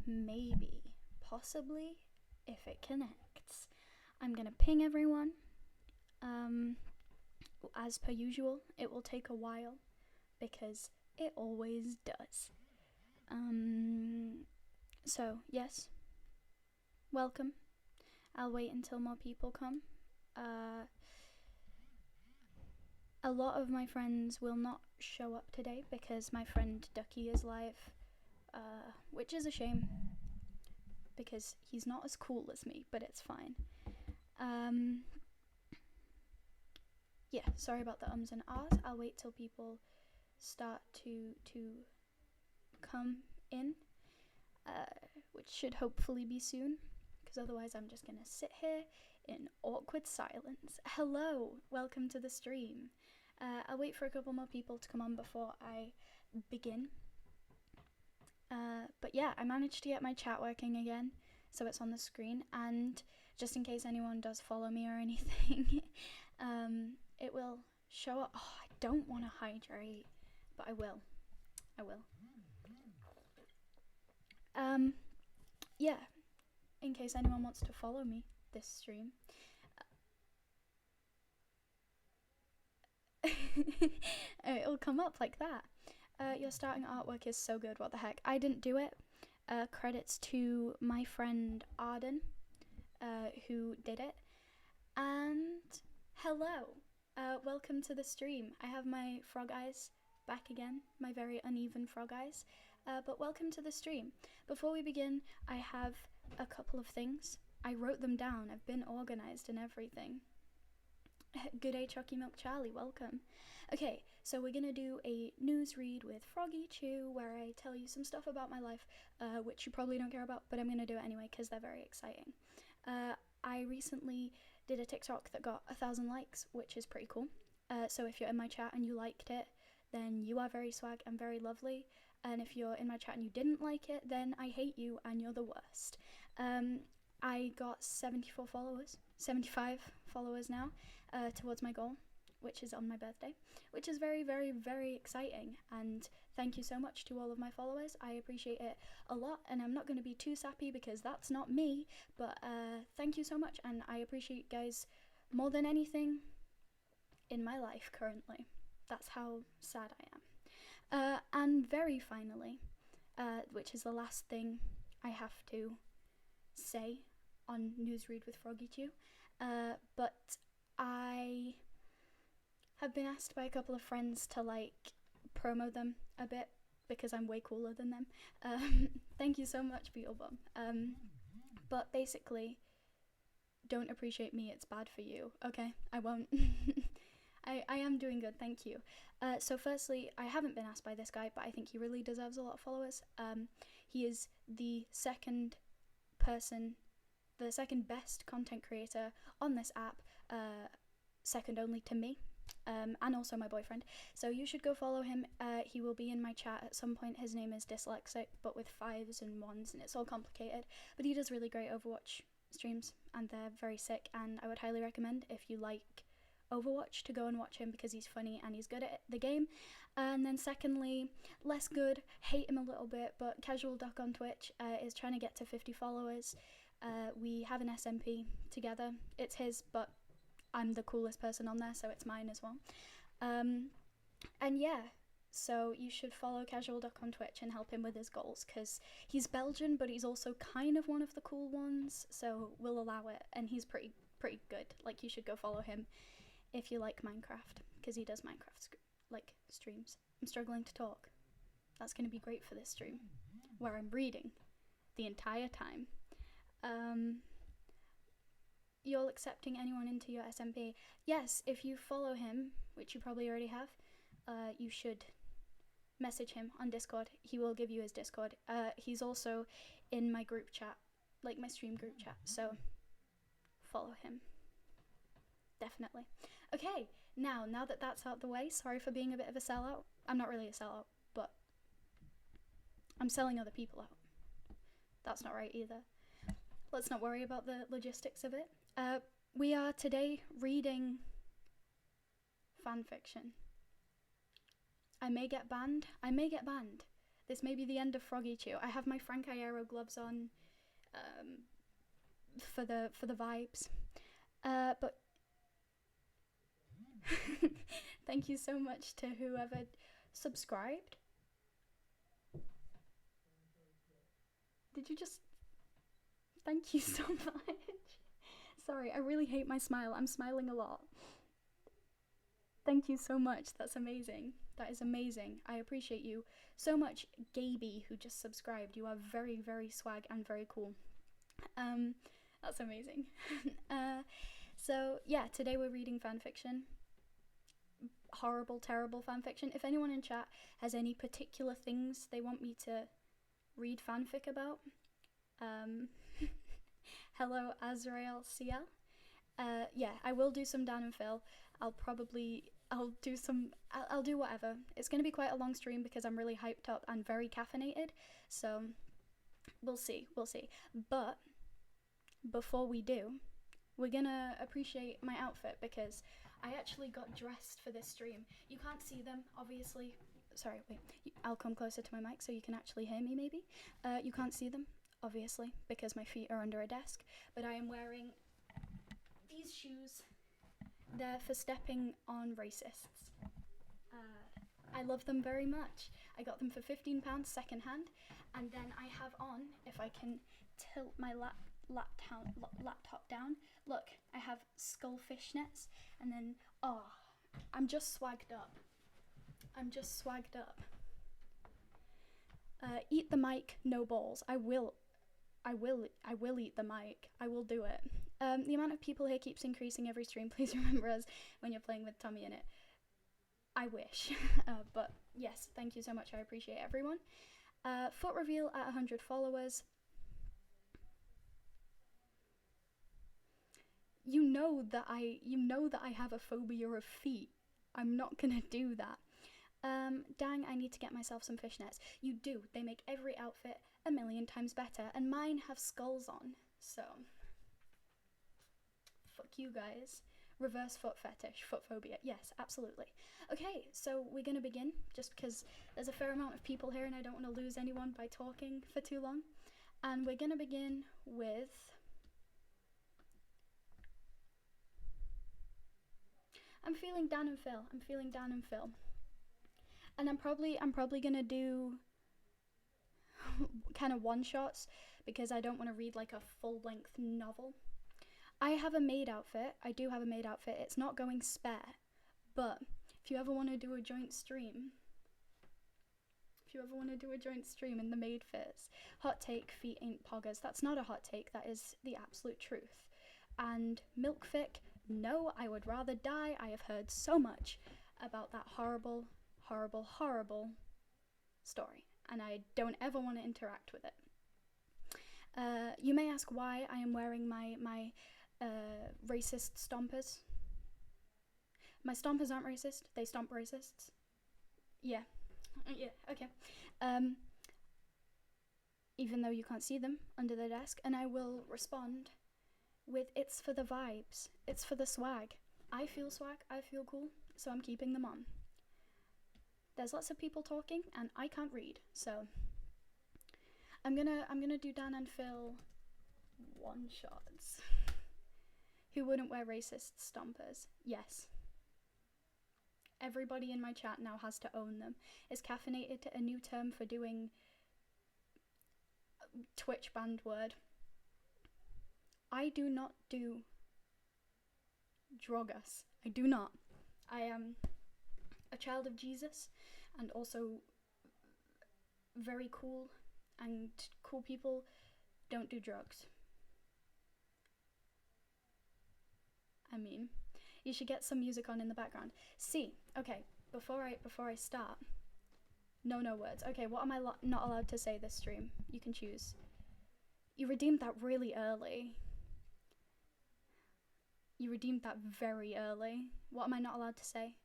maybe, possibly, if it connects. I'm gonna ping everyone. As per usual, it will take a while because it always does. So, yes, welcome. I'll wait until more people come. A lot of my friends will not show up today because my friend Ducky is live, which is a shame because he's not as cool as me, but it's fine. Yeah, sorry about the ums and ahs. I'll wait till people start to come in, which should hopefully be soon, because otherwise I'm just gonna sit here in awkward silence. Hello, welcome to the stream. I'll wait for a couple more people to come on before I begin. But yeah, I managed to get my chat working again, so it's on the screen, and just in case anyone does follow me or anything, it will show up. Oh, I don't want to hydrate, but I will. Yeah, in case anyone wants to follow me this stream. It'll come up like that. Your starting artwork is so good, what the heck. I didn't do it. Credits to my friend Arden, who did it. And hello, welcome to the stream. I have my frog eyes back again, my very uneven frog eyes. But welcome to the stream. Before we begin, I have a couple of things. I wrote them down. I've been organized and everything. Good day, Chalky Milk Charlie, welcome. Okay, so we're gonna do a news read with Froggy Chew, where I tell you some stuff about my life, which you probably don't care about, but I'm gonna do it anyway, because they're very exciting. I recently did a TikTok that got 1,000 likes, which is pretty cool. So if you're in my chat and you liked it, then you are very swag and very lovely. And if you're in my chat and you didn't like it, then I hate you and you're the worst. I got 75 followers now, towards my goal, which is on my birthday, which is very, very, very exciting. And thank you so much to all of my followers. I appreciate it a lot, and I'm not going to be too sappy because that's not me, but thank you so much, and I appreciate you guys more than anything in my life currently. That's how sad I am. And very finally, which is the last thing I have to say on Newsread with Froggy Chew, but I have been asked by a couple of friends to like promo them a bit because I'm way cooler than them. Thank you so much, Beetlebum. But basically, don't appreciate me, it's bad for you. Okay, I won't. I am doing good, thank you. So firstly, I haven't been asked by this guy, but I think he really deserves a lot of followers. He is the second best content creator on this app, second only to me, and also my boyfriend. So you should go follow him. He will be in my chat at some point. His name is Dyslexic, but with 5s and 1s, and it's all complicated. But he does really great Overwatch streams, and they're very sick, and I would highly recommend, if you like Overwatch, to go and watch him because he's funny and he's good at the game. And then secondly, less good, hate him a little bit, but Casual Duck on Twitch is trying to get to 50 followers. We have an SMP together. It's his, but I'm the coolest person on there, so it's mine as well. And yeah, so you should follow Casual Duck on Twitch and help him with his goals, because he's Belgian, but he's also kind of one of the cool ones, so we'll allow it, and he's pretty good. Like, you should go follow him if you like Minecraft, because he does Minecraft streams. I'm struggling to talk. That's going to be great for this stream, where I'm reading the entire time. You're accepting anyone into your SMP? Yes, if you follow him, which you probably already have, you should message him on Discord. He will give you his Discord. He's also in my group chat, like my stream group chat, so follow him. Definitely. Okay, now that that's out the way, sorry for being a bit of a sellout. I'm not really a sellout, but I'm selling other people out. That's not right either. Let's not worry about the logistics of it. We are today reading fanfiction. I may get banned. This may be the end of Froggy Chew. I have my Frank Iero gloves on for the vibes. But thank you so much to whoever subscribed. Did you just... Thank you so much. Sorry, I really hate my smile. I'm smiling a lot. Thank you so much. That's amazing. That is amazing. I appreciate you so much, Gaby, who just subscribed. You are very, very swag and very cool. That's amazing. So yeah, today we're reading fanfiction. Horrible, terrible fanfiction. If anyone in chat has any particular things they want me to read fanfic about, hello Azrael CL. Yeah, I will do some Dan and Phil. I'll do whatever. It's going to be quite a long stream because I'm really hyped up and very caffeinated, so we'll see. But before we do, we're gonna appreciate my outfit because I actually got dressed for this stream. You can't see them, obviously. Sorry, wait. I'll come closer to my mic so you can actually hear me, maybe. You can't see them, obviously, because my feet are under a desk. But I am wearing these shoes. They're for stepping on racists. I love them very much. I got them for £15 secondhand. And then I have on, if I can tilt my laptop down, look, I have skull fishnets, and then, oh, I'm just swagged up. Eat the mic, no balls. I will eat the mic. I will do it. The amount of people here keeps increasing every stream. Please remember us when you're playing with Tommy in it. I wish. But yes, thank you so much. I appreciate everyone. Foot reveal at 100 followers. You know that I have a phobia of feet. I'm not gonna do that. Dang, I need to get myself some fishnets. You do. They make every outfit a million times better, and mine have skulls on, so fuck you guys. Reverse foot fetish, foot phobia. Yes, absolutely. Okay, so we're gonna begin, just because there's a fair amount of people here and I don't want to lose anyone by talking for too long. And we're gonna begin with I'm feeling Dan and Phil. And I'm probably gonna do kind of one-shots because I don't want to read like a full-length novel. I have a maid outfit. I do have a maid outfit. It's not going spare, but if you ever want to do a joint stream, in the maid fits, hot take, feet ain't poggers. That's not a hot take. That is the absolute truth. And milk fic, no, I would rather die. I have heard so much about that horrible, horrible, horrible story, and I don't ever want to interact with it. You may ask why I am wearing my racist stompers. My stompers aren't racist, they stomp racists. Yeah, okay. Even though you can't see them under the desk, and I will respond with, it's for the vibes, it's for the swag. I feel swag, I feel cool, so I'm keeping them on. There's lots of people talking, and I can't read, so I'm gonna do Dan and Phil one-shots. Who wouldn't wear racist stompers? Yes. Everybody in my chat now has to own them. Is caffeinated a new term for doing Twitch banned word? I do not do drogas. I do not. I am a child of Jesus and also very cool, and cool people don't do drugs. I mean, you should get some music on in the background. See, okay, before I start, no words. Okay, what am I not allowed to say this stream? You can choose. You redeemed that really early. You redeemed that very early. What am I not allowed to say?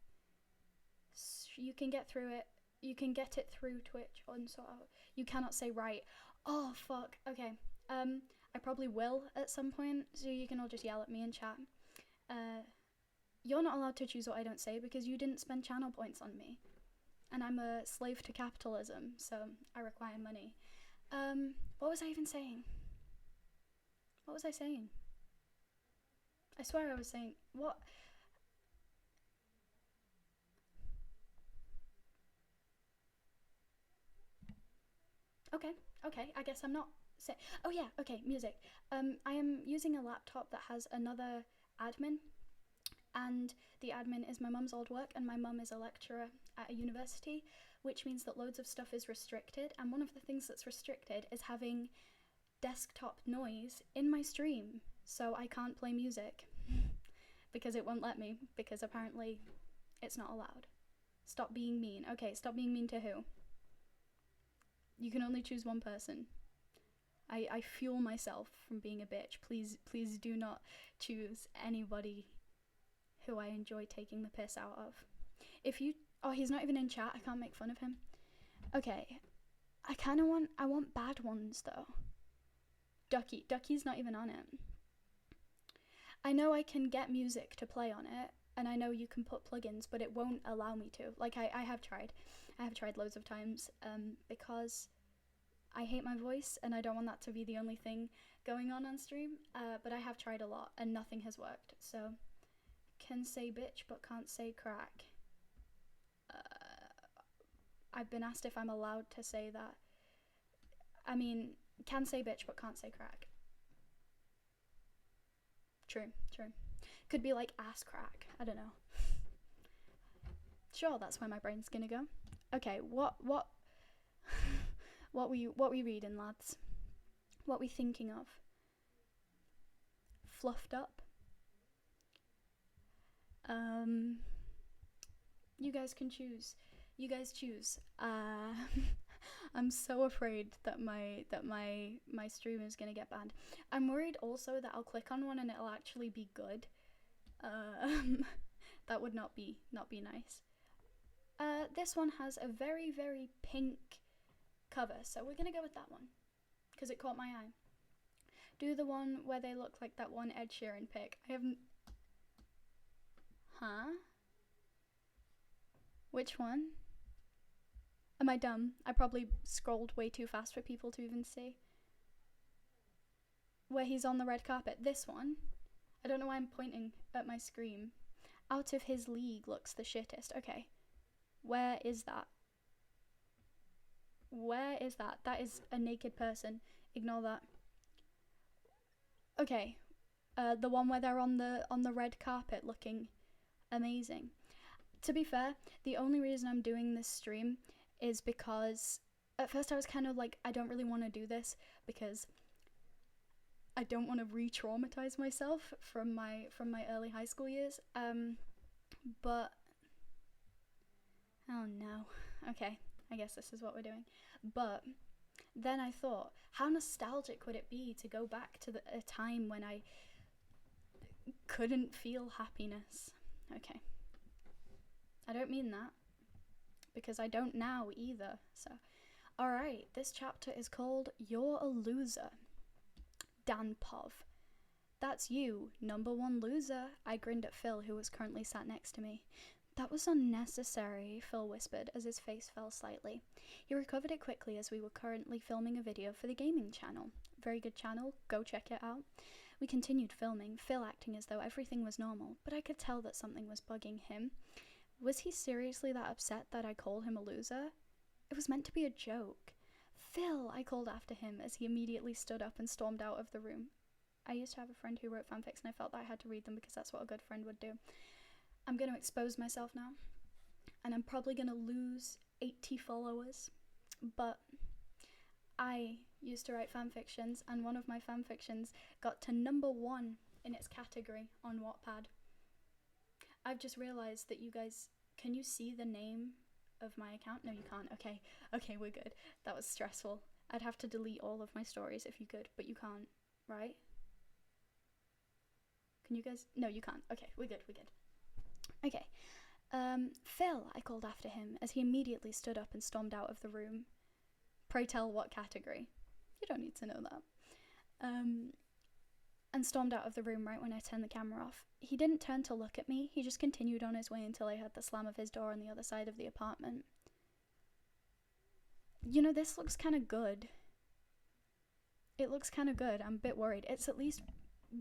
You can get through it. You can get it through Twitch on sort of. You cannot say right. Oh fuck. Okay. I probably will at some point, so you can all just yell at me in chat. You're not allowed to choose what I don't say because you didn't spend channel points on me. and I'm a slave to capitalism, so I require money. What was I even saying? What was I saying? I swear I was saying, what? Okay, I guess I'm not oh yeah, okay, music. I am using a laptop that has another admin, and the admin is my mum's old work, and my mum is a lecturer at a university, which means that loads of stuff is restricted, and one of the things that's restricted is having desktop noise in my stream, so I can't play music because it won't let me, because apparently it's not allowed. Stop being mean. Okay, stop being mean to who? You can only choose one person. I fuel myself from being a bitch. Please do not choose anybody who I enjoy taking the piss out of. If you... Oh, he's not even in chat. I can't make fun of him. Okay. I want bad ones, though. Ducky's not even on it. I know I can get music to play on it, and I know you can put plugins, but it won't allow me to. Like, I have tried. I have tried loads of times, because I hate my voice, and I don't want that to be the only thing going on stream, but I have tried a lot, and nothing has worked. So, can say bitch, but can't say crack. I've been asked if I'm allowed to say that. I mean, can say bitch, but can't say crack. True. Could be like ass crack. I don't know. Sure, that's where my brain's gonna go. Okay, what we reading, lads? What we thinking of? Fluffed up? You guys can choose. You guys choose. I'm so afraid that my stream is gonna get banned. I'm worried also that I'll click on one and it'll actually be good. That would not be nice. This one has a very, very pink cover, so we're gonna go with that one because it caught my eye. Do the one where they look like that one Ed Sheeran pic. I haven't... Huh? Which one? Am I dumb? I probably scrolled way too fast for people to even see. Where he's on the red carpet. This one? I don't know why I'm pointing at my screen. Out of his league looks the shittest. Okay. Where is that? Where is that? That is a naked person. Ignore that. Okay. The one where they're on the red carpet looking amazing. To be fair, the only reason I'm doing this stream is because at first I was kind of like, I don't really want to do this because I don't want to re-traumatize myself from my early high school years. But oh no. Okay, I guess this is what we're doing. But then I thought, how nostalgic would it be to go back to a time when I couldn't feel happiness? Okay. I don't mean that, because I don't now either, so. Alright, this chapter is called You're a Loser. Dan Pov. That's you, number one loser. I grinned at Phil, who was currently sat next to me. That was unnecessary, Phil whispered as his face fell slightly. He recovered it quickly as we were currently filming a video for the gaming channel. Very good channel, go check it out. We continued filming, Phil acting as though everything was normal, but I could tell that something was bugging him. Was he seriously that upset that I called him a loser? It was meant to be a joke. Phil, I called after him as he immediately stood up and stormed out of the room. I used to have a friend who wrote fanfics and I felt that I had to read them because that's what a good friend would do. I'm going to expose myself now, and I'm probably going to lose 80 followers, but I used to write fanfictions, and one of my fanfictions got to number 1 in its category on Wattpad. I've just realised that you guys, can you see the name of my account? No, you can't. Okay, we're good. That was stressful. I'd have to delete all of my stories if you could, but you can't, right? Can you guys? No, you can't. Okay, we're good. Okay. Phil, I called after him as he immediately stood up and stormed out of the room. Pray tell what category? You don't need to know that. And stormed out of the room right when I turned the camera off. He didn't turn to look at me, he just continued on his way until I heard the slam of his door on the other side of the apartment. You know, this looks kind of good. It looks kind of good. I'm a bit worried. It's at least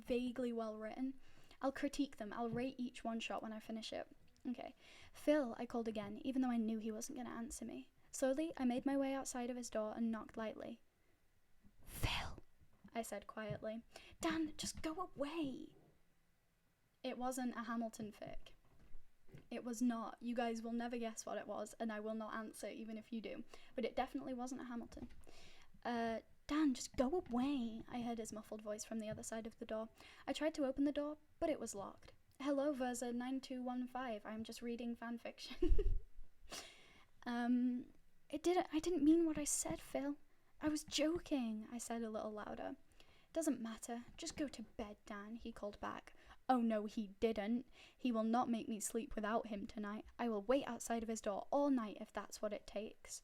vaguely well written. I'll critique them. I'll rate each one shot when I finish it. Okay. Phil, I called again, even though I knew he wasn't going to answer me. Slowly, I made my way outside of his door and knocked lightly. Phil, I said quietly. Dan, just go away. It wasn't a Hamilton fic. It was not. You guys will never guess what it was, and I will not answer even if you do. But it definitely wasn't a Hamilton. Dan, just go away, I heard his muffled voice from the other side of the door. I tried to open the door, but it was locked. Hello, Versa 9215. I'm just reading fanfiction. I didn't mean what I said, Phil. I was joking, I said a little louder. Doesn't matter. Just go to bed, Dan, he called back. Oh no, he didn't. He will not make me sleep without him tonight. I will wait outside of his door all night if that's what it takes.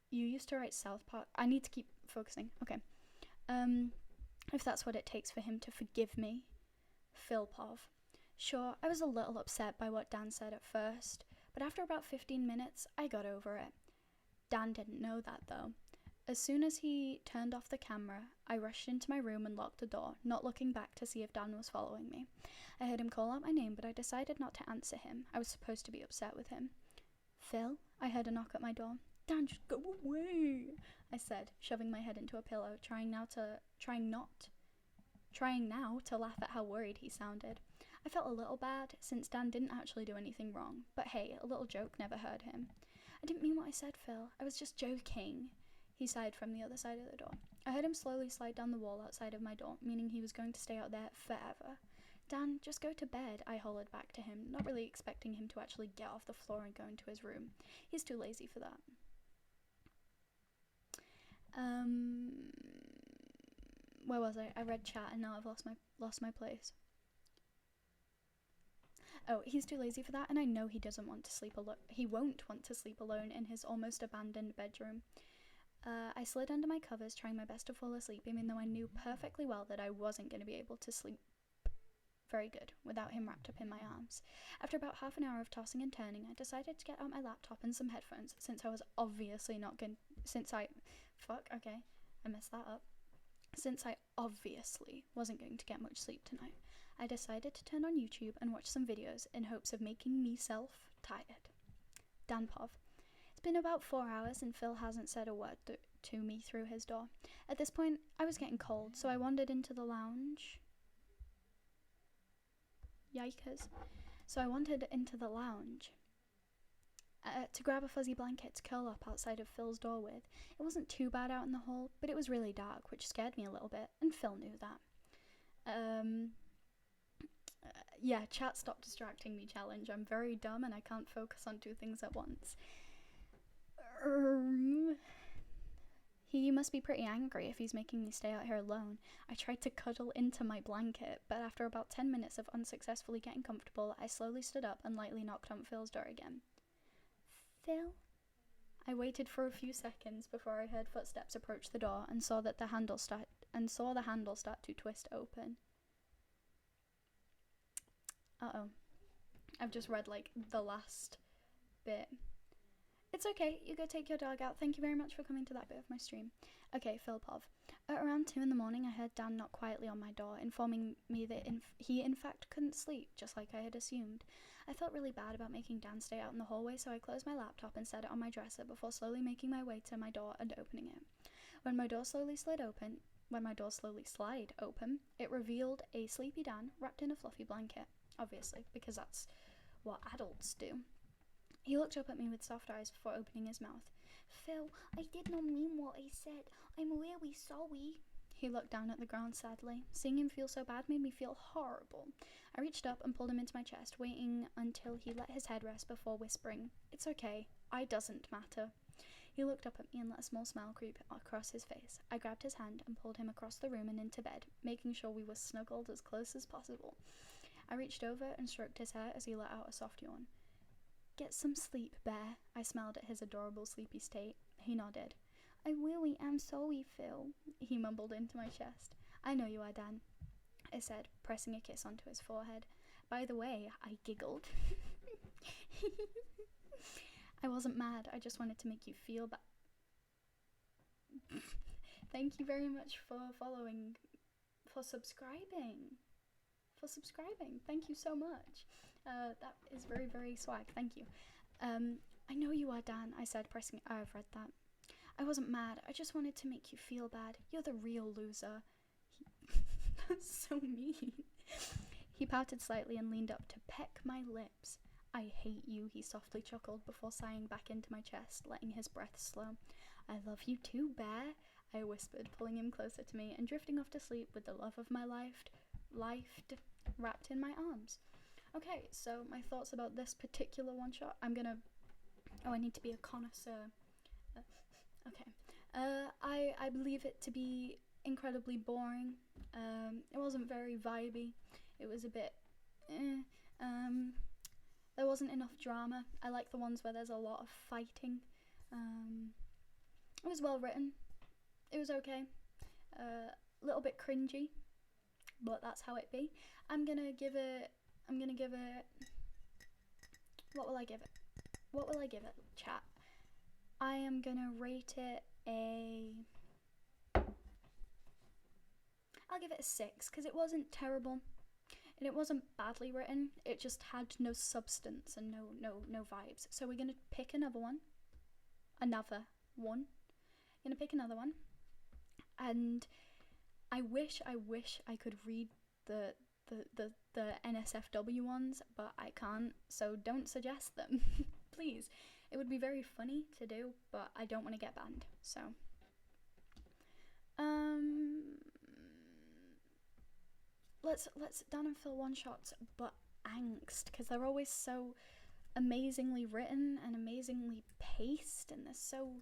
You used to write South Park. I need to keep focusing. Okay. If that's what it takes for him to forgive me. Phil Pov. Sure, I was a little upset by what Dan said at first, but after about 15 minutes, I got over it. Dan didn't know that, though. As soon as he turned off the camera, I rushed into my room and locked the door, not looking back to see if Dan was following me. I heard him call out my name, but I decided not to answer him. I was supposed to be upset with him. Phil? I heard a knock at my door. Dan, just go away, I said, shoving my head into a pillow, trying now to laugh at how worried he sounded. I felt a little bad, since Dan didn't actually do anything wrong, but hey, a little joke never hurt him. I didn't mean what I said, Phil. I was just joking, he sighed from the other side of the door. I heard him slowly slide down the wall outside of my door, meaning he was going to stay out there forever. Dan, just go to bed, I hollered back to him, not really expecting him to actually get off the floor and go into his room. He's too lazy for that. Where was I? I read chat and now I've lost my place. Oh, he's too lazy for that, and I know he doesn't want to sleep alone. He won't want to sleep alone in his almost abandoned bedroom. I slid under my covers, trying my best to fall asleep, even though I knew perfectly well that I wasn't going to be able to sleep very good without him wrapped up in my arms. After about half an hour of tossing and turning, I decided to get out my laptop and some headphones, since I was obviously not going. I messed that up. Since I obviously wasn't going to get much sleep tonight, I decided to turn on YouTube and watch some videos in hopes of making myself tired. Dan Pov. It's been about 4 hours and Phil hasn't said a word to me through his door. At this point, I was getting cold, so I wandered into the lounge. Yikers. So I wandered into the lounge to grab a fuzzy blanket to curl up outside of Phil's door with. It wasn't too bad out in the hall, but it was really dark, which scared me a little bit, and Phil knew that. Yeah, chat stop distracting me challenge. I'm very dumb and I can't focus on 2 things at once. He must be pretty angry if he's making me stay out here alone. I tried to cuddle into my blanket, but after about 10 minutes of unsuccessfully getting comfortable, I slowly stood up and lightly knocked on Phil's door again. Phil? I waited for a few seconds before I heard footsteps approach the door and saw the handle start to twist open. Uh-oh. I've just read, the last bit. It's okay, you go take your dog out. Thank you very much for coming to that bit of my stream. Okay, Phil Pov. At around 2 a.m, I heard Dan knock quietly on my door, informing me that he in fact couldn't sleep, just like I had assumed. I felt really bad about making Dan stay out in the hallway, so I closed my laptop and set it on my dresser before slowly making my way to my door and opening it. When my door slowly slid open, it revealed a sleepy Dan wrapped in a fluffy blanket. Obviously, because that's what adults do. He looked up at me with soft eyes before opening his mouth. Phil, I did not mean what I said. I'm really sorry. He looked down at the ground sadly. Seeing him feel so bad made me feel horrible. I reached up and pulled him into my chest, waiting until he let his head rest before whispering, It's okay. I doesn't matter. He looked up at me and let a small smile creep across his face. I grabbed his hand and pulled him across the room and into bed, making sure we were snuggled as close as possible. I reached over and stroked his hair as he let out a soft yawn. Get some sleep, Bear. I smiled at his adorable sleepy state. He nodded. I really am sorry, Phil, he mumbled into my chest. I know you are, Dan, I said, pressing a kiss onto his forehead. By the way, I giggled. I wasn't mad. I just wanted to make you feel bad. Thank you very much for following, for subscribing. Thank you so much. That is very, very swag. Thank you. I know you are, Dan, I said, pressing. I've read that. I wasn't mad. I just wanted to make you feel bad. You're the real loser. That's so mean. He pouted slightly and leaned up to peck my lips. I hate you, he softly chuckled before sighing back into my chest, letting his breath slow. I love you too, Bear, I whispered, pulling him closer to me and drifting off to sleep with the love of my life wrapped in my arms. Okay, so my thoughts about this particular one-shot. I need to be a connoisseur. Okay. I believe it to be incredibly boring. It wasn't very vibey. It was a bit there wasn't enough drama. I like the ones where there's a lot of fighting. It was well written. It was okay. A little bit cringy, but that's how it be. I'm gonna give it. What will I give it, chat? I am gonna rate it I'll give it a 6 because it wasn't terrible and it wasn't badly written. It just had no substance and no vibes. So we're gonna pick another one. Gonna pick another one. And I wish I could read the NSFW ones, but I can't, so don't suggest them. Please. It would be very funny to do, but I don't want to get banned, so let's Dan and Phil one shots, but angst, because they're always so amazingly written and amazingly paced, and they're so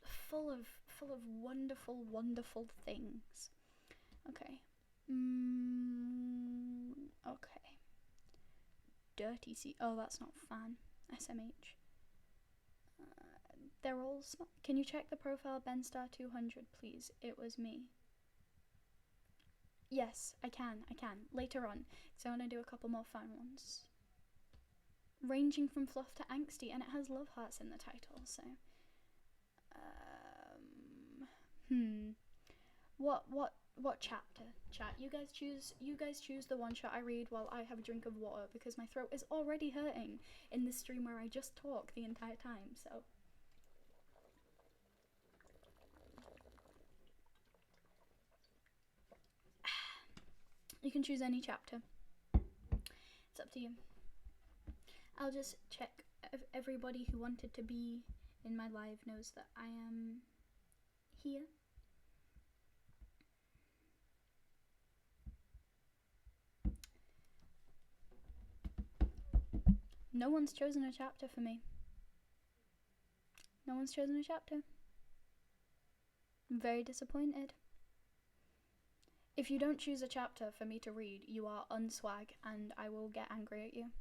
full of wonderful things. Okay. Okay. Dirty C. Oh, that's not fan. SMH. They're all. Can you check the profile Benstar200, please? It was me. Yes, I can. Later on. So I'm gonna do a couple more fun ones. Ranging from fluff to angsty, and it has love hearts in the title, so. What chapter? Chat, you guys choose the one shot I read while I have a drink of water, because my throat is already hurting in this stream where I just talk the entire time, so. You can choose any chapter. It's up to you. I'll just check if everybody who wanted to be in my live knows that I am here. No one's chosen a chapter for me. No one's chosen a chapter. I'm very disappointed. If you don't choose a chapter for me to read, you are unswag and I will get angry at you.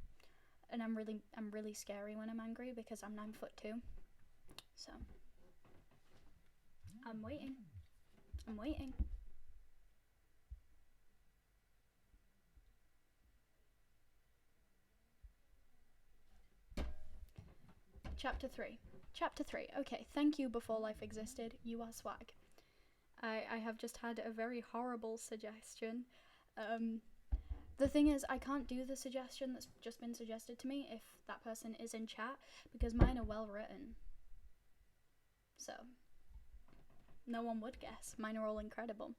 And I'm really scary when I'm angry because I'm 9'2". So I'm waiting. Chapter 3. Okay, thank you Before Life Existed. You are swag. I have just had a very horrible suggestion. The thing is, I can't do the suggestion that's just been suggested to me if that person is in chat, because mine are well written. So, no one would guess. Mine are all incredible.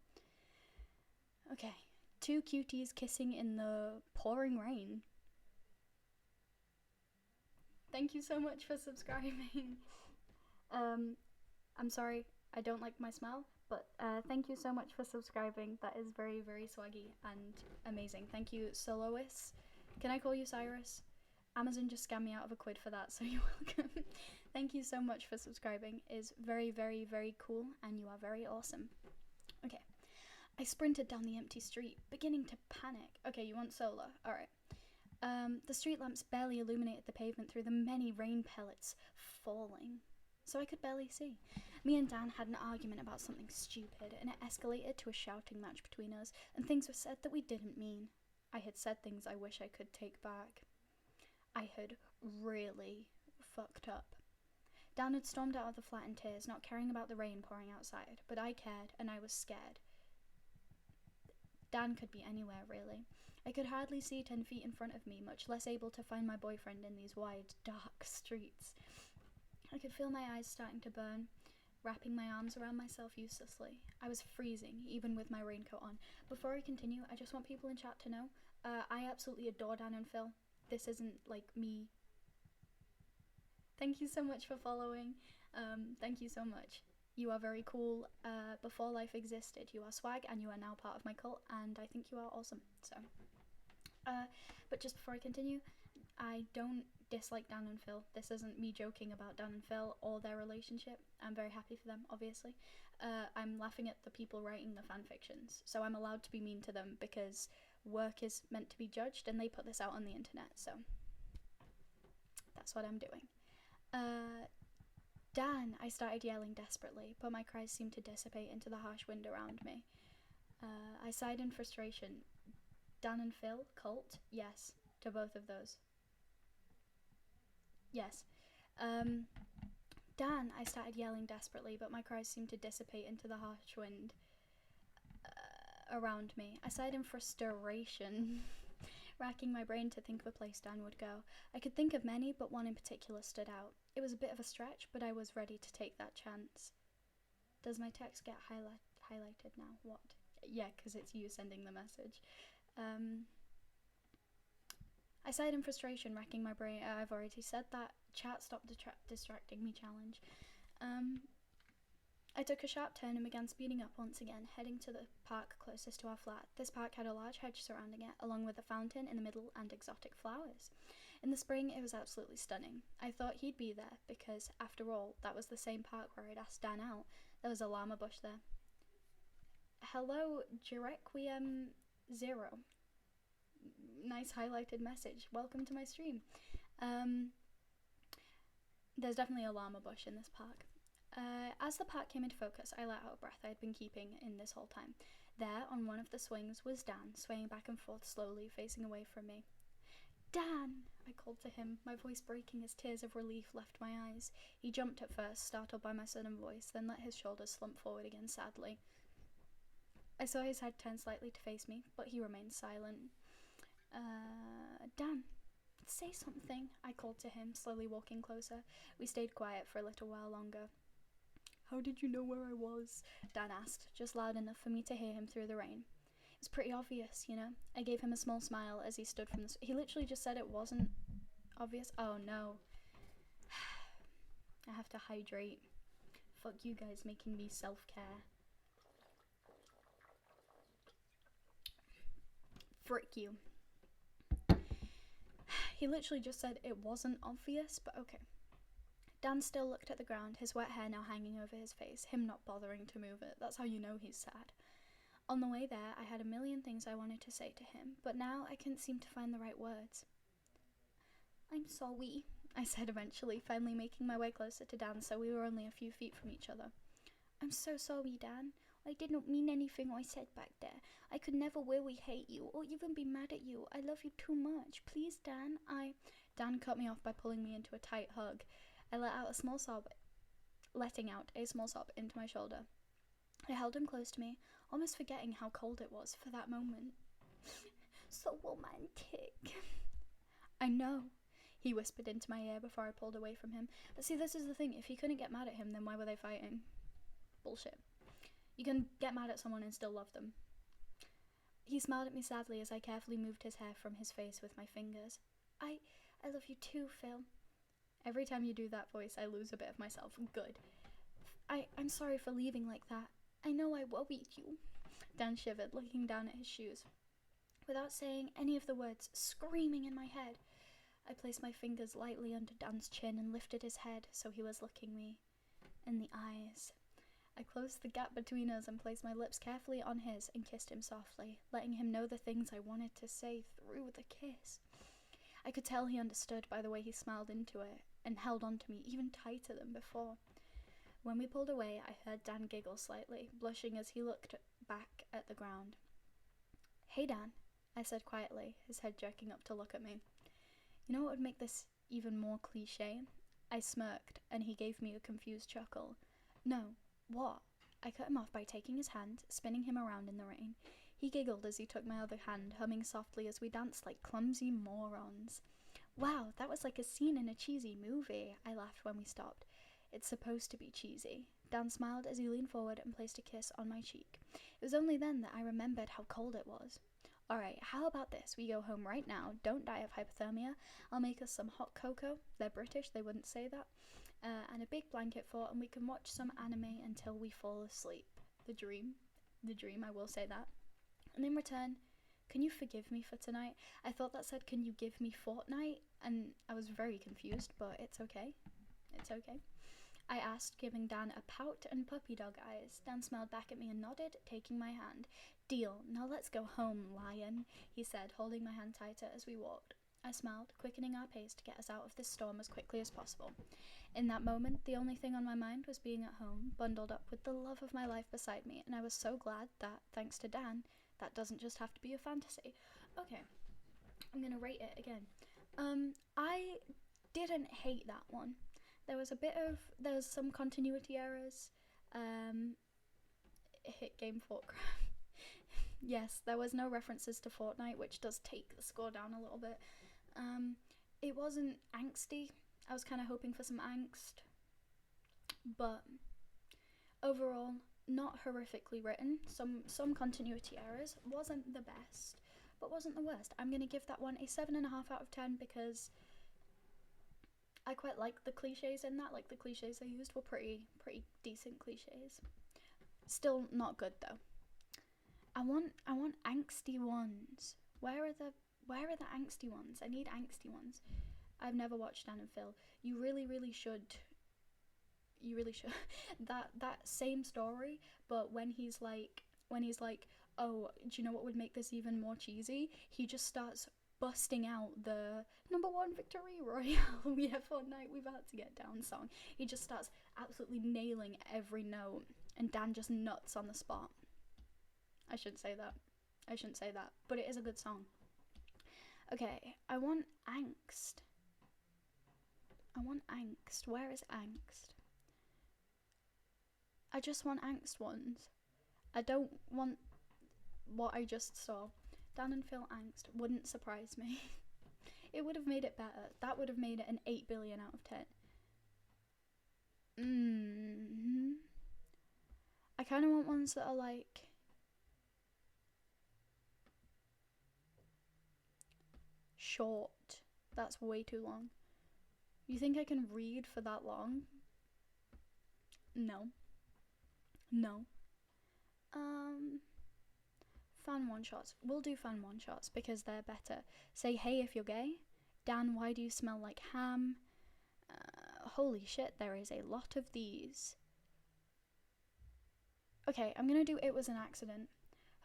Okay, 2 cuties kissing in the pouring rain. Thank you so much for subscribing. I'm sorry, I don't like my smell, but thank you so much for subscribing. That is very, very swaggy and amazing. Thank you, Solois. Can I call you Cyrus? Amazon just scammed me out of £1 for that, so you're welcome. Thank you so much for subscribing. It's very, very, very cool, and you are very awesome. Okay. I sprinted down the empty street, beginning to panic. Okay, you want solar? Alright. The street lamps barely illuminated the pavement through the many rain pellets falling, so I could barely see. Me and Dan had an argument about something stupid, and it escalated to a shouting match between us, and things were said that we didn't mean. I had said things I wish I could take back. I had really fucked up. Dan had stormed out of the flat in tears, not caring about the rain pouring outside, but I cared, and I was scared. Dan could be anywhere, really. I could hardly see 10 feet in front of me, much less able to find my boyfriend in these wide, dark streets. I could feel my eyes starting to burn, wrapping my arms around myself uselessly. I was freezing, even with my raincoat on. Before I continue, I just want people in chat to know, I absolutely adore Dan and Phil. This isn't, like, me. Thank you so much for following. Thank you so much. You are very cool. Before life existed, you are swag, and you are now part of my cult, and I think you are awesome. So, but just before I continue, I don't dislike Dan and Phil. This isn't me joking about Dan and Phil or their relationship. I'm very happy for them, obviously. I'm laughing at the people writing the fanfictions, so I'm allowed to be mean to them because work is meant to be judged, and they put this out on the internet, so that's what I'm doing. Dan, I started yelling desperately, but my cries seemed to dissipate into the harsh wind around me. I sighed in frustration. Dan and Phil, cult? Yes, to both of those. Yes. Dan, I started yelling desperately, but my cries seemed to dissipate into the harsh wind around me. I sighed in frustration, racking my brain to think of a place Dan would go. I could think of many, but one in particular stood out. It was a bit of a stretch, but I was ready to take that chance. Does my text get highlighted now? What? Yeah, because it's you sending the message. I sighed in frustration, racking my brain. I've already said that. Chat, stop distracting me challenge. I took a sharp turn and began speeding up once again, heading to the park closest to our flat. This park had a large hedge surrounding it, along with a fountain in the middle and exotic flowers. In the spring, it was absolutely stunning. I thought he'd be there, because, after all, that was the same park where I'd asked Dan out. There was a llama bush there. Hello, Jirequiem Zero. Nice highlighted message. Welcome to my stream. There's definitely a llama bush in this park. As the park came into focus, I let out a breath I had been keeping in this whole time. There, on one of the swings, was Dan, swaying back and forth slowly, facing away from me. Dan! I called to him, my voice breaking as tears of relief left my eyes. He jumped at first, startled by my sudden voice, then let his shoulders slump forward again sadly. I saw his head turn slightly to face me, but he remained silent. Dan, say something, I called to him, slowly walking closer. We stayed quiet for a little while longer. How did you know where I was? Dan asked, just loud enough for me to hear him through the rain. It was pretty obvious, you know. I gave him a small smile as he stood from the... He literally just said it wasn't obvious. Oh, no. I have to hydrate. Fuck you guys making me self-care. Frick you. He literally just said it wasn't obvious, but okay. Dan still looked at the ground, his wet hair now hanging over his face, him not bothering to move it. That's how you know he's sad. On the way there, I had a million things I wanted to say to him, but now I couldn't seem to find the right words. I'm sorry, I said eventually, finally making my way closer to Dan so we were only a few feet from each other. I'm so sorry, Dan. I did not mean anything I said back there. I could never really hate you or even be mad at you. I love you too much. Please, Dan, Dan cut me off by pulling me into a tight hug. I letting out a small sob into my shoulder. I held him close to me, almost forgetting how cold it was for that moment. So romantic. I know, he whispered into my ear before I pulled away from him. But see, this is the thing. If he couldn't get mad at him, then why were they fighting? Bullshit. You can get mad at someone and still love them. He smiled at me sadly as I carefully moved his hair from his face with my fingers. I love you too, Phil. Every time you do that voice, I lose a bit of myself. Good. I'm sorry for leaving like that. I know I worried you. Dan shivered, looking down at his shoes. Without saying any of the words, screaming in my head, I placed my fingers lightly under Dan's chin and lifted his head so he was looking me in the eyes. I closed the gap between us and placed my lips carefully on his and kissed him softly, letting him know the things I wanted to say through the kiss. I could tell he understood by the way he smiled into it and held on to me even tighter than before. When we pulled away, I heard Dan giggle slightly, blushing as he looked back at the ground. Hey, Dan, I said quietly, his head jerking up to look at me. You know what would make this even more cliche? I smirked, and he gave me a confused chuckle. No, what? I cut him off by taking his hand, spinning him around in the rain. He giggled as he took my other hand, humming softly as we danced like clumsy morons. Wow, that was like a scene in a cheesy movie, I laughed when we stopped. It's supposed to be cheesy. Dan smiled as he leaned forward and placed a kiss on my cheek. It was only then that I remembered how cold it was. Alright, how about this? We go home right now, don't die of hypothermia. I'll make us some hot cocoa. They're British, they wouldn't say that. And a big blanket fort, and we can watch some anime until we fall asleep. The dream, I will say that. And in return, can you forgive me for tonight? I thought that said, can you give me fortnight? And I was very confused, but it's okay. It's okay. I asked, giving Dan a pout and puppy dog eyes. Dan smiled back at me and nodded, taking my hand. Deal. Now let's go home, lion, he said, holding my hand tighter as we walked. I smiled, quickening our pace to get us out of this storm as quickly as possible. In that moment, the only thing on my mind was being at home, bundled up with the love of my life beside me, and I was so glad that, thanks to Dan, that doesn't just have to be a fantasy. Okay, I'm gonna rate it again. I didn't hate that one. There was some continuity errors. Hit game Fortcraft. Yes, there was no references to Fortnite, which does take the score down a little bit. It wasn't angsty. I was kind of hoping for some angst, but overall, not horrifically written. Some continuity errors. Wasn't the best, but wasn't the worst. I'm gonna give that one a 7.5 out of 10 because I quite like the cliches in that. Like, the cliches they used were pretty decent cliches. Still not good though. I want angsty ones. Where are the angsty ones? I need angsty ones. I've never watched Dan and Phil. You really should. You really should. that same story, but when he's like, oh, do you know what would make this even more cheesy? He just starts busting out the #1 victory royale. We have Fortnite, we've had to get down song. He just starts absolutely nailing every note, and Dan just nuts on the spot. I shouldn't say that, but it is a good song. Okay, I want angst. Where is angst? I just want angst ones. I don't want what I just saw. Dan and Phil angst wouldn't surprise me. It would have made it better. That would have made it an 8 billion out of 10. I kind of want ones that are like short. That's way too long. You think I can read for that long? No. Fan one-shots. We'll do fan one-shots because they're better. Say hey if you're gay. Dan, why do you smell like ham? Holy shit, there is a lot of these. Okay, I'm gonna do It Was an Accident.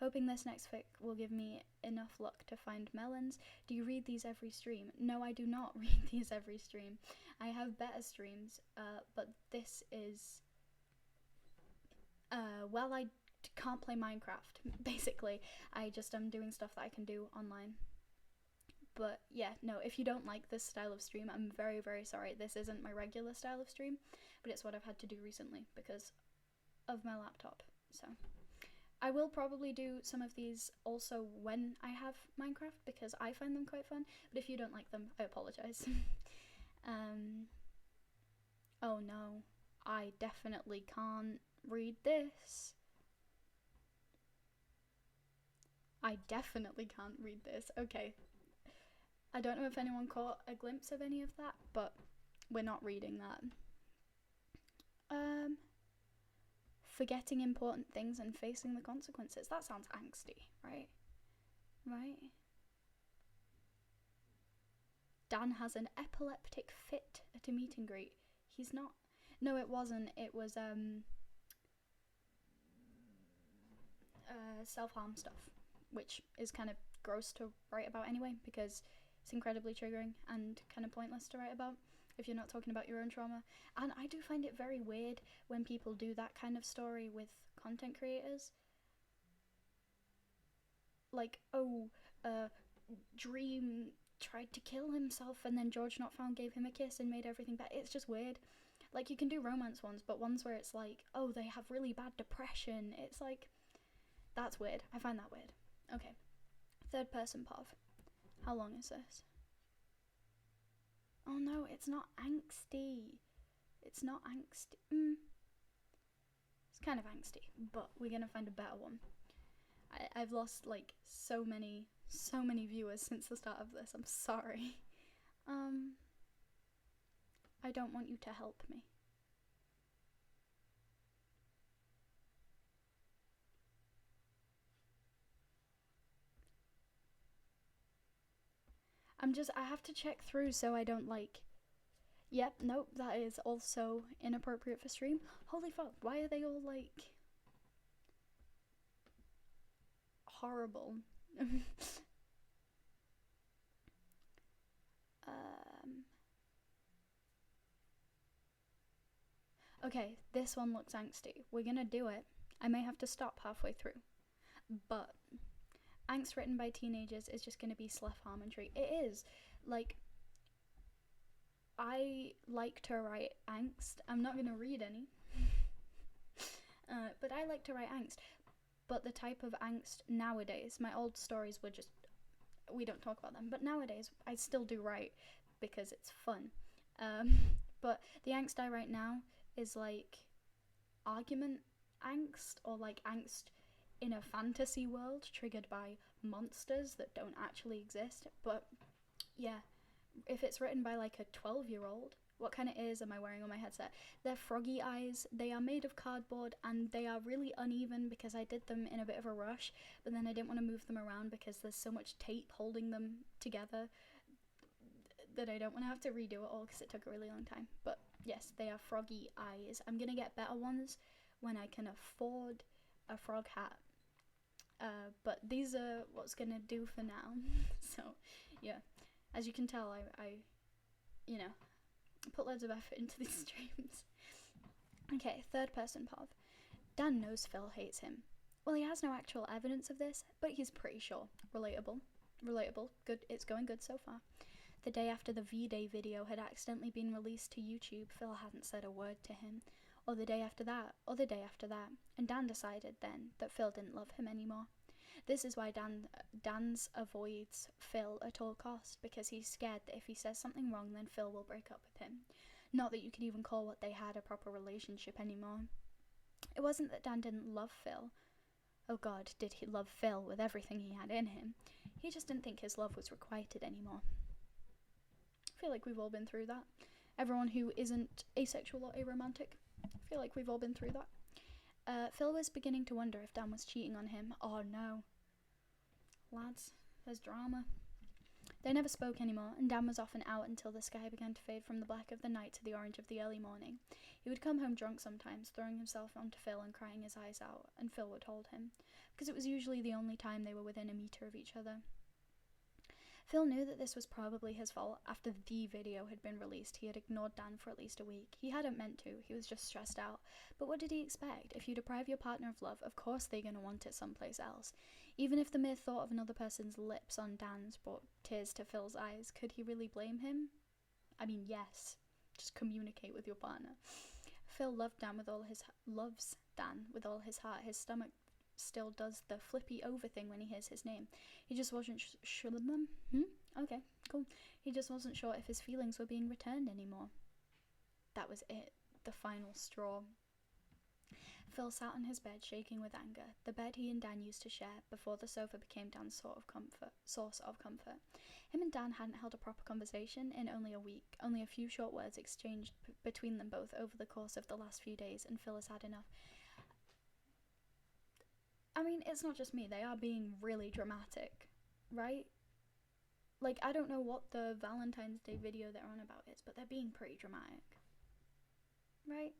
Hoping this next fic will give me enough luck to find melons. Do you read these every stream? No, I do not read these every stream. I have better streams, but this is... well, I can't play Minecraft, basically. I just am doing stuff that I can do online. But yeah, no, if you don't like this style of stream, I'm very sorry. This isn't my regular style of stream, but it's what I've had to do recently because of my laptop. So I will probably do some of these also when I have Minecraft because I find them quite fun, but if you don't like them, I apologize. Oh no, I definitely can't read this. I definitely can't read this. Okay. I don't know if anyone caught a glimpse of any of that, but we're not reading that. Forgetting important things and facing the consequences. That sounds angsty, right? Dan has an epileptic fit at a meet and greet. He's not. No, it wasn't. It was self-harm stuff, which is kind of gross to write about anyway because it's incredibly triggering and kind of pointless to write about if you're not talking about your own trauma. And I do find it very weird when people do that kind of story with content creators. Like, oh, dream tried to kill himself, and then George Not Found gave him a kiss and made everything better. It's just weird. Like, you can do romance ones, but ones where it's like, oh, they have really bad depression. It's like, that's weird. I find that weird. Okay. Third person POV. How long is this? Oh no, it's not angsty. It's not angsty. It's kind of angsty, but we're gonna find a better one. I've lost like so many viewers since the start of this. I'm sorry. I don't want you to help me. I have to check through so I don't like, yep, nope, that is also inappropriate for stream. Holy fuck, why are they all like horrible? Okay, this one looks angsty. We're gonna do it. I may have to stop halfway through, but angst written by teenagers is just gonna be self-harmony. It is. Like, I like to write angst. I'm not gonna read any. But I like to write angst. But the type of angst nowadays, my old stories were just, we don't talk about them, but nowadays I still do write because it's fun. But the angst I write now is like argument angst, or like angst in a fantasy world triggered by monsters that don't actually exist. But yeah, if it's written by like a 12-year-old, what kind of ears am I wearing on my headset? They're froggy eyes, they are made of cardboard, and they are really uneven because I did them in a bit of a rush, but then I didn't want to move them around because there's so much tape holding them together that I don't want to have to redo it all because it took a really long time. But yes, they are froggy eyes. I'm gonna get better ones when I can afford a frog hat. But these are what's gonna do for now. So yeah, as you can tell, I you know, put loads of effort into these streams. Okay, third person POV. Dan knows Phil hates him. Well, he has no actual evidence of this, but he's pretty sure. Relatable. Good. It's going good so far. The day after the V-Day video had accidentally been released to YouTube, Phil hadn't said a word to him. Or the day after that, or the day after that, and Dan decided then that Phil didn't love him anymore. This is why Dan avoids Phil at all costs, because he's scared that if he says something wrong, then Phil will break up with him. Not that you could even call what they had a proper relationship anymore. It wasn't that Dan didn't love Phil. Oh god, did he love Phil with everything he had in him. He just didn't think his love was requited anymore. I feel like we've all been through that. Everyone who isn't asexual or aromantic, I feel like we've all been through that. Phil was beginning to wonder if Dan was cheating on him. Oh no. Lads, there's drama. They never spoke anymore, and Dan was often out until the sky began to fade from the black of the night to the orange of the early morning. He would come home drunk sometimes, throwing himself onto Phil and crying his eyes out, and Phil would hold him, because it was usually the only time they were within a meter of each other. Phil knew that this was probably his fault. After the video had been released, he had ignored Dan for at least a week. He hadn't meant to, he was just stressed out. But what did he expect? If you deprive your partner of love, of course they're going to want it someplace else. Even if the mere thought of another person's lips on Dan's brought tears to Phil's eyes, could he really blame him? I mean, yes. Just communicate with your partner. Phil loves Dan with all his heart. His stomach still does the flippy over thing when he hears his name. He just wasn't sure. Okay, cool. He just wasn't sure if his feelings were being returned anymore. That was it. The final straw. Phil sat on his bed, shaking with anger. The bed he and Dan used to share before the sofa became Dan's source of comfort. Him and Dan hadn't held a proper conversation in only a week. Only a few short words exchanged between them both over the course of the last few days, and Phil has had enough. I mean, it's not just me. They are being really dramatic, right? Like, I don't know what the Valentine's Day video they're on about is, but they're being pretty dramatic, right?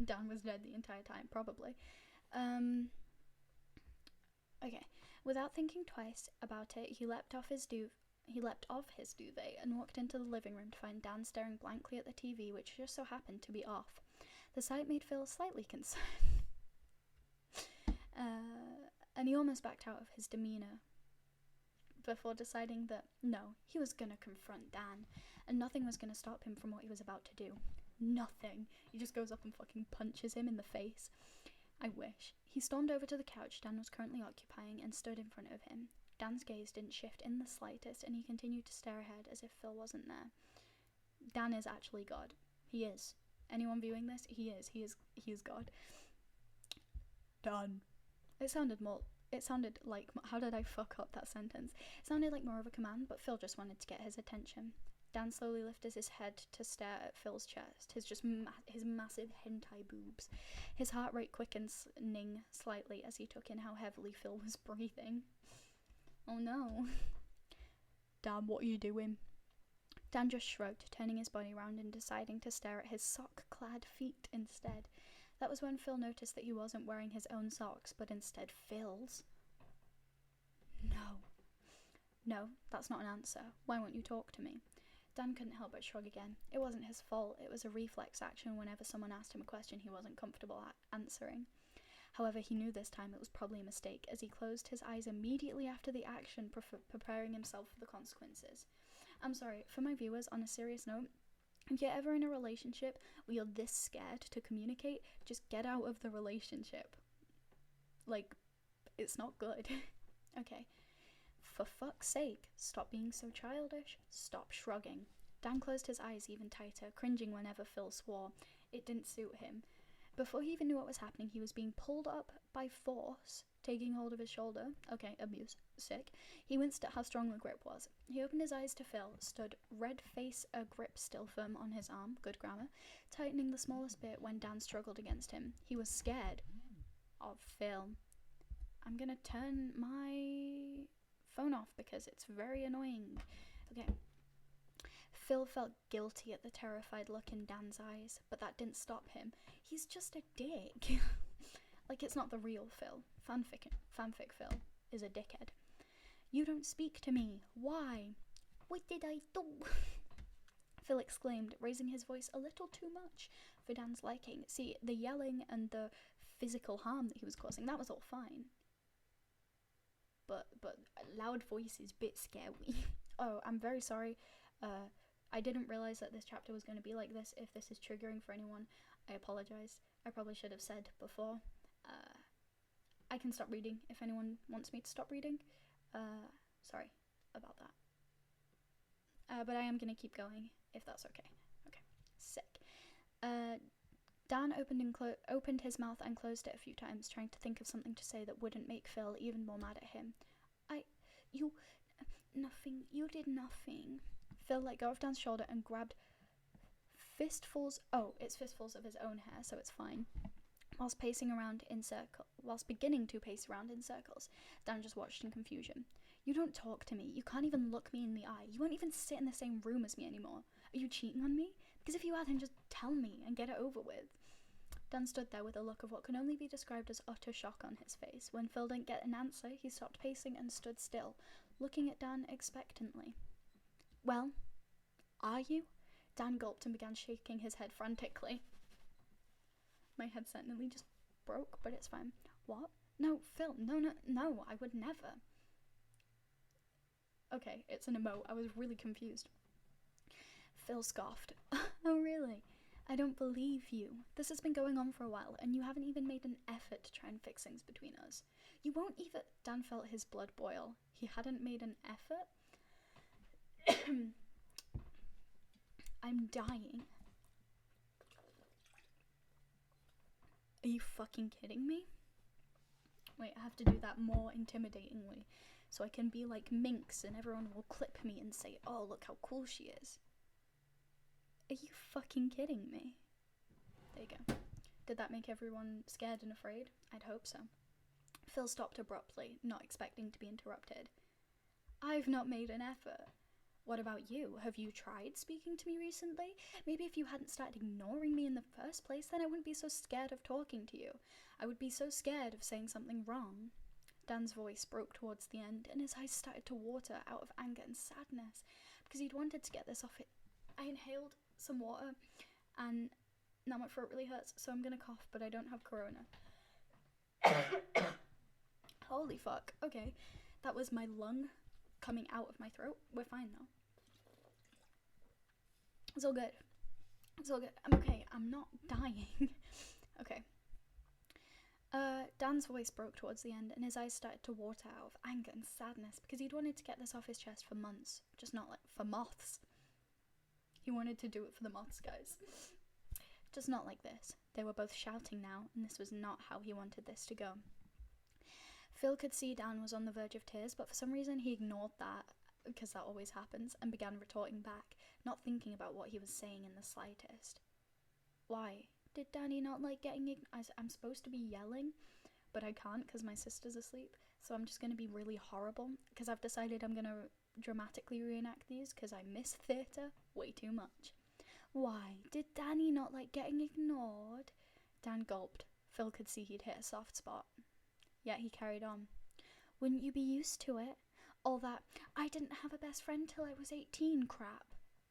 Dan was dead the entire time, probably. Okay. Without thinking twice about it, he leapt off his duvet and walked into the living room to find Dan staring blankly at the TV, which just so happened to be off. The sight made Phil slightly concerned. And he almost backed out of his demeanour. before deciding that no, he was gonna confront Dan, and nothing was gonna stop him from what he was about to do. Nothing. He just goes up and fucking punches him in the face. I wish. He stormed over to the couch Dan was currently occupying and stood in front of him. Dan's gaze didn't shift in the slightest, and he continued to stare ahead as if Phil wasn't there. Dan is actually God. He is. Anyone viewing this? He is. He is God. Dan. It sounded like, how did I fuck up that sentence? It sounded like more of a command, but Phil just wanted to get his attention. Dan slowly lifted his head to stare at Phil's chest, his massive hentai boobs. His heart rate quickening slightly as he took in how heavily Phil was breathing. Oh no. Dan, what are you doing? Dan just shrugged, turning his body around and deciding to stare at his sock-clad feet instead. That was when Phil noticed that he wasn't wearing his own socks, but instead Phil's. No, that's not an answer. Why won't you talk to me? Dan couldn't help but shrug again. It wasn't his fault. It was a reflex action whenever someone asked him a question he wasn't comfortable answering. However, he knew this time it was probably a mistake, as he closed his eyes immediately after the action, preparing himself for the consequences. I'm sorry, for my viewers, on a serious note, if you're ever in a relationship where you're this scared to communicate, just get out of the relationship. Like, it's not good. Okay. For fuck's sake, stop being so childish. Stop shrugging. Dan closed his eyes even tighter, cringing whenever Phil swore. It didn't suit him. Before he even knew what was happening, he was being pulled up by force, taking hold of his shoulder. Okay, abuse. Sick. He winced at how strong the grip was. He opened his eyes to Phil, stood, red face, a grip still firm on his arm, good grammar, tightening the smallest bit when Dan struggled against him. He was scared of Phil. I'm gonna turn my phone off because it's very annoying. Okay. Phil felt guilty at the terrified look in Dan's eyes, but that didn't stop him. He's just a dick. Like, it's not the real Phil. Fanfic Phil is a dickhead. You don't speak to me. Why? What did I do? Phil exclaimed, raising his voice a little too much for Dan's liking. See, the yelling and the physical harm that he was causing, that was all fine. But a loud voice is a bit scary. Oh, I'm very sorry. I didn't realize that this chapter was going to be like this. If this is triggering for anyone, I apologize. I probably should have said before. I can stop reading if anyone wants me to stop reading. Sorry about that. But I am going to keep going if that's okay. Okay, sick. Dan opened his mouth and closed it a few times, trying to think of something to say that wouldn't make Phil even more mad at him. Nothing. You did nothing. Phil let go of Dan's shoulder and grabbed fistfuls of his own hair, so it's fine. Whilst beginning to pace around in circles, Dan just watched in confusion. You don't talk to me. You can't even look me in the eye. You won't even sit in the same room as me anymore. Are you cheating on me? Because if you are, then just tell me and get it over with. Dan stood there with a look of what can only be described as utter shock on his face. When Phil didn't get an answer, he stopped pacing and stood still, looking at Dan expectantly. Well, are you? Dan gulped and began shaking his head frantically. My headset nearly just broke, but it's fine. What? No, Phil, no, I would never. Okay, it's an emote. I was really confused. Phil scoffed. Oh, really? I don't believe you. This has been going on for a while, and you haven't even made an effort to try and fix things between us. You won't even... Dan felt his blood boil. He hadn't made an effort? I'm dying. Are you fucking kidding me? Wait, I have to do that more intimidatingly, so I can be like Minx and everyone will clip me and say, oh, look how cool she is. Are you fucking kidding me? There you go. Did that make everyone scared and afraid? I'd hope so. Phil stopped abruptly, not expecting to be interrupted. I've not made an effort. What about you? Have you tried speaking to me recently? Maybe if you hadn't started ignoring me in the first place, then I wouldn't be so scared of talking to you. I would be so scared of saying something wrong. Dan's voice broke towards the end, and his eyes started to water out of anger and sadness, because he'd wanted to get this off it. I inhaled some water, and now my throat really hurts, so I'm gonna cough, but I don't have corona. Holy fuck. Okay, that was my lung coming out of my throat. We're fine though. It's all good. It's all good. I'm okay. I'm not dying. Okay. Dan's voice broke towards the end and his eyes started to water out of anger and sadness because he'd wanted to get this off his chest for months, just not like for moths. He wanted to do it for the moths, guys. Just not like this. They were both shouting now, and this was not how he wanted this to go. Phil could see Dan was on the verge of tears, but for some reason he ignored that, because that always happens, and began retorting back, not thinking about what he was saying in the slightest. Why? Did Danny not like getting I'm supposed to be yelling, but I can't because my sister's asleep, so I'm just going to be really horrible, because I've decided I'm going to dramatically reenact these, because I miss theatre way too much. Why? Did Danny not like getting ignored? Dan gulped. Phil could see he'd hit a soft spot. Yet he carried on. Wouldn't you be used to it? All that, I didn't have a best friend till I was 18 crap.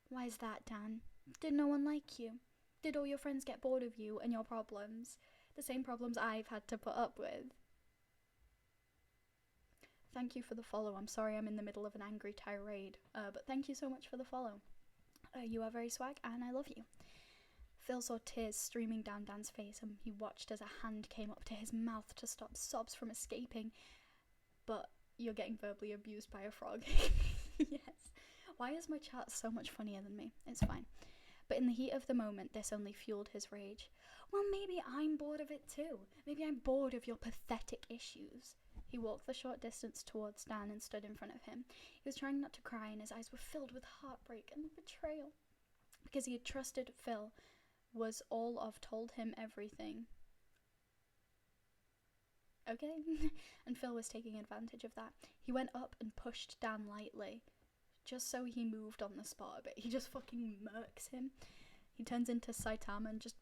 Why is that, Dan? Did no one like you? Did all your friends get bored of you and your problems? The same problems I've had to put up with. Thank you for the follow. I'm sorry I'm in the middle of an angry tirade, but thank you so much for the follow. You are very swag and I love you. Phil saw tears streaming down Dan's face and he watched as a hand came up to his mouth to stop sobs from escaping. But you're getting verbally abused by a frog. Yes. Why is my chat so much funnier than me? It's fine. But in the heat of the moment, this only fueled his rage. Well, maybe I'm bored of it too. Maybe I'm bored of your pathetic issues. He walked the short distance towards Dan and stood in front of him. He was trying not to cry and his eyes were filled with heartbreak and betrayal. Because he had trusted Phil, was all of told him everything. Okay? And Phil was taking advantage of that. He went up and pushed Dan lightly, just so he moved on the spot a bit. He just fucking murks him. He turns into Saitama and just...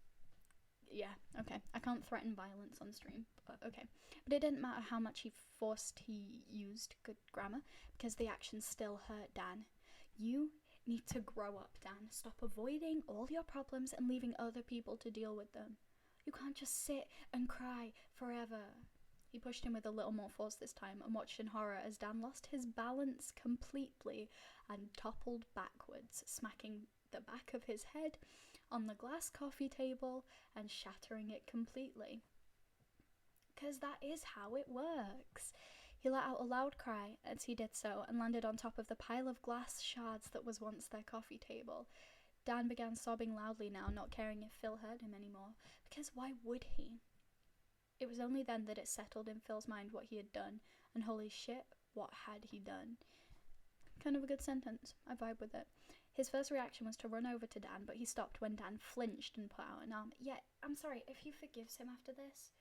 Yeah, okay. I can't threaten violence on stream, but okay. But it didn't matter how much he used good grammar, because the action still hurt Dan. You need to grow up, Dan. Stop avoiding all your problems and leaving other people to deal with them. You can't just sit and cry forever. He pushed him with a little more force this time and watched in horror as Dan lost his balance completely and toppled backwards, smacking the back of his head on the glass coffee table and shattering it completely. 'Cause that is how it works. He let out a loud cry as he did so and landed on top of the pile of glass shards that was once their coffee table. Dan began sobbing loudly now, not caring if Phil heard him anymore, because why would he? It was only then that it settled in Phil's mind what he had done, and holy shit, what had he done? Kind of a good sentence. I vibe with it. His first reaction was to run over to Dan, but he stopped when Dan flinched and put out an arm. Yeah, I'm sorry, if he forgives him after this...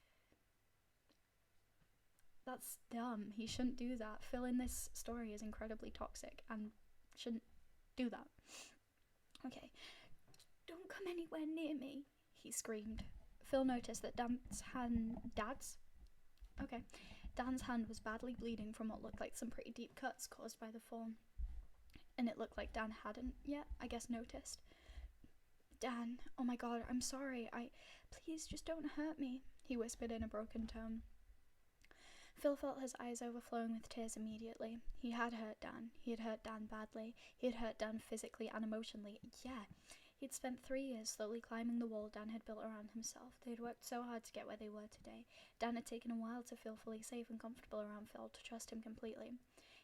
That's dumb. He shouldn't do that. Phil in this story is incredibly toxic and shouldn't do that. Okay. Don't come anywhere near me, he screamed. Phil noticed that Dan's hand was badly bleeding from what looked like some pretty deep cuts caused by the fall. And it looked like Dan hadn't yet, I guess, noticed. Dan, oh my god, I'm sorry. Please just don't hurt me, he whispered in a broken tone. Phil felt his eyes overflowing with tears immediately. He had hurt Dan. He had hurt Dan badly. He had hurt Dan physically and emotionally. Yeah. He'd spent 3 years slowly climbing the wall Dan had built around himself. They had worked so hard to get where they were today. Dan had taken a while to feel fully safe and comfortable around Phil, to trust him completely.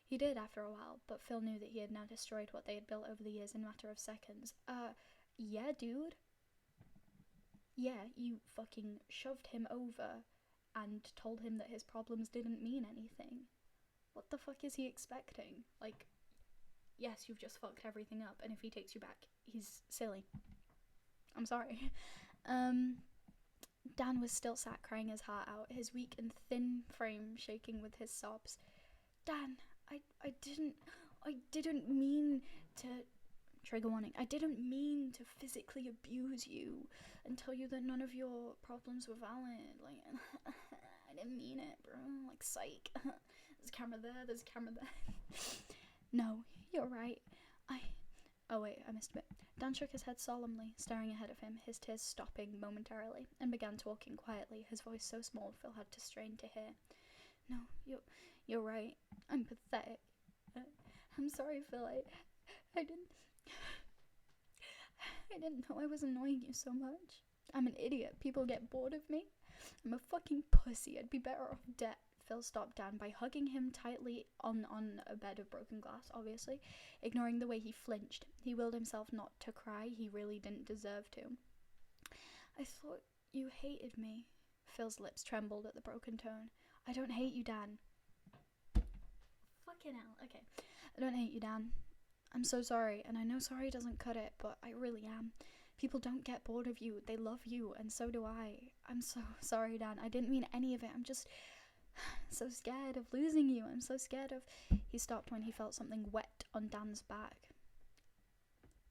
He did after a while, but Phil knew that he had now destroyed what they had built over the years in a matter of seconds. Yeah, dude? Yeah, you fucking shoved him over and told him that his problems didn't mean anything. What the fuck is he expecting? Like, yes, you've just fucked everything up, and if he takes you back, he's silly. I'm sorry. Dan was still sat crying his heart out, his weak and thin frame shaking with his sobs. Dan, I didn't mean to... Trigger warning. I didn't mean to physically abuse you and tell you that none of your problems were valid. Like, I didn't mean it, bro. Like, psych. There's a camera there, there's a camera there. No, you're right. Oh wait, I missed a bit. Dan shook his head solemnly, staring ahead of him, his tears stopping momentarily, and began talking quietly, his voice so small Phil had to strain to hear. No, you're right. I'm pathetic. I'm sorry, Phil. I didn't know I was annoying you so much. I'm an idiot. People get bored of me. I'm a fucking pussy. I'd be better off dead. Phil stopped Dan by hugging him tightly on a bed of broken glass, obviously, ignoring the way he flinched. He willed himself not to cry. He really didn't deserve to. I thought you hated me. Phil's lips trembled at the broken tone. I don't hate you, Dan. Fucking hell. Okay. I don't hate you, Dan. I'm so sorry, and I know sorry doesn't cut it, but I really am. People don't get bored of you. They love you, and so do I. I'm so sorry, Dan. I didn't mean any of it. I'm just so scared of losing you. I'm so scared of... He stopped when he felt something wet on Dan's back.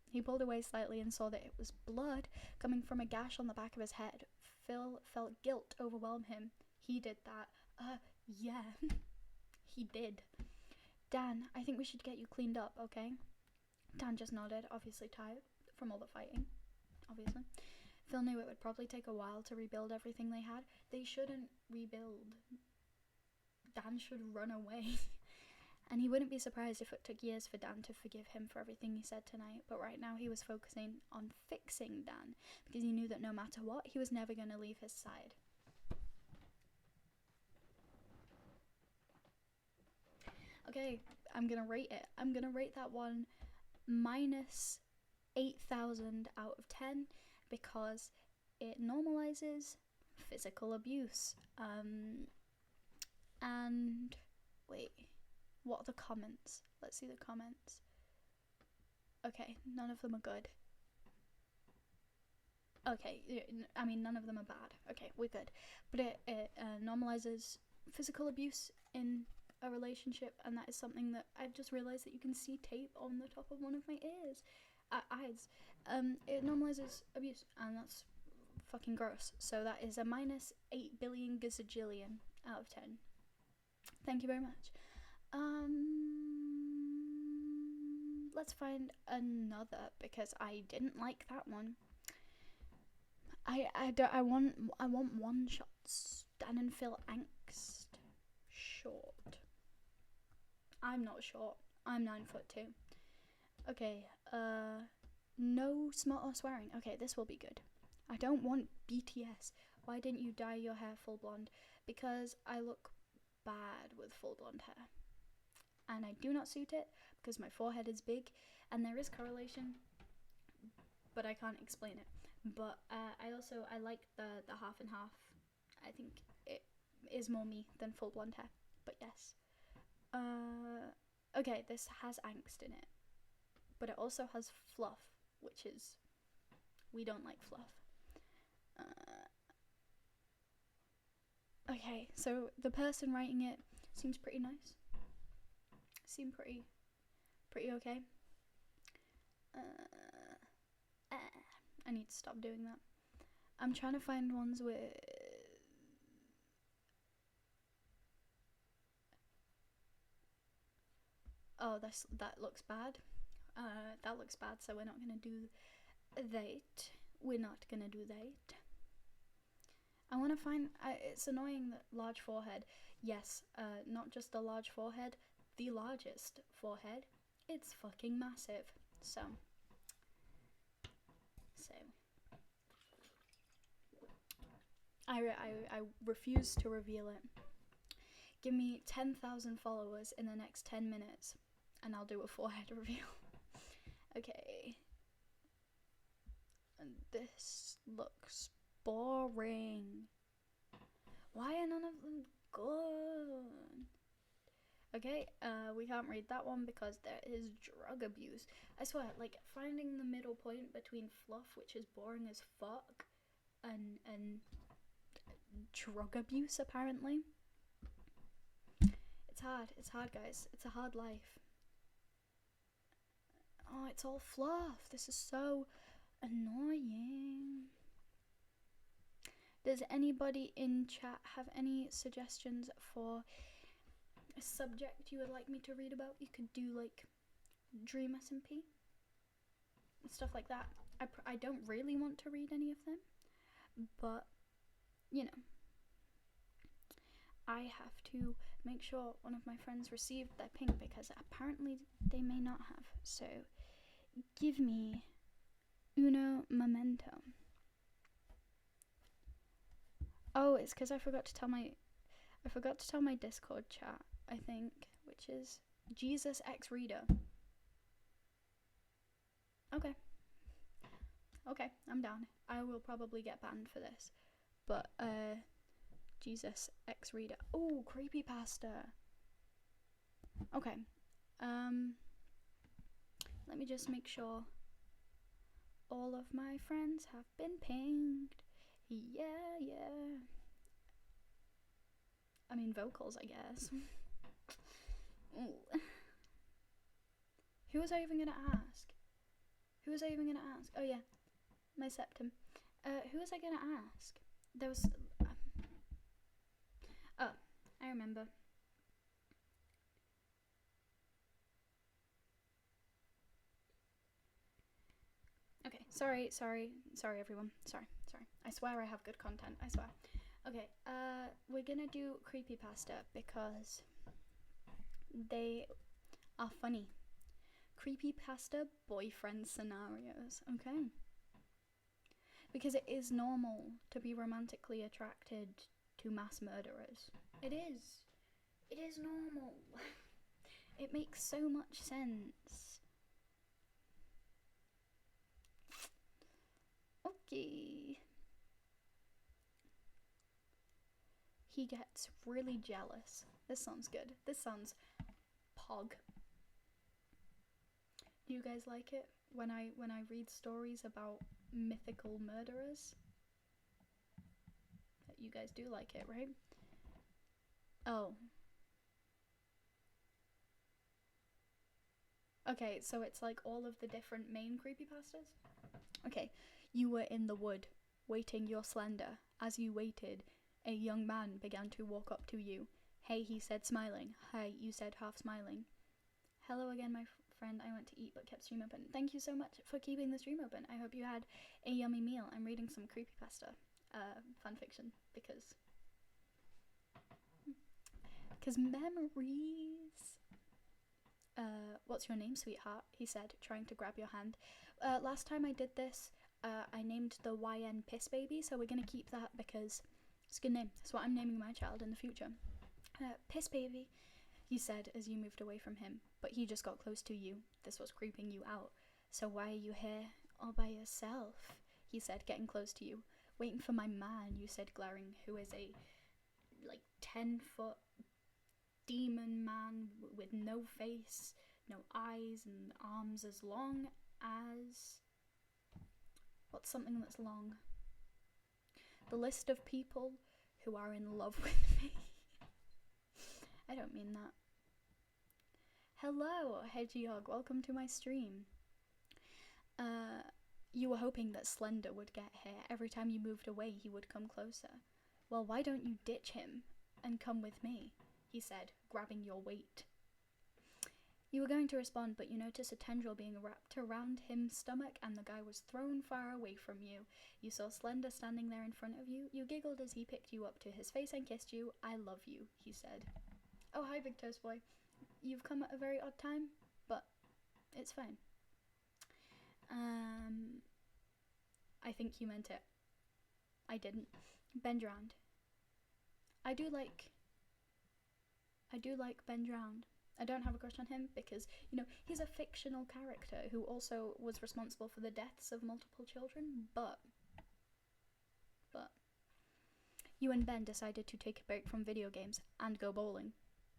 He pulled away slightly and saw that it was blood coming from a gash on the back of his head. Phil felt guilt overwhelm him. He did that. Yeah. He did. Dan, I think we should get you cleaned up, okay? Dan just nodded, obviously tired from all the fighting. Obviously. Phil knew it would probably take a while to rebuild everything they had. They shouldn't rebuild. Dan should run away. And he wouldn't be surprised if it took years for Dan to forgive him for everything he said tonight. But right now he was focusing on fixing Dan, because he knew that no matter what, he was never going to leave his side. Okay, I'm going to rate it. I'm going to rate that one minus 8,000 out of 10 because it normalizes physical abuse. And wait, what are the comments? Let's see the comments. Okay, none of them are good. Okay, I mean, none of them are bad. Okay, we're good. But it normalizes physical abuse in a relationship, and that is something that I've just realized that you can see tape on the top of one of my eyes. It normalizes abuse, and that's fucking gross. So that is a minus 8 billion gazillion out of 10. Thank you very much. Let's find another, because I didn't like that one. I want one shots. Dan and Phil angst. Short. I'm not short. I'm 9'2". Okay, no smut or swearing. Okay, this will be good. I don't want BTS. Why didn't you dye your hair full blonde? Because I look bad with full blonde hair. And I do not suit it because my forehead is big and there is correlation, but I can't explain it. But I like the half and half. I think it is more me than full blonde hair. But yes. Okay, this has angst in it. But it also has fluff, which is... We don't like fluff. Okay, so the person writing it seems pretty nice. Seem pretty okay. I need to stop doing that. I'm trying to find ones with... Oh, that looks bad. That looks bad, so we're not gonna do that. We're not gonna do that. I want to find... it's annoying that large forehead. Yes, not just the large forehead, the largest forehead. It's fucking massive. So I refuse to reveal it. Give me 10,000 followers in the next 10 minutes and I'll do a forehead reveal. Okay. And this looks boring. Why are none of them good? Okay, we can't read that one because there is drug abuse. I swear, like, finding the middle point between fluff, which is boring as fuck, and drug abuse, apparently. It's hard, guys. It's a hard life. Oh, it's all fluff. This is so annoying. Does anybody in chat have any suggestions for a subject you would like me to read about? You could do like Dream SMP, stuff like that. I don't really want to read any of them, but you know, I have to make sure one of my friends received their ping because apparently they may not have. So give me uno momento. Oh, it's because I forgot to tell my Discord chat, I think, which is Jesus X Reader. Okay, I'm down. I will probably get banned for this, but Jesus X Reader. Oh, creepypasta. Okay, let me just make sure all of my friends have been pinged. Yeah. I mean, vocals, I guess. Ooh. Who was I even gonna ask? Oh yeah, my septum. Who was I gonna ask? There was. Oh, I remember. Okay, sorry everyone. Sorry. I swear I have good content, I swear. Okay, we're gonna do creepypasta because they are funny. Creepypasta boyfriend scenarios, okay? Because it is normal to be romantically attracted to mass murderers. It is normal. It makes so much sense. Okay. He gets really jealous. This sounds good. This sounds pog. Do you guys like it when I read stories about mythical murderers? You guys do like it, right? Oh. Okay, so it's like all of the different main creepypastas? Okay, you were in the wood, waiting your slender. As you waited, a young man began to walk up to you. Hey, he said, smiling. Hi, you said, half smiling. Hello again, my friend. I went to eat but kept stream open. Thank you so much for keeping the stream open. I hope you had a yummy meal. I'm reading some creepypasta fanfiction because memories. What's your name, sweetheart? He said, trying to grab your hand. Last time I did this, I named the YN Piss Baby, so we're gonna keep that because it's a good name. It's what I'm naming my child in the future. Piss Baby, he said as you moved away from him, but he just got close to you. This was creeping you out. So why are you here all by yourself? He said, getting close to you. Waiting for my man, you said, glaring, who is a 10-foot demon man with no face, no eyes, and arms as long as... What's something that's long? The list of people who are in love with me. I don't mean that. Hello, Hedgehog, welcome to my stream. You were hoping that Slender would get here. Every time you moved away, he would come closer. Well, why don't you ditch him and come with me? He said, grabbing your weight. You were going to respond, but you noticed a tendril being wrapped around his stomach and the guy was thrown far away from you. You saw Slender standing there in front of you. You giggled as he picked you up to his face and kissed you. I love you, he said. Oh, hi, Big Toast Boy. You've come at a very odd time, but it's fine. I think you meant it. I didn't. Ben drowned. I do like Ben drowned. I don't have a crush on him because, he's a fictional character who also was responsible for the deaths of multiple children, but you and Ben decided to take a break from video games and go bowling,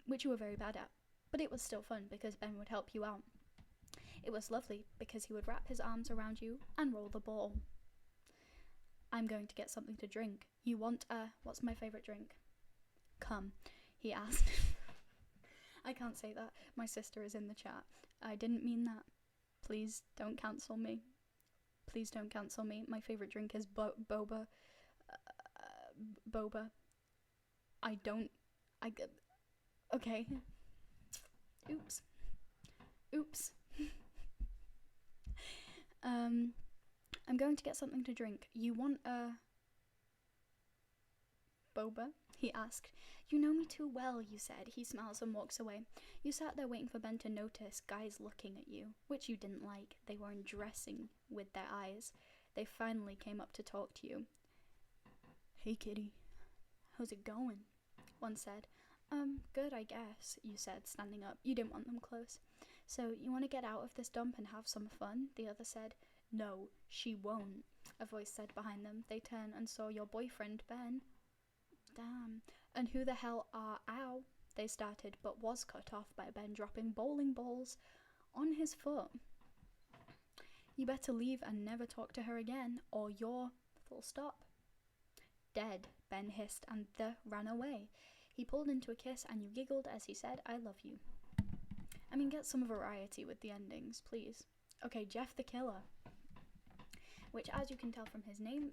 which you were very bad at, but it was still fun because Ben would help you out. It was lovely because he would wrap his arms around you and roll the ball. I'm going to get something to drink. You want what's my favourite drink? Come, he asked. I can't say that. My sister is in the chat. I didn't mean that. Please don't cancel me. Please don't cancel me. My favourite drink is boba. Boba. Okay. Oops. I'm going to get something to drink. You want a boba? He asked. You know me too well, you said. He smiles and walks away. You sat there waiting for Ben to notice guys looking at you, which you didn't like. They were undressing with their eyes. They finally came up to talk to you. Hey, kitty. How's it going? One said. Good, I guess, you said, standing up. You didn't want them close. So, you want to get out of this dump and have some fun? The other said. No, she won't, a voice said behind them. They turned and saw your boyfriend, Ben. Damn. And who the hell are ow? They started, but was cut off by Ben dropping bowling balls on his foot. You better leave and never talk to her again, or you're full stop. Dead, Ben hissed, and ran away. He pulled into a kiss, and you giggled as he said, I love you. I mean, get some variety with the endings, please. Okay, Jeff the Killer. Which, as you can tell from his name,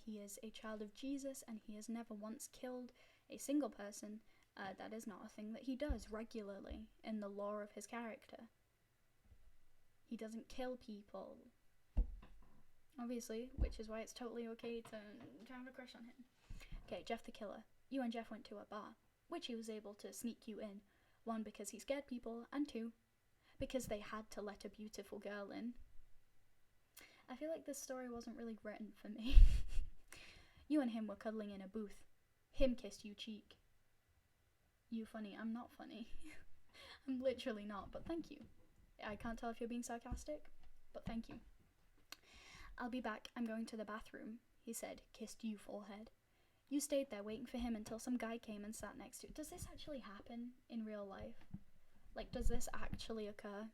he is a child of Jesus, and he has never once killed a single person. That is not a thing that he does regularly in the lore of his character. He doesn't kill people. Obviously, which is why it's totally okay to have a crush on him. Okay, Jeff the Killer. You and Jeff went to a bar, which he was able to sneak you in. 1, because he scared people, and 2, because they had to let a beautiful girl in. I feel like this story wasn't really written for me. You and him were cuddling in a booth. Him kissed you cheek. You funny, I'm not funny. I'm literally not, but thank you. I can't tell if you're being sarcastic, but thank you. I'll be back, I'm going to the bathroom, he said, kissed you forehead. You stayed there waiting for him until some guy came and sat next to you. Does this actually happen in real life? Like, does this actually occur?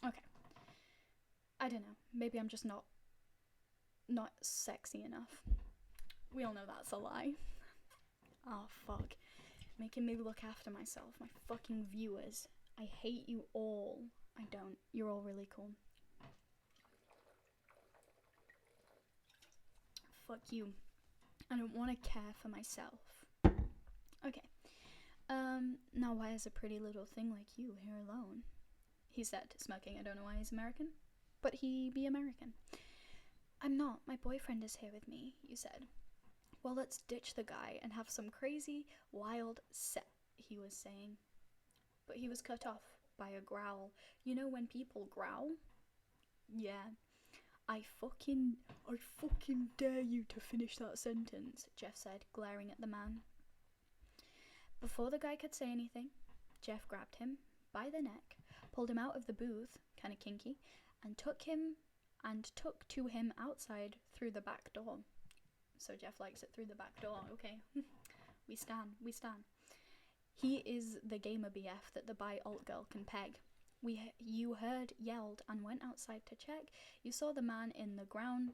Okay. I don't know. Maybe I'm just not sexy enough. We all know that's a lie. Oh, fuck. Making me look after myself. My fucking viewers. I hate you all. I don't. You're all really cool. Fuck you. I don't want to care for myself. Okay. Now why is a pretty little thing like you here alone? He said, smirking. I don't know why he's American, but he be American. I'm not. My boyfriend is here with me, you said. Well, let's ditch the guy and have some crazy, wild he was saying. But he was cut off by a growl. You know when people growl? Yeah. I fucking dare you to finish that sentence, Jeff said, glaring at the man. Before the guy could say anything, Jeff grabbed him by the neck, pulled him out of the booth, kinda kinky, and took to him outside through the back door. So Jeff likes it through the back door, okay. We stan. He is the gamer BF that the bi-alt girl can peg. You heard, yelled, and went outside to check. You saw the man in the groan,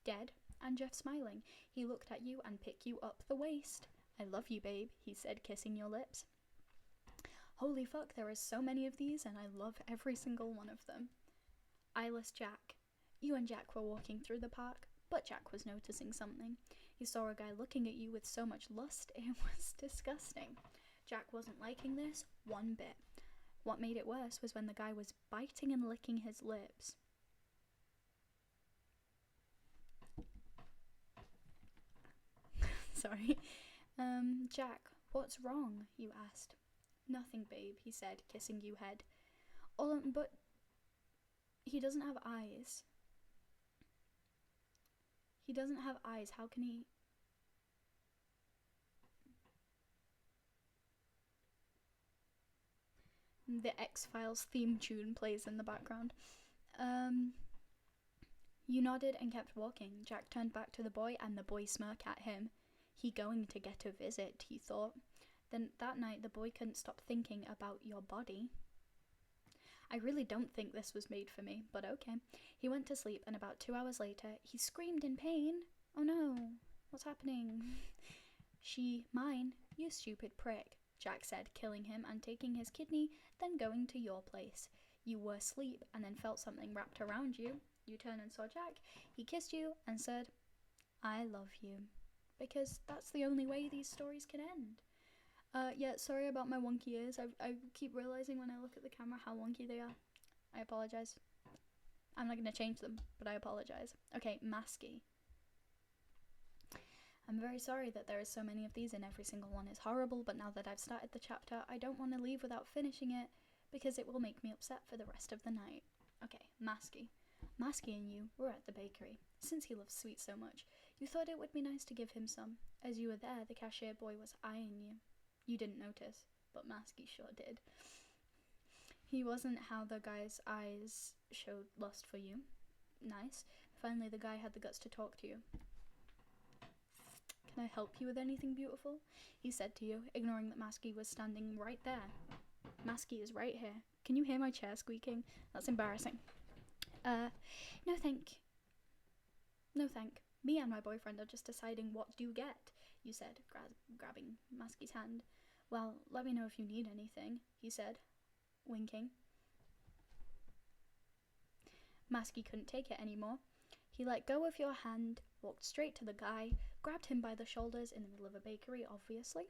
dead, and Jeff smiling. He looked at you and picked you up the waist. I love you, babe, he said, kissing your lips. Holy fuck, there are so many of these, and I love every single one of them. Eyeless Jack. You and Jack were walking through the park, but Jack was noticing something. He saw a guy looking at you with so much lust, it was disgusting. Jack wasn't liking this one bit. What made it worse was when the guy was biting and licking his lips. Sorry. Jack, what's wrong? You asked. Nothing, babe, he said, kissing you head. But he doesn't have eyes. He doesn't have eyes, how can he... The X-Files theme tune plays in the background. You nodded and kept walking. Jack turned back to the boy and the boy smirked at him. He going to get a visit, he thought. Then that night the boy couldn't stop thinking about your body. I really don't think this was made for me, but okay. He went to sleep and about 2 hours later, he screamed in pain. Oh no, what's happening? Mine, you stupid prick, Jack said, killing him and taking his kidney, then going to your place. You were asleep and then felt something wrapped around you. You turned and saw Jack. He kissed you and said, I love you. Because that's the only way these stories can end. Yeah, sorry about my wonky ears. I keep realizing when I look at the camera how wonky they are. I apologize. I'm not going to change them, but I apologize. Okay, Masky. I'm very sorry that there are so many of these and every single one is horrible, but now that I've started the chapter, I don't want to leave without finishing it because it will make me upset for the rest of the night. Okay, Masky. Masky and you were at the bakery. Since he loves sweets so much, you thought it would be nice to give him some. As you were there, the cashier boy was eyeing you. You didn't notice, but Masky sure did. He wasn't how the guy's eyes showed lust for you. Nice. Finally, the guy had the guts to talk to you. Can I help you with anything, beautiful? He said to you, ignoring that Masky was standing right there. Masky is right here. Can you hear my chair squeaking? That's embarrassing. No thank. No thank. Me and my boyfriend are just deciding what to get, you said, grabbing Masky's hand. Well, let me know if you need anything, he said, winking. Masky couldn't take it anymore. He let go of your hand, walked straight to the guy, grabbed him by the shoulders in the middle of a bakery, obviously,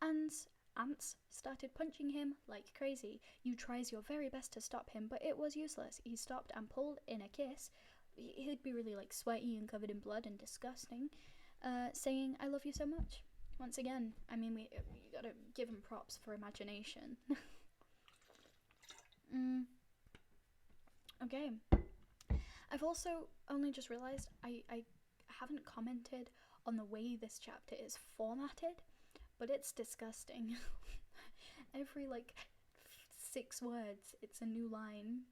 and ants started punching him like crazy. You tries your very best to stop him, but it was useless. He stopped and pulled in a kiss. He'd be really sweaty and covered in blood and disgusting, saying, "I love you so much." Once again, I mean, you gotta give him props for imagination. Okay. I've also only just realised I haven't commented on the way this chapter is formatted, but it's disgusting. Every 6 words, it's a new line,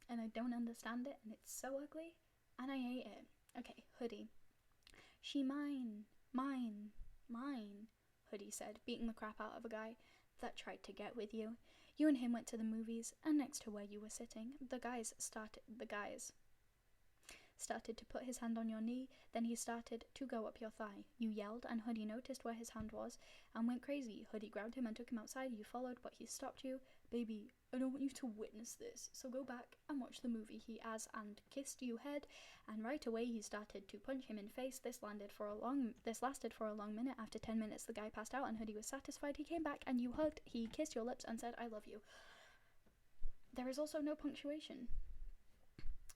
and I don't understand it, and it's so ugly, and I hate it. Okay, Hoodie. She mine, Hoodie said, beating the crap out of a guy that tried to get with you. You and him went to the movies, and next to where you were sitting, the guys started to put his hand on your knee, then he started to go up your thigh. You yelled, and Hoodie noticed where his hand was and went crazy. Hoodie grabbed him and took him outside. You followed, but he stopped you. Baby, I don't want you to witness this, so go back and watch the movie, he and kissed you head, and right away he started to punch him in face. This lasted for a long minute. After 10 minutes, the guy passed out, and Hoodie was satisfied. He came back, and you hugged. He kissed your lips and said, "I love you." There is also no punctuation.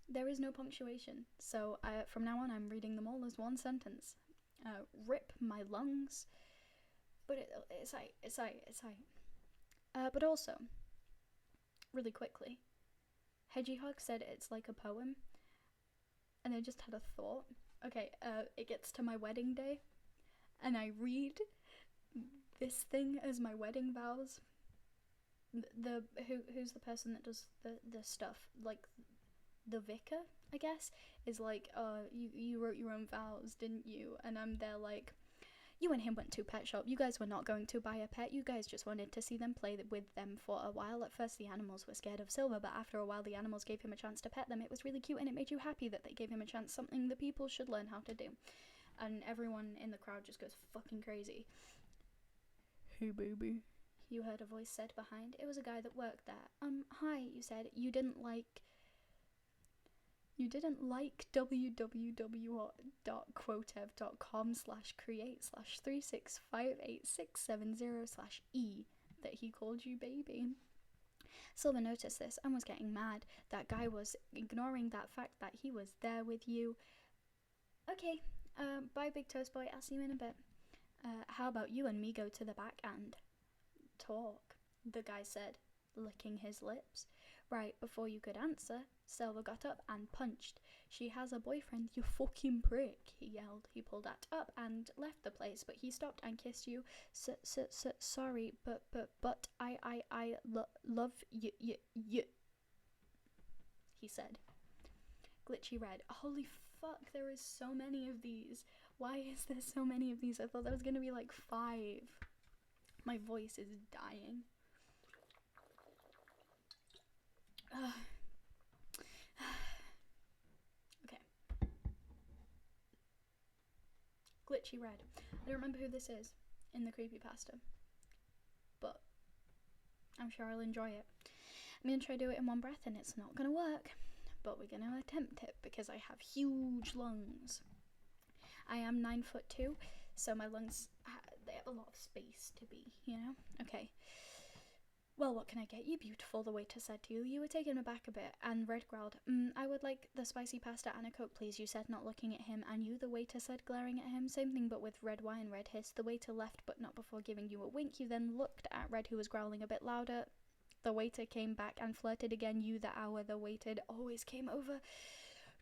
There is no punctuation, so from now on I'm reading them all as one sentence. Rip my lungs, but it's aight. But also, really quickly, Hedgehog said it's like a poem, and I just had a thought. Okay, it gets to my wedding day, and I read this thing as my wedding vows. Who's the person that does the stuff, the vicar, I guess, is you wrote your own vows, didn't you? And I'm there you and him went to a pet shop. You guys were not going to buy a pet. You guys just wanted to see them, play with them for a while. At first the animals were scared of Silver, but after a while the animals gave him a chance to pet them. It was really cute, and it made you happy that they gave him a chance, something the people should learn how to do. And everyone in the crowd just goes fucking crazy. Hey baby, you heard a voice said behind. It was a guy that worked there. Hi, you said. You didn't like www.quotev.com/create/3658670/E that he called you baby. Silver noticed this and was getting mad. That guy was ignoring that fact that he was there with you. Okay, bye Big Toast Boy, I'll see you in a bit. How about you and me go to the back and talk, the guy said, licking his lips. Right before you could answer, Silver got up and punched. She has a boyfriend, you fucking prick, he yelled. He pulled that up and left the place, but he stopped and kissed you. Sorry, but I love you, he said. Glitchy read, holy fuck, there is so many of these. Why is there so many of these? I thought there was gonna be 5. My voice is dying. Okay. Glitchy Red. I don't remember who this is in the creepypasta, but I'm sure I'll enjoy it. I'm gonna try to do it in one breath, and it's not gonna work, but we're gonna attempt it because I have huge lungs. I am 9'2", so my lungs, they have a lot of space to be, you know? Okay. Well, what can I get you, beautiful? The waiter said to you. You were taken aback a bit, and Red growled, I would like the spicy pasta and a Coke, please, you said, not looking at him. And you, the waiter said, glaring at him. Same thing, but with red wine, Red hissed. The waiter left, but not before giving you a wink. You then looked at Red, who was growling a bit louder. The waiter came back and flirted again. You, the hour the waited, always came over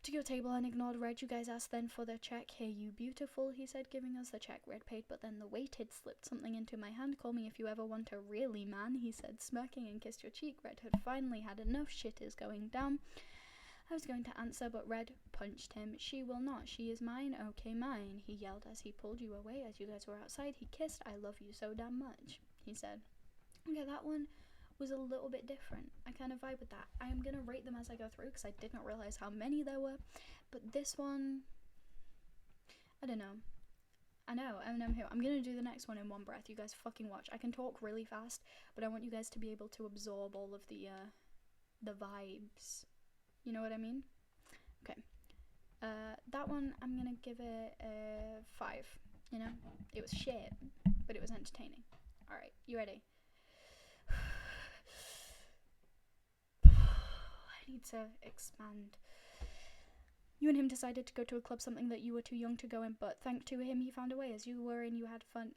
to your table and ignored Red. You guys asked then for the check. Here, you beautiful, he said, giving us the check. Red paid, but then the waited slipped something into my hand. Call me if you ever want to really, man, he said, smirking, and kissed your cheek. Red had finally had enough. Shit is going down. I was going to answer, but Red punched him. She will not. She is mine. Okay, mine, he yelled as he pulled you away. As you guys were outside, he kissed. I love you so damn much, he said. Okay, that one was a little bit different. I kind of vibe with that. I'm gonna rate them as I go through because I did not realize how many there were. But this one, I don't know. I know, Eminem who. I'm gonna do the next one in one breath. You guys fucking watch. I can talk really fast, but I want you guys to be able to absorb all of the vibes. You know what I mean? Okay. That one, I'm gonna give it a 5. You know? It was shit, but it was entertaining. Alright, you ready? I need to expand. You and him decided to go to a club, something that you were too young to go in, but thanks to him, he found a way. As you were in, you had fun.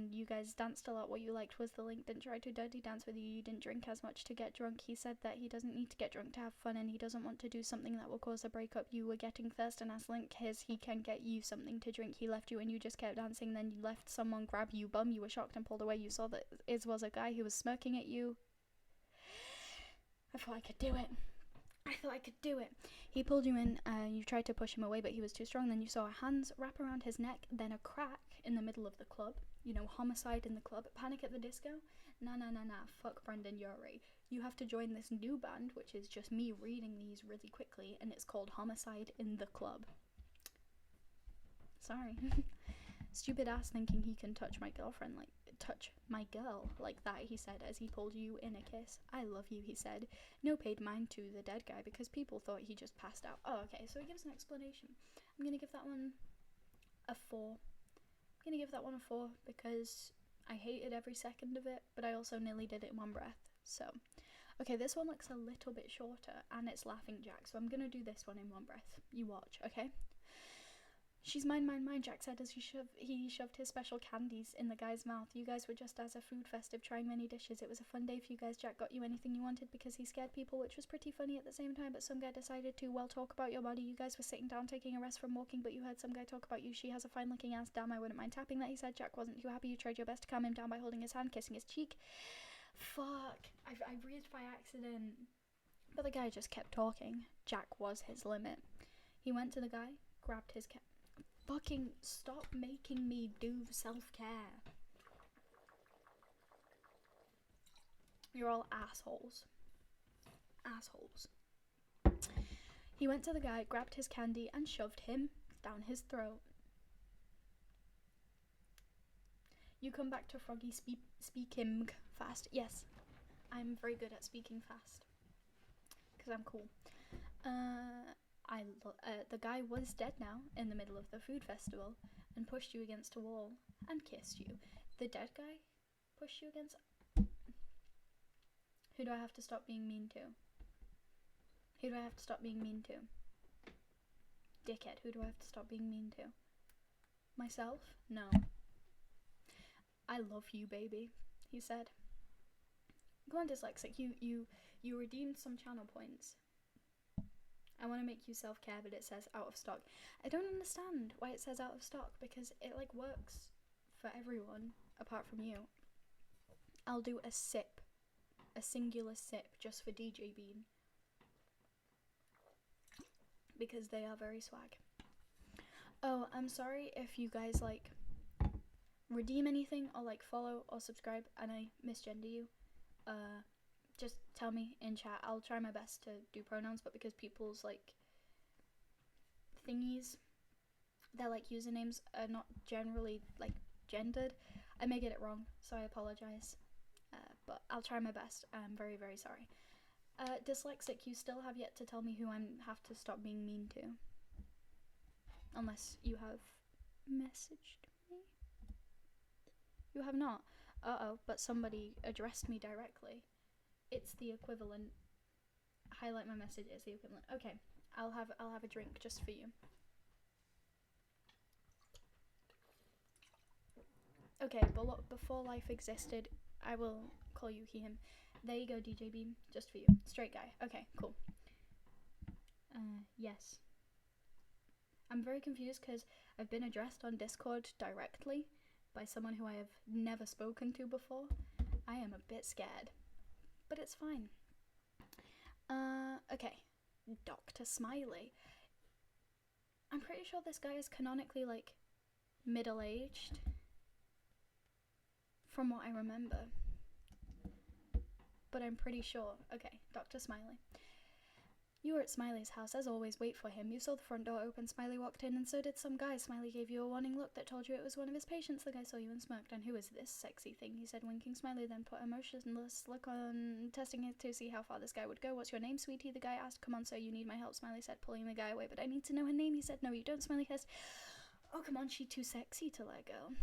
You guys danced a lot. What you liked was the link. Didn't try to dirty dance with you. You didn't drink as much to get drunk. He said that he doesn't need to get drunk to have fun, and he doesn't want to do something that will cause a breakup. You were getting thirst, and as Link he can get you something to drink. He left you, and you just kept dancing. Then you left someone grab you, bum. You were shocked and pulled away. You saw that Iz was a guy who was smirking at you. I thought I could do it. He pulled you in, you tried to push him away, but he was too strong. Then you saw hands wrap around his neck, then a crack in the middle of the club. You know, homicide in the club, Panic at the Disco. Nah, fuck Brendan Urie. You have to join this new band, which is just me reading these really quickly, and it's called Homicide in the Club. Sorry. Stupid ass thinking he can touch my girl like that, he said as he pulled you in a kiss. I love you, he said. No paid mind to the dead guy because people thought he just passed out. Oh, okay, so he gives an explanation. I'm gonna give that one a 4. Because I hated every second of it, but I also nearly did it in one breath. So, okay, this one looks a little bit shorter and it's Laughing Jack, so I'm gonna do this one in one breath. You watch, okay? She's mine, Jack said as he shoved his special candies in the guy's mouth. You guys were just as a food festive, trying many dishes. It was a fun day for you guys. Jack got you anything you wanted because he scared people, which was pretty funny at the same time, but some guy decided to, well, talk about your body. You guys were sitting down taking a rest from walking, but you heard some guy talk about you. She has a fine looking ass. Damn, I wouldn't mind tapping that, he said. Jack wasn't too happy. You tried your best to calm him down by holding his hand, kissing his cheek. Fuck. I breathed by accident. But the guy just kept talking. Jack was his limit. He went to the guy, grabbed his Fucking stop making me do self-care. You're all assholes. He went to the guy, grabbed his candy, and shoved him down his throat. You come back to Froggy speaking fast. Yes, I'm very good at speaking fast. Because I'm cool. The guy was dead now in the middle of the food festival and pushed you against a wall and kissed you. The dead guy pushed you against... Who do I have to stop being mean to? Dickhead, who do I have to stop being mean to? Myself? No. I love you, baby, he said. Go on, Dyslexic, you redeemed some channel points. I want to make you self-care, but it says out of stock. I don't understand why it says out of stock, because it, like, works for everyone, apart from you. I'll do a sip. A singular sip, just for DJ Bean. Because they are very swag. Oh, I'm sorry if you guys, like, redeem anything, or, like, follow or subscribe, and I misgender you. Just tell me in chat. I'll try my best to do pronouns, but because people's, like, thingies, their, like, usernames are not generally, like, gendered, I may get it wrong, so I apologize. But I'll try my best. I'm very, very sorry. Dyslexic, you still have yet to tell me who I have to stop being mean to. Unless you have messaged me. You have not. Uh-oh, but somebody addressed me directly. It's the equivalent. Highlight my message, it's the equivalent. Okay, I'll have a drink just for you. Okay, but look, before life existed, I will call you he, him. There you go, DJ Beam, just for you. Straight guy. Okay, cool. Yes. I'm very confused because I've been addressed on Discord directly by someone who I have never spoken to before. I am a bit scared, but it's fine. Okay. Dr. Smiley. I'm pretty sure this guy is canonically, like, middle-aged. From what I remember. But I'm pretty sure. Okay, Dr. Smiley. You were at Smiley's house, as always, wait for him. You saw the front door open, Smiley walked in, and so did some guy. Smiley gave you a warning look that told you it was one of his patients. The guy saw you and smirked. And who is this sexy thing? He said, winking. Smiley then put a motionless look on, testing it to see how far this guy would go. What's your name, sweetie? The guy asked. Come on, sir, you need my help, Smiley said, pulling the guy away. But I need to know her name, he said. No, you don't, Smiley hissed. Oh, come on, she's too sexy to let go.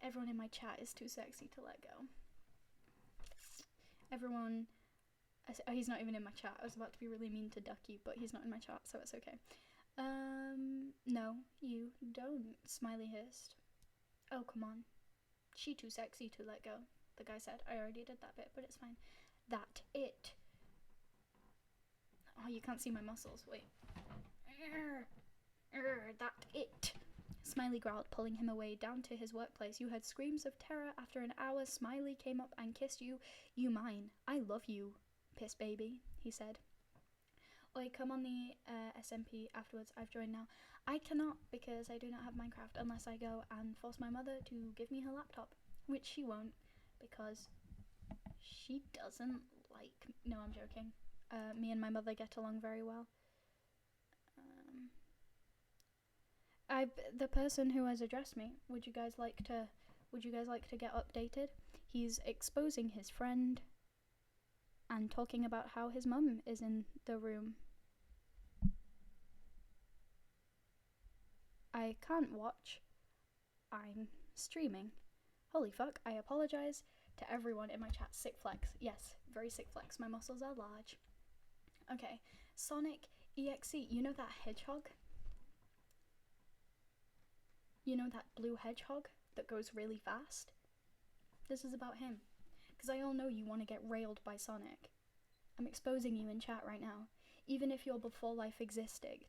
Everyone in my chat is too sexy to let go. Everyone... Oh, he's not even in my chat. I was about to be really mean to Ducky, but he's not in my chat, so it's okay. No, you don't, Smiley hissed. Oh, come on. She too sexy to let go, the guy said. I already did that bit, but it's fine. That it. Oh, you can't see my muscles. Wait. That it. Smiley growled, pulling him away down to his workplace. You heard screams of terror. After an hour, Smiley came up and kissed you. You mine. I love you. Piss baby, he said. Oi, come on the SMP afterwards. I've joined now. I cannot because I do not have Minecraft unless I go and force my mother to give me her laptop, which she won't because she doesn't like me. No, I'm joking. Me and my mother get along very well. The person who has addressed me, would you guys like to get updated? He's exposing his friend and talking about how his mum is in the room. I can't watch. I'm streaming. Holy fuck, I apologize to everyone in my chat. Sick flex. Yes, very sick flex. My muscles are large. Okay, Sonic EXE. You know that hedgehog? You know that blue hedgehog that goes really fast? This is about him. Because I all know you want to get railed by Sonic. I'm exposing you in chat right now. Even if you're before life existed,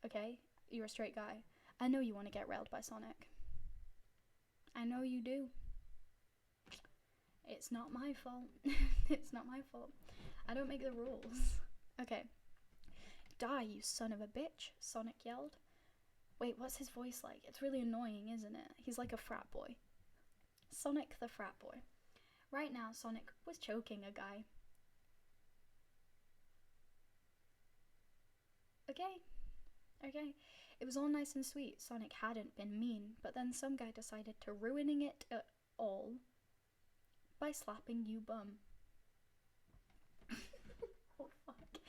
okay? You're a straight guy. I know you want to get railed by Sonic. I know you do. It's not my fault. It's not my fault. I don't make the rules. Okay. Die, you son of a bitch, Sonic yelled. Wait, what's his voice like? It's really annoying, isn't it? He's like a frat boy. Sonic the frat boy. Right now, Sonic was choking a guy. Okay. It was all nice and sweet. Sonic hadn't been mean, but then some guy decided to ruining it all by slapping you bum. Oh fuck.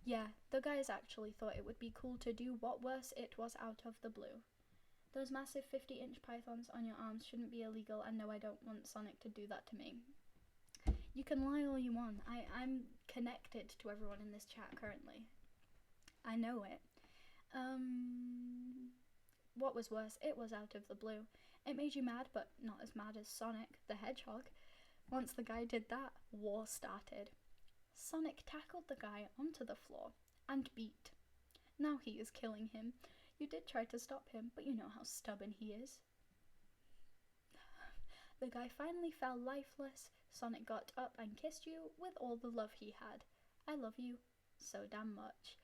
Yeah, the guys actually thought it would be cool to do what worse it was out of the blue. Those massive 50-inch pythons on your arms shouldn't be illegal, and no, I don't want Sonic to do that to me. You can lie all you want. I'm connected to everyone in this chat currently. I know it. What was worse, it was out of the blue. It made you mad, but not as mad as Sonic the Hedgehog. Once the guy did that, war started. Sonic tackled the guy onto the floor and beat. Now he is killing him. You did try to stop him, but you know how stubborn he is. The guy finally fell lifeless. Sonic got up and kissed you with all the love he had. I love you so damn much.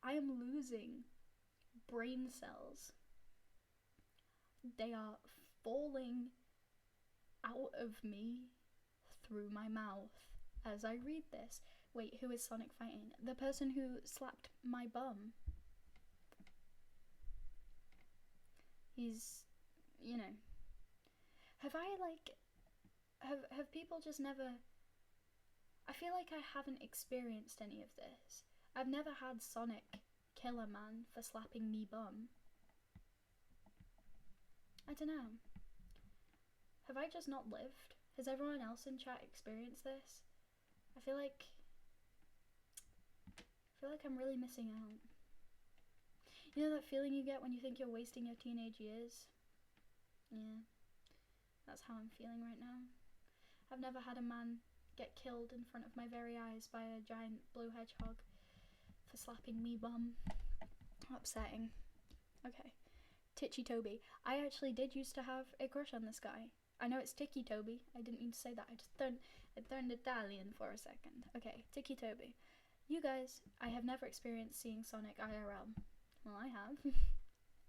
I am losing brain cells. They are falling out of me through my mouth as I read this. Wait, who is Sonic fighting? The person who slapped my bum. He's, you know. Have people just never... I feel like I haven't experienced any of this. I've never had Sonic kill a man for slapping me bum. I don't know. Have I just not lived? Has everyone else in chat experienced this? I feel like I'm really missing out. You know that feeling you get when you think you're wasting your teenage years? Yeah, that's how I'm feeling right now. I've never had a man get killed in front of my very eyes by a giant blue hedgehog for slapping me bum. Upsetting. Okay. Titchy Toby. I actually did used to have a crush on this guy. I know it's Ticky Toby. I didn't mean to say that. I turned Italian for a second. Okay, Ticky Toby. You guys, I have never experienced seeing Sonic IRL. Well, I have.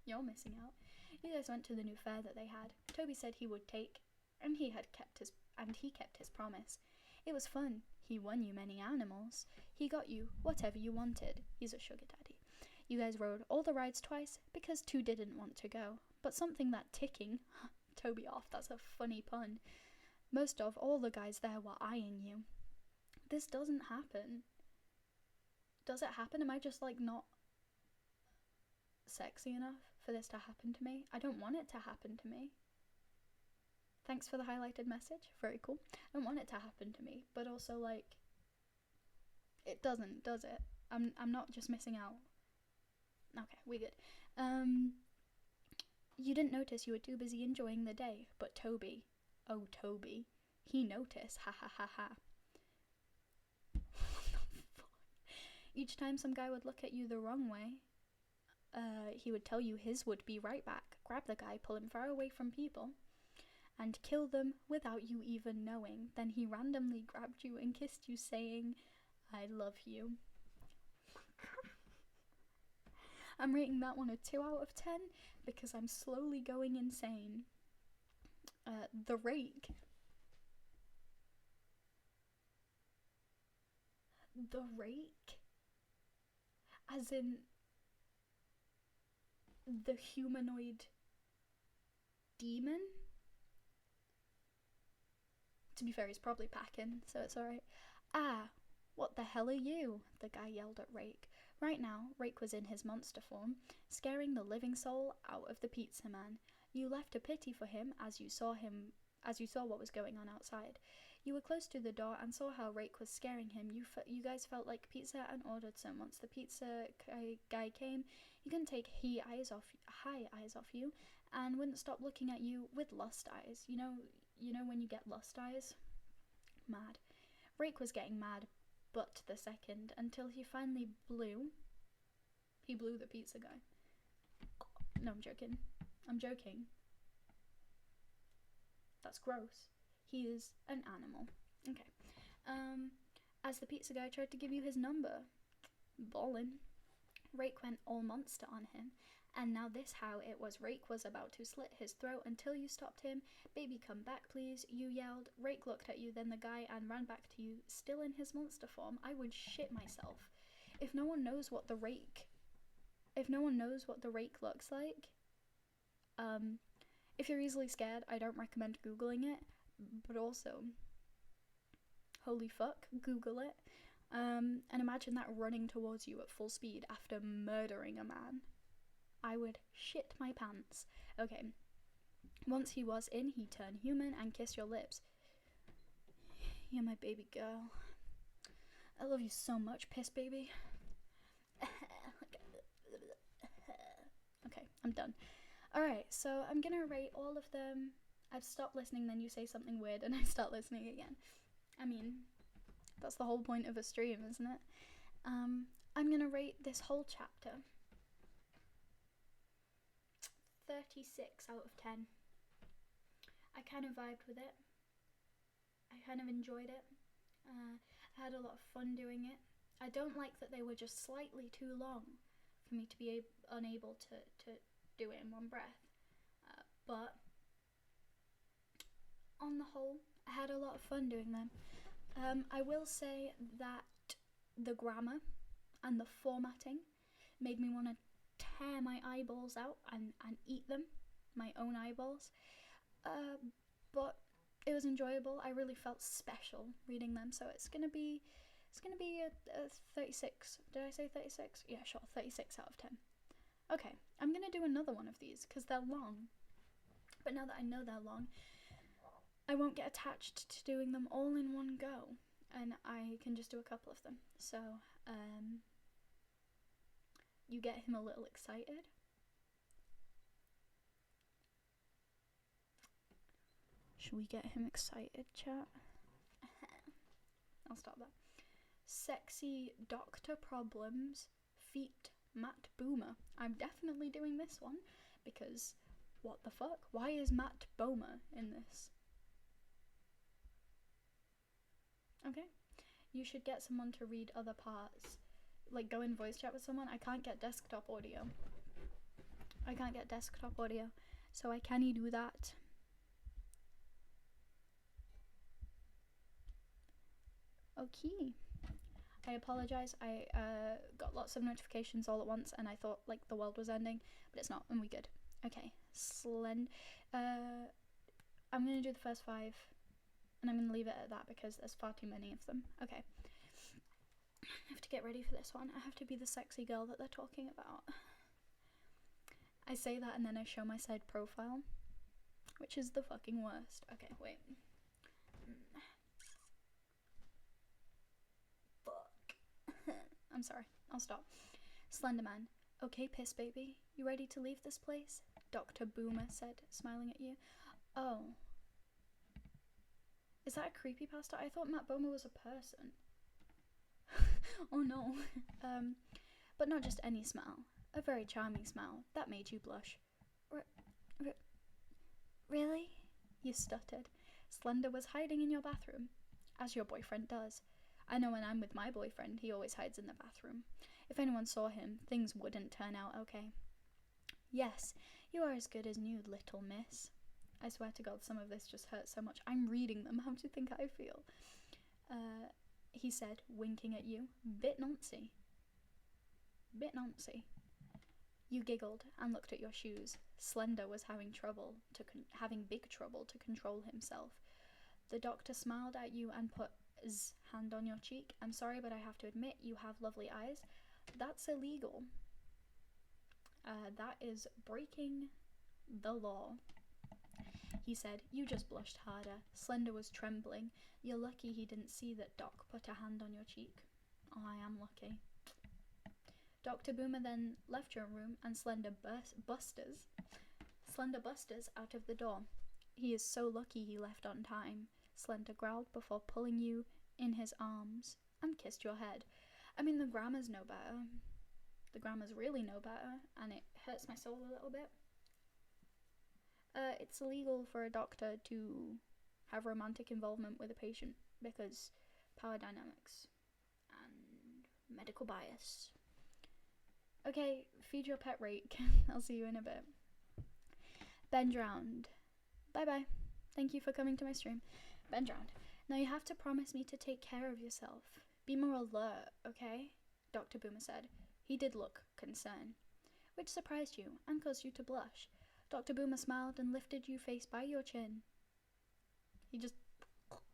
You're missing out. You guys went to the new fair that they had. Toby said he would take, and he kept his promise. It was fun. He won you many animals. He got you whatever you wanted. He's a sugar daddy. You guys rode all the rides twice because 2 didn't want to go. But something that ticking, Toby off, that's a funny pun. Most of all the guys there were eyeing you. This doesn't happen. Does it happen? Am I just like not sexy enough for this to happen to me? I don't want it to happen to me. Thanks for the highlighted message. Very cool. I don't want it to happen to me, but also like it doesn't, does it? I'm not just missing out. Okay, we good. You didn't notice, you were too busy enjoying the day, but Toby, oh Toby, he noticed. Ha ha ha ha. Each time some guy would look at you the wrong way, he would tell you his would be right back, grab the guy, pull him far away from people, and kill them without you even knowing. Then he randomly grabbed you and kissed you, saying, I love you. I'm rating that one a 2 out of 10 because I'm slowly going insane. The rake. The rake? As in the humanoid demon? To be fair, he's probably packing, so it's alright. Ah, what the hell are you? The guy yelled at Rake. Right now, Rake was in his monster form, scaring the living soul out of the pizza man. You left a pity for him as you saw what was going on outside. You were close to the door and saw how Rake was scaring him. You guys felt like pizza and ordered some. Once the pizza guy came, he couldn't take high eyes off you, and wouldn't stop looking at you with lust eyes. You know when you get lust eyes? Mad. Rake was getting mad, but the second, until he finally blew. He blew the pizza guy. No, I'm joking. I'm joking. That's gross. He is an animal. Okay. As the pizza guy tried to give you his number. Ballin'. Rake went all monster on him. And now this how it was. Rake was about to slit his throat until you stopped him. Baby, come back, please, you yelled. Rake looked at you, then the guy, and ran back to you, still in his monster form. I would shit myself. If no one knows what the rake looks like, if you're easily scared, I don't recommend Googling it, but also, holy fuck, Google it, and imagine that running towards you at full speed after murdering a man. I would shit my pants. Okay. Once he was in, he turned human and kissed your lips. You're my baby girl. I love you so much, piss baby. Okay, I'm done. Alright, so I'm gonna rate all of them. I've stopped listening, then you say something weird and I start listening again. I mean, that's the whole point of a stream, isn't it? I'm gonna rate this whole chapter 36 out of 10. I kind of vibed with it. I kind of enjoyed it. I had a lot of fun doing it. I don't like that they were just slightly too long for me to be unable to do it in one breath. But on the whole, I had a lot of fun doing them. I will say that the grammar and the formatting made me want to tear my eyeballs out and eat them, my own eyeballs, but it was enjoyable. I really felt special reading them, so it's gonna be a 36. Did I say 36? Yeah, sure, 36 out of 10. Okay, I'm gonna do another one of these because they're long, but now that I know they're long, I won't get attached to doing them all in one go, and I can just do a couple of them. So, you get him a little excited. Should we get him excited, chat? I'll stop that. Sexy doctor problems, feet, Matt Boomer. I'm definitely doing this one because what the fuck? Why is Matt Boomer in this? Okay. You should get someone to read other parts. Like go in voice chat with someone. I can't get desktop audio. So I can do that. Okay. I apologize. I got lots of notifications all at once and I thought like the world was ending, but it's not, and we good. Okay. I'm gonna do the first 5 and I'm gonna leave it at that because there's far too many of them. Okay. I have to get ready for this one. I have to be the sexy girl that they're talking about. I say that and then I show my side profile, which is the fucking worst. Okay, wait. Fuck. I'm sorry. I'll stop. Slenderman. Okay, piss baby. You ready to leave this place? Dr. Boomer said, smiling at you. Oh. Is that a creepypasta? I thought Matt Boomer was a person. Oh no. But not just any smile. A very charming smile that made you blush. Really? You stuttered. Slender was hiding in your bathroom, as your boyfriend does. I know when I'm with my boyfriend, he always hides in the bathroom. If anyone saw him, things wouldn't turn out okay. Yes, you are as good as new, little miss. I swear to God, some of this just hurts so much. I'm reading them. How do you think I feel? He said, winking at you. Bit nancy. You giggled and looked at your shoes. Slender was having big trouble to control himself. The doctor smiled at you and put his hand on your cheek. I'm sorry, but I have to admit you have lovely eyes. That's illegal. That is breaking the law. He said. You just blushed harder. Slender was trembling. You're lucky he didn't see that Doc put a hand on your cheek. Oh, I am lucky. Dr. Boomer then left your room and Slender busters out of the door. He is so lucky he left on time, Slender growled before pulling you in his arms and kissed your head. I mean, the grammar's no better. The grammar's really no better, and it hurts my soul a little bit. It's illegal for a doctor to have romantic involvement with a patient because power dynamics and medical bias. Okay, feed your pet rake. I'll see you in a bit. Ben drowned. Bye-bye. Thank you for coming to my stream. Ben drowned. Now you have to promise me to take care of yourself. Be more alert, okay? Dr. Boomer said. He did look concerned, which surprised you and caused you to blush. Dr. Boomer smiled and lifted you face by your chin. He just,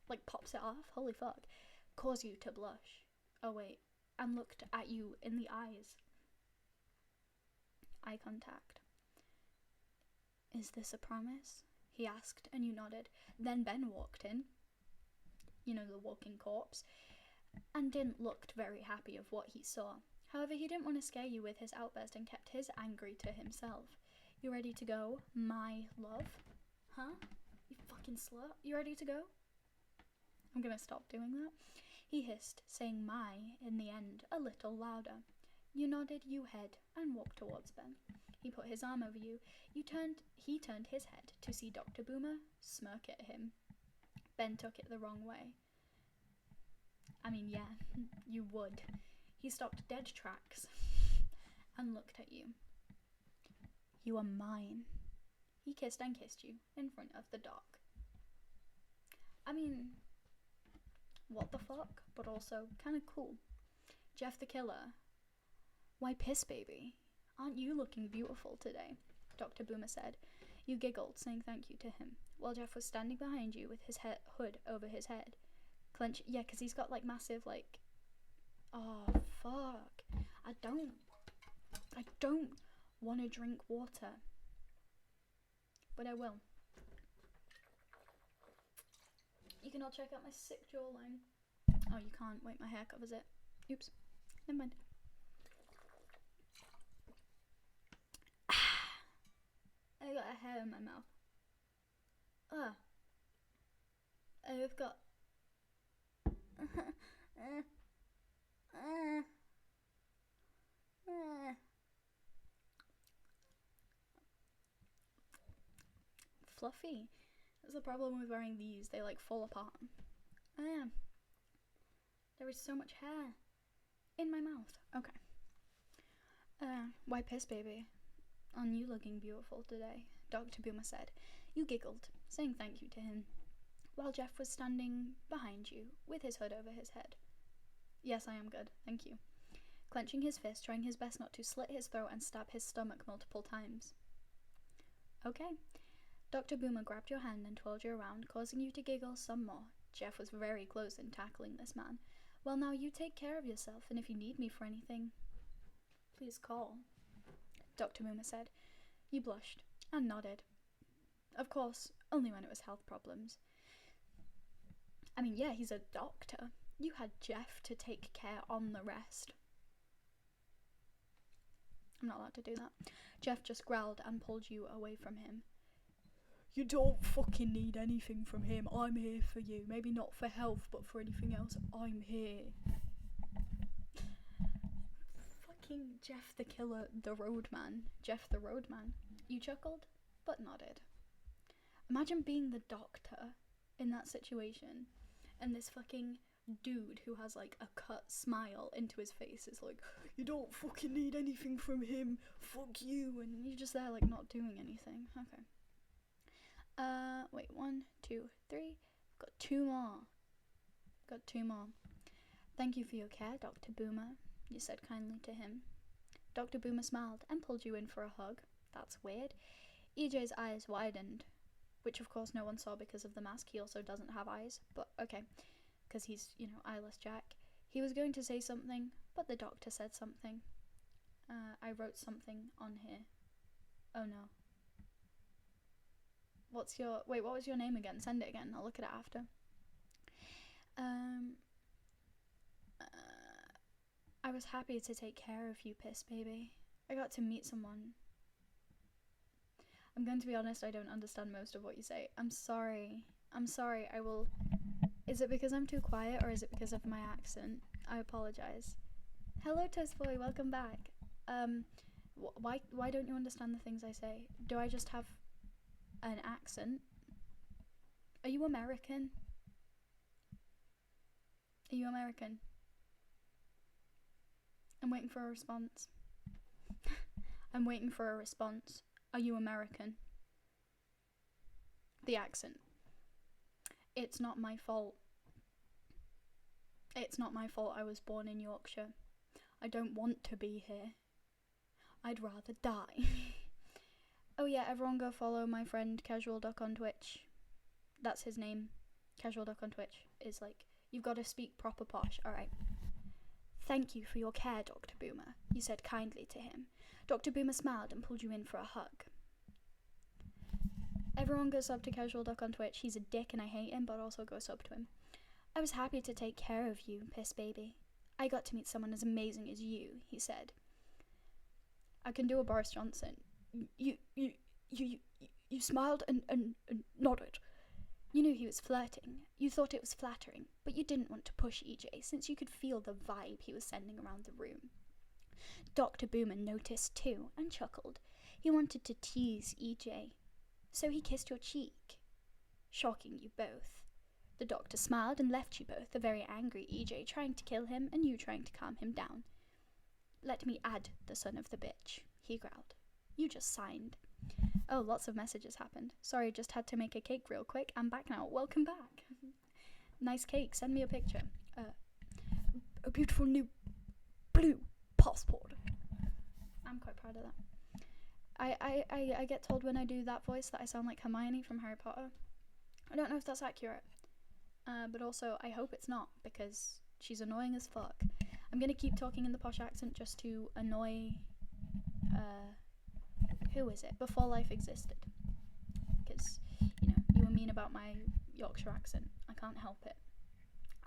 like, pops it off. Holy fuck. Caused you to blush. Oh, wait. And looked at you in the eyes. Eye contact. Is this a promise? He asked, and you nodded. Then Ben walked in. You know, the walking corpse. And didn't look very happy of what he saw. However, he didn't want to scare you with his outburst and kept his angry to himself. You ready to go, my love? Huh? You fucking slut? You ready to go? I'm gonna stop doing that. He hissed, saying my in the end a little louder. You nodded, you head, and walked towards Ben. He put his arm over you. He turned his head to see Dr. Boomer smirk at him. Ben took it the wrong way. I mean, yeah, you would. He stopped dead tracks and looked at you. You are mine. He kissed and kissed you in front of the doc. I mean, what the fuck? But also kind of cool. Jeff the Killer. Why, piss baby. Aren't you looking beautiful today? Dr. Boomer said. You giggled, saying thank you to him, while Jeff was standing behind you with his hood over his head. Yeah, because he's got, like, massive, like... Oh, fuck. I don't want to drink water. But I will. second, I'll check out my sick jawline. Oh, you can't. Wait, my hair covers it. Oops. Never mind. I got a hair in my mouth. I've got... Fluffy. That's the problem with wearing these. They like fall apart. There is so much hair in my mouth. Okay. Why piss, baby? On you looking beautiful today, Dr. Boomer said. You giggled, saying thank you to him, while Jeff was standing behind you, with his hood over his head. Yes, I am good, thank you. Clenching his fist, trying his best not to slit his throat and stab his stomach multiple times. Okay. Dr. Boomer grabbed your hand and twirled you around, causing you to giggle some more. Jeff was very close in tackling this man. Well, now you take care of yourself, and if you need me for anything, please call, Dr. Boomer said. You blushed and nodded. Of course, only when it was health problems. I mean, yeah, he's a doctor. You had Jeff to take care on the rest. I'm not allowed to do that. Jeff just growled and pulled you away from him. You don't fucking need anything from him. I'm here for you. Maybe not for health, but for anything else, I'm here. Fucking Jeff the Killer, the Roadman. Jeff the Roadman. You chuckled, but nodded. Imagine being the doctor in that situation, and this fucking dude who has like a cut smile into his face is like, you don't fucking need anything from him, fuck you, and you're just there like not doing anything. Okay. Wait, 1, 2, 3, got two more. Thank you for your care, Dr. Boomer, you said kindly to him. Dr. Boomer smiled and pulled you in for a hug. That's weird. EJ's eyes widened, which of course no one saw because of the mask. He also doesn't have eyes, but okay, because he's, eyeless Jack. He was going to say something, but the doctor said something. I wrote something on here. Oh no. What was your name again? Send it again, I'll look at it after. I was happy to take care of you, piss baby. I got to meet someone. I'm going to be honest, I don't understand most of what you say. I'm sorry, I will... Is it because I'm too quiet, or is it because of my accent? I apologize. Hello, Toast Boy, welcome back. Why don't you understand the things I say? Do I just have an accent? Are you American? Are you American? I'm waiting for a response. I'm waiting for a response. Are you American? The accent. It's not my fault. It's not my fault I was born in Yorkshire. I don't want to be here. I'd rather die. Oh yeah, everyone go follow my friend Casual Duck on Twitch. That's his name. Casual Duck on Twitch is like, you've got to speak proper posh. Alright. Thank you for your care, Dr. Boomer, you said kindly to him. Dr. Boomer smiled and pulled you in for a hug. Everyone go sub to Casual Duck on Twitch. He's a dick and I hate him, but also go sub to him. I was happy to take care of you, piss baby. I got to meet someone as amazing as you, he said. I can do a Boris Johnson. You smiled and nodded. You knew he was flirting. You thought it was flattering, but you didn't want to push EJ since you could feel the vibe he was sending around the room. Dr. Boomer noticed too and chuckled. He wanted to tease EJ, so he kissed your cheek, shocking you both. The doctor smiled and left you both, the very angry EJ trying to kill him and you trying to calm him down. Let me add the son of the bitch, he growled. You just signed. Oh, lots of messages happened. Sorry, just had to make a cake real quick. I'm back now. Welcome back. Nice cake. Send me a picture. A beautiful new blue passport. I'm quite proud of that. I get told when I do that voice that I sound like Hermione from Harry Potter. I don't know if that's accurate. But also, I hope it's not, because she's annoying as fuck. I'm gonna keep talking in the posh accent just to annoy, who is it? Before Life Existed. Because, you were mean about my, Yorkshire accent. I can't help it.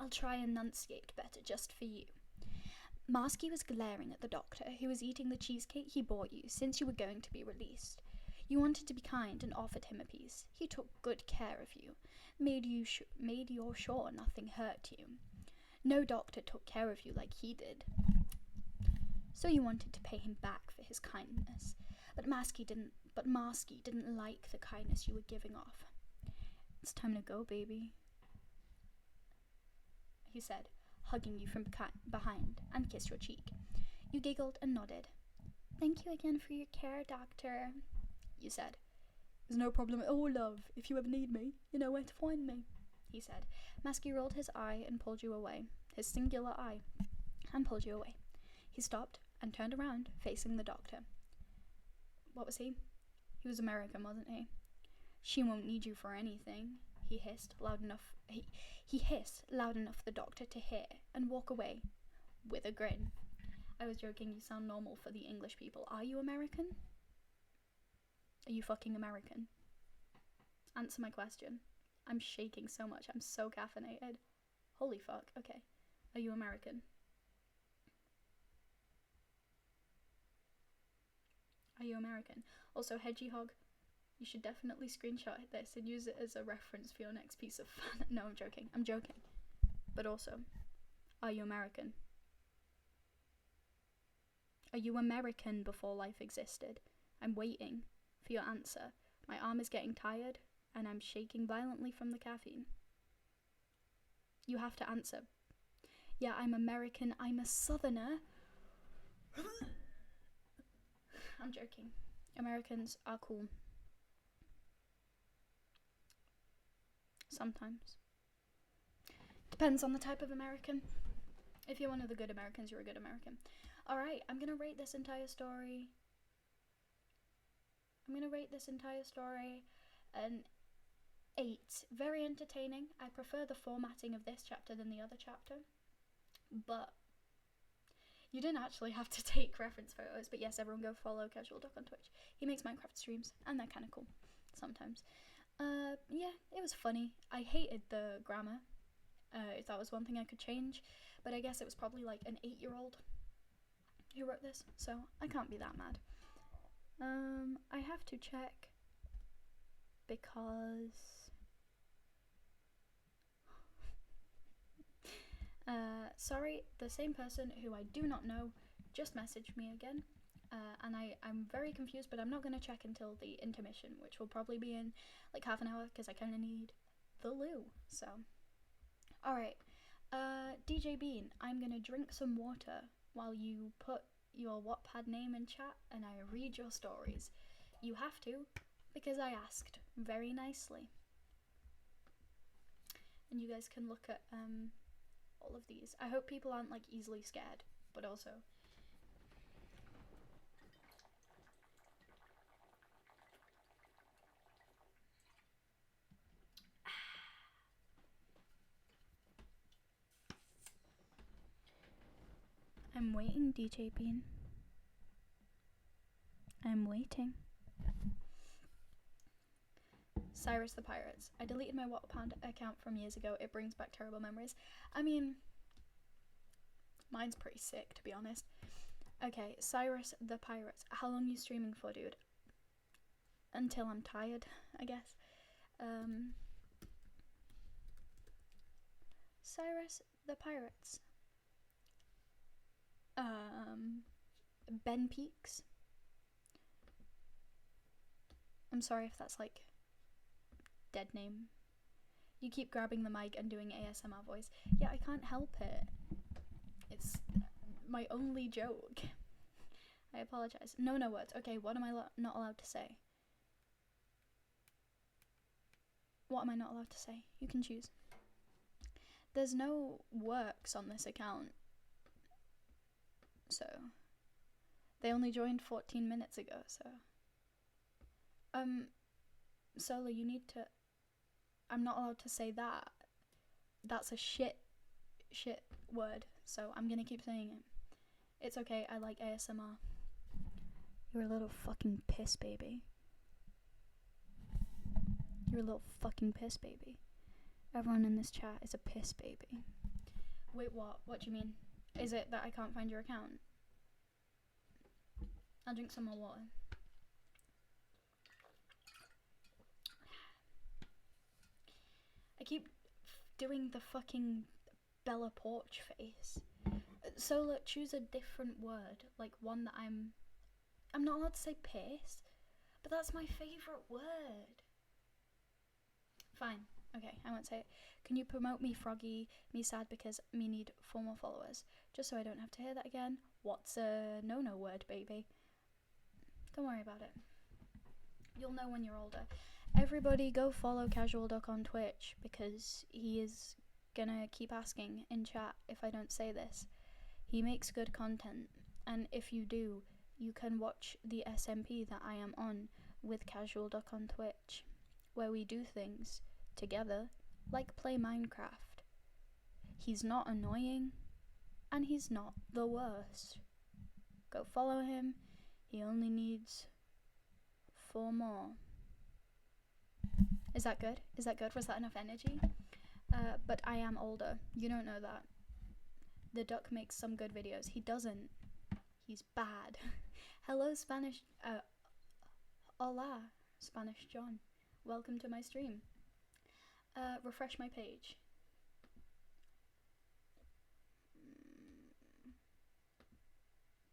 I'll try and enunciate better just for you. Marsky was glaring at the doctor, who was eating the cheesecake he bought you since you were going to be released. You wanted to be kind and offered him a piece. He took good care of you, made you sure nothing hurt you. No doctor took care of you like he did. So you wanted to pay him back for his kindness, but Marsky didn't like the kindness you were giving off. It's time to go, baby, he said, hugging you from behind and kissed your cheek. You giggled and nodded. Thank you again for your care, doctor, you said. There's no problem at all, love. If you ever need me, you know where to find me, he said. Marsky rolled his eye and pulled you away, his singular eye, and pulled you away. He stopped and turned around, facing the doctor. What was he? He was American, wasn't he? She won't need you for anything, he hissed loud enough. He hissed loud enough for the doctor to hear and walk away with a grin. I was joking, you sound normal for the English people. Are you American? Are you fucking American? Answer my question. I'm shaking so much, I'm so caffeinated. Holy fuck, okay. Are you American? Are you American? Also, Hedgehog, you should definitely screenshot this and use it as a reference for your next piece of fun. No, I'm joking. But also, are you American? Are you American before life existed? I'm waiting for your answer. My arm is getting tired, and I'm shaking violently from the caffeine. You have to answer. Yeah, I'm American. I'm a southerner. I'm joking. Americans are cool. Sometimes. Depends on the type of American. If you're one of the good Americans, you're a good American. Alright, I'm gonna rate this entire story. An 8. Very entertaining. I prefer the formatting of this chapter than the other chapter. But you didn't actually have to take reference photos. But yes, everyone go follow Casual Duck on Twitch. He makes Minecraft streams, and they're kind of cool sometimes. Yeah, it was funny. I hated the grammar. If that was one thing I could change. But I guess it was probably like an 8-year-old who wrote this, so I can't be that mad. I have to check because sorry, the same person who I do not know just messaged me again, and I'm very confused, but I'm not going to check until the intermission, which will probably be in like half an hour because I kind of need the loo. So alright, DJ Bean, I'm going to drink some water while you put your Wattpad name in chat and I read your stories. You have to, because I asked very nicely. And you guys can look at all of these. I hope people aren't like easily scared, but also I'm waiting, DJ Bean. I'm waiting. Cyrus the Pirates. I deleted my Wattpad account from years ago. It brings back terrible memories. I mean, mine's pretty sick, to be honest. Okay, Cyrus the Pirates. How long are you streaming for, dude? Until I'm tired, I guess. Cyrus the Pirates. Ben Peaks. I'm sorry if that's like dead name. You keep grabbing the mic and doing ASMR voice. Yeah, I can't help it. It's my only joke. I apologize. No words. Okay, what am I not allowed to say? What am I not allowed to say? You can choose. There's no works on this account. So they only joined 14 minutes ago, so Solo, you need to. I'm not allowed to say that. That's a shit word, so I'm gonna keep saying it. It's okay, I like ASMR. You're a little fucking piss baby. You're a little fucking piss baby. Everyone in this chat is a piss baby. Wait, what? What do you mean? Is it that I can't find your account? I'll drink some more water. I keep doing the fucking Bella Porch face. So look, choose a different word, like one that I'm not allowed to say piss, but that's my favourite word. Fine, okay, I won't say it. Can you promote me, Froggy? Me sad because me need 4 more followers, just so I don't have to hear that again. What's a no word, baby? Don't worry about it. You'll know when you're older. Everybody go follow Casual Duck on Twitch, because he is gonna keep asking in chat if I don't say this. He makes good content, and if you do, you can watch the SMP that I am on with Casual Duck on Twitch, where we do things together, like play Minecraft. He's not annoying, and he's not the worst. Go follow him. He only needs 4 more. Is that good? Is that good? Was that enough energy? But I am older. You don't know that. The duck makes some good videos. He doesn't. He's bad. Hello, Spanish. Hola, Spanish John. Welcome to my stream. Refresh my page.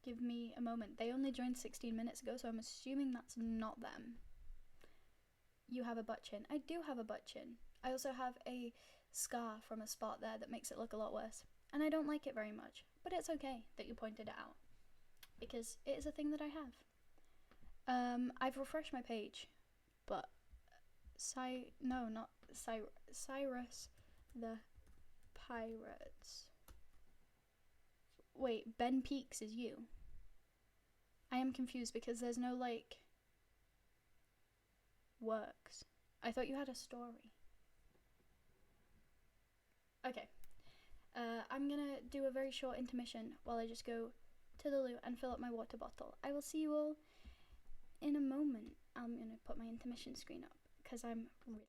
Give me a moment. They only joined 16 minutes ago, so I'm assuming that's not them. You have a butt chin. I do have a butt chin. I also have a scar from a spot there that makes it look a lot worse. And I don't like it very much. But it's okay that you pointed it out, because it is a thing that I have. I've refreshed my page, but Cyrus the Pirates. Wait, Ben Peaks is you. I am confused because there's no, like, works. I thought you had a story. Okay. I'm gonna do a very short intermission while I just go to the loo and fill up my water bottle. I will see you all in a moment. I'm gonna put my intermission screen up because I'm really...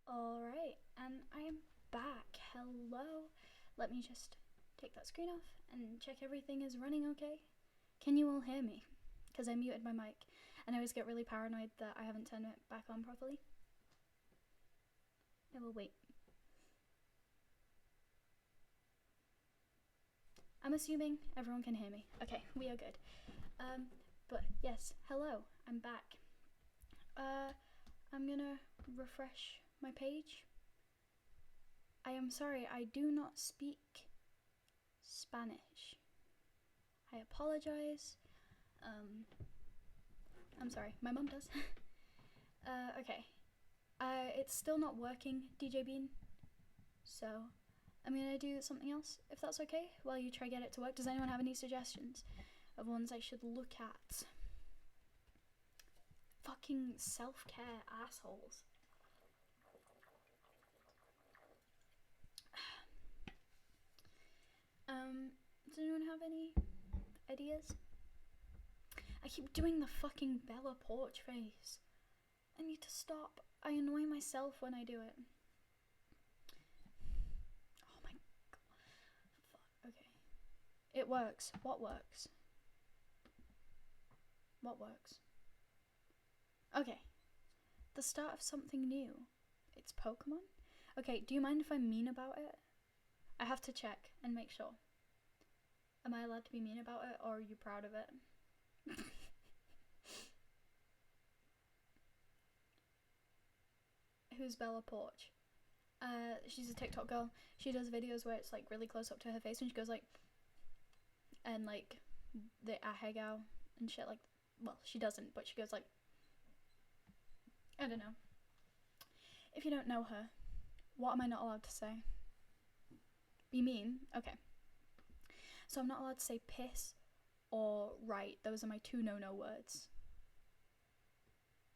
Alright, and I am back. Hello. Let me just take that screen off and check everything is running okay. Can you all hear me? Because I muted my mic and I always get really paranoid that I haven't turned it back on properly. I will wait. I'm assuming everyone can hear me. Okay, we are good. But yes, hello, I'm back. I'm gonna refresh my page. I am sorry, I do not speak Spanish. I apologize. I'm sorry, my mum does. Okay. It's still not working, DJ Bean. So, I'm gonna do something else, if that's okay, while you try get it to work. Does anyone have any suggestions of ones I should look at? Fucking self-care assholes. Does anyone have any ideas? I keep doing the fucking Bella Porch face. I need to stop. I annoy myself when I do it. Oh my god. Fuck. Okay. It works. What works? What works? Okay. The start of something new. It's Pokemon? Okay, do you mind if I'm mean about it? I have to check and make sure. Am I allowed to be mean about it, or are you proud of it? Who's Bella Porch? She's a TikTok girl. She does videos where it's like really close up to her face and she goes like, and like the ahegao and shit like, well, she doesn't, but she goes like, I don't know. If you don't know her, what am I not allowed to say? Be mean? Okay. So I'm not allowed to say piss or right. Those are my two no-no words.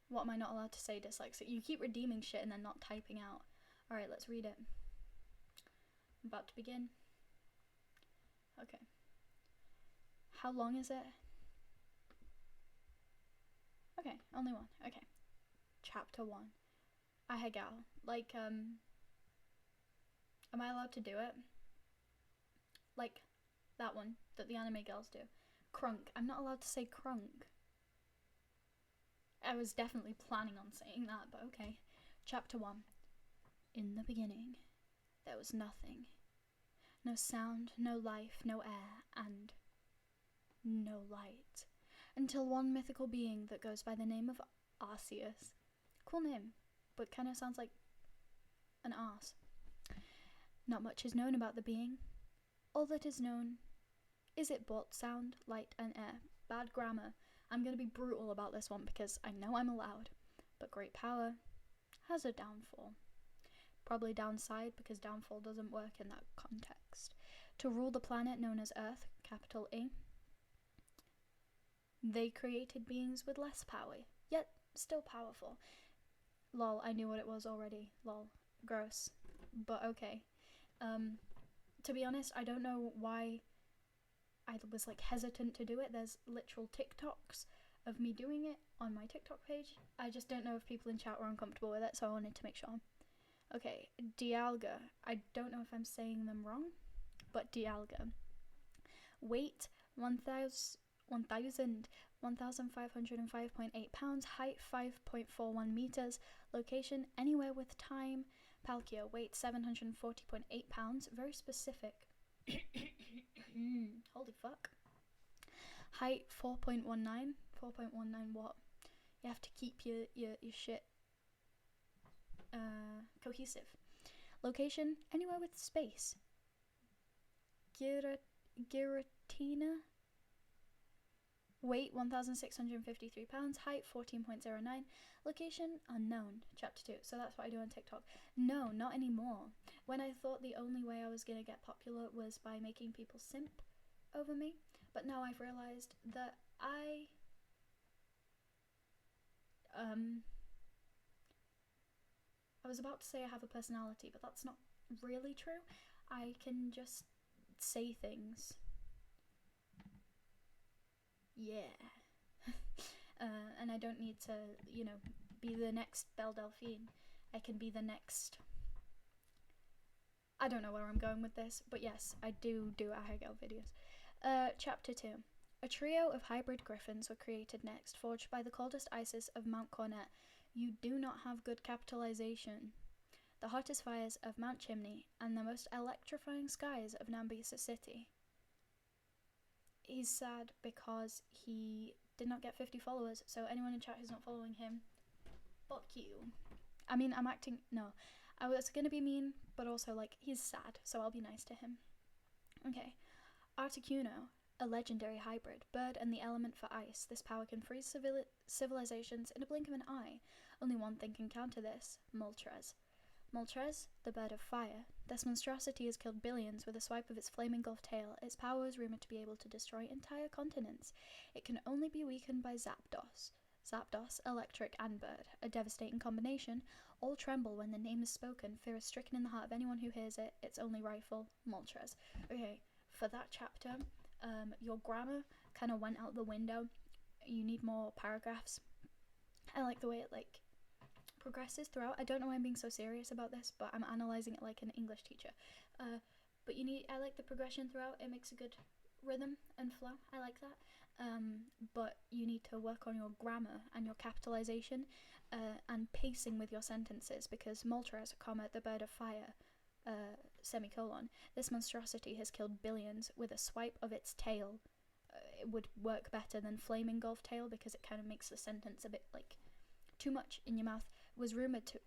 What am I not allowed to say, dyslexic? You keep redeeming shit and then not typing out. Alright, let's read it. I'm about to begin. Okay. How long is it? Okay, only one. Okay. Chapter 1. Ahegao. Like, am I allowed to do it? Like, that one that the anime girls do. Crunk. I'm not allowed to say crunk. I was definitely planning on saying that, but okay. Chapter 1. In the beginning, there was nothing. No sound, no life, no air, and no light. Until one mythical being that goes by the name of Arceus. Cool name, but kind of sounds like an arse. Not much is known about the being. All that is known is it brought sound, light, and air. Bad grammar. I'm going to be brutal about this one because I know I'm allowed. But great power has a downfall. Probably downside because downfall doesn't work in that context. To rule the planet known as Earth, capital A, they created beings with less power, yet still powerful. Lol, I knew what it was already. Lol. Gross. But okay. To be honest, I don't know why I was like hesitant to do it. There's literal TikToks of me doing it on my TikTok page. I just don't know if people in chat were uncomfortable with it, so I wanted to make sure. Okay, Dialga. I don't know if I'm saying them wrong, but Dialga. Weight 1,505.8 pounds. Height 5.41 meters. Location anywhere with time. Palkia. Weight 740.8 pounds. Very specific. Holy fuck. Height 4.19. 4.19 what? You have to keep your shit cohesive. Location anywhere with space. Giratina. Weight 1,653 pounds. Height 14.09. Location unknown. Chapter 2. So that's what I do on TikTok. No, not anymore. When I thought the only way I was gonna get popular was by making people simp over me, but now I've realized that I was about to say I have a personality, but that's not really true. I can just say things. Yeah. And I don't need to, you know, be the next Belle Delphine. I can be the next... I don't know where I'm going with this, but yes, I do Ahegao videos. Chapter 2. A trio of hybrid griffins were created next, forged by the coldest ices of Mount Cornet. You do not have good capitalization. The hottest fires of Mount Chimney and the most electrifying skies of Nambisa City. he's sad because he did not get 50 followers. So anyone in chat who's not following him, fuck you. I mean, I'm acting, no. I was gonna be mean, but also, like, he's sad, so I'll be nice to him. Okay. Articuno, a legendary hybrid, bird and the element for ice. This power can freeze civilizations in a blink of an eye. Only one thing can counter this, Moltres. Moltres, the bird of fire. This monstrosity has killed billions with a swipe of its flame-engulfed tail. Its power is rumored to be able to destroy entire continents. It can only be weakened by Zapdos. Zapdos, electric and bird, a devastating combination. All tremble when the name is spoken. Fear is stricken in the heart of anyone who hears it. Its only rival, Moltres. Okay, for that chapter, your grammar kind of went out the window. You need more paragraphs. I like the way it like progresses throughout. I don't know why I'm being so serious about this, but I'm analysing it like an English teacher. But I like the progression throughout. It makes a good rhythm and flow. I like that. But you need to work on your grammar and your capitalization and pacing with your sentences, because Moltres, comma, the bird of fire, semicolon, this monstrosity has killed billions with a swipe of its tail. It would work better than flame engulfed tail, because it kind of makes the sentence a bit like too much in your mouth. Was rumored to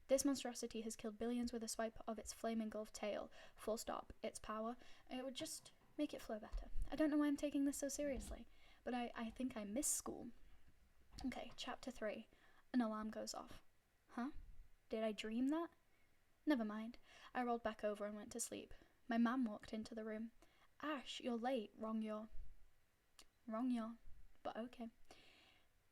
this monstrosity has killed billions with a swipe of its flame engulfed tail, full stop. Its power, it would just make it flow better. I don't know why I'm taking this so seriously, but I think I miss school. Okay, chapter 3. An alarm goes off. Huh? Did I dream that? Never mind. I rolled back over and went to sleep. My mum walked into the room. Ash, you're late. Wrong yaw. But okay.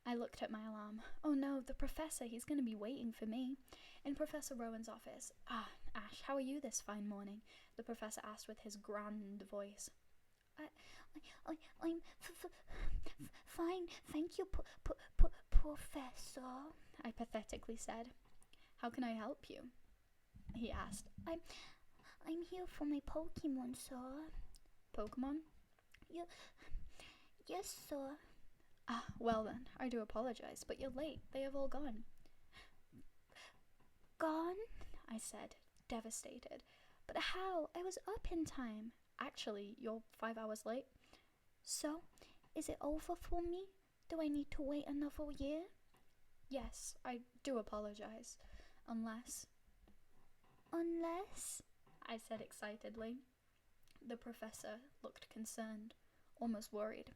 I looked at my alarm. Oh no, the professor, he's going to be waiting for me. In Professor Rowan's office. Ah, Ash, how are you this fine morning? The professor asked with his grand voice. I'm fine, thank you, Professor, I pathetically said. How can I help you? He asked. I'm here for my Pokemon, sir. Pokemon? Yes, sir. Ah, well then, I do apologize, but you're late. They have all gone. Gone? I said, devastated. But how? I was up in time. Actually, you're 5 hours late. So, is it over for me? Do I need to wait another year? Yes, I do apologize. Unless, I said excitedly. The professor looked concerned, almost worried.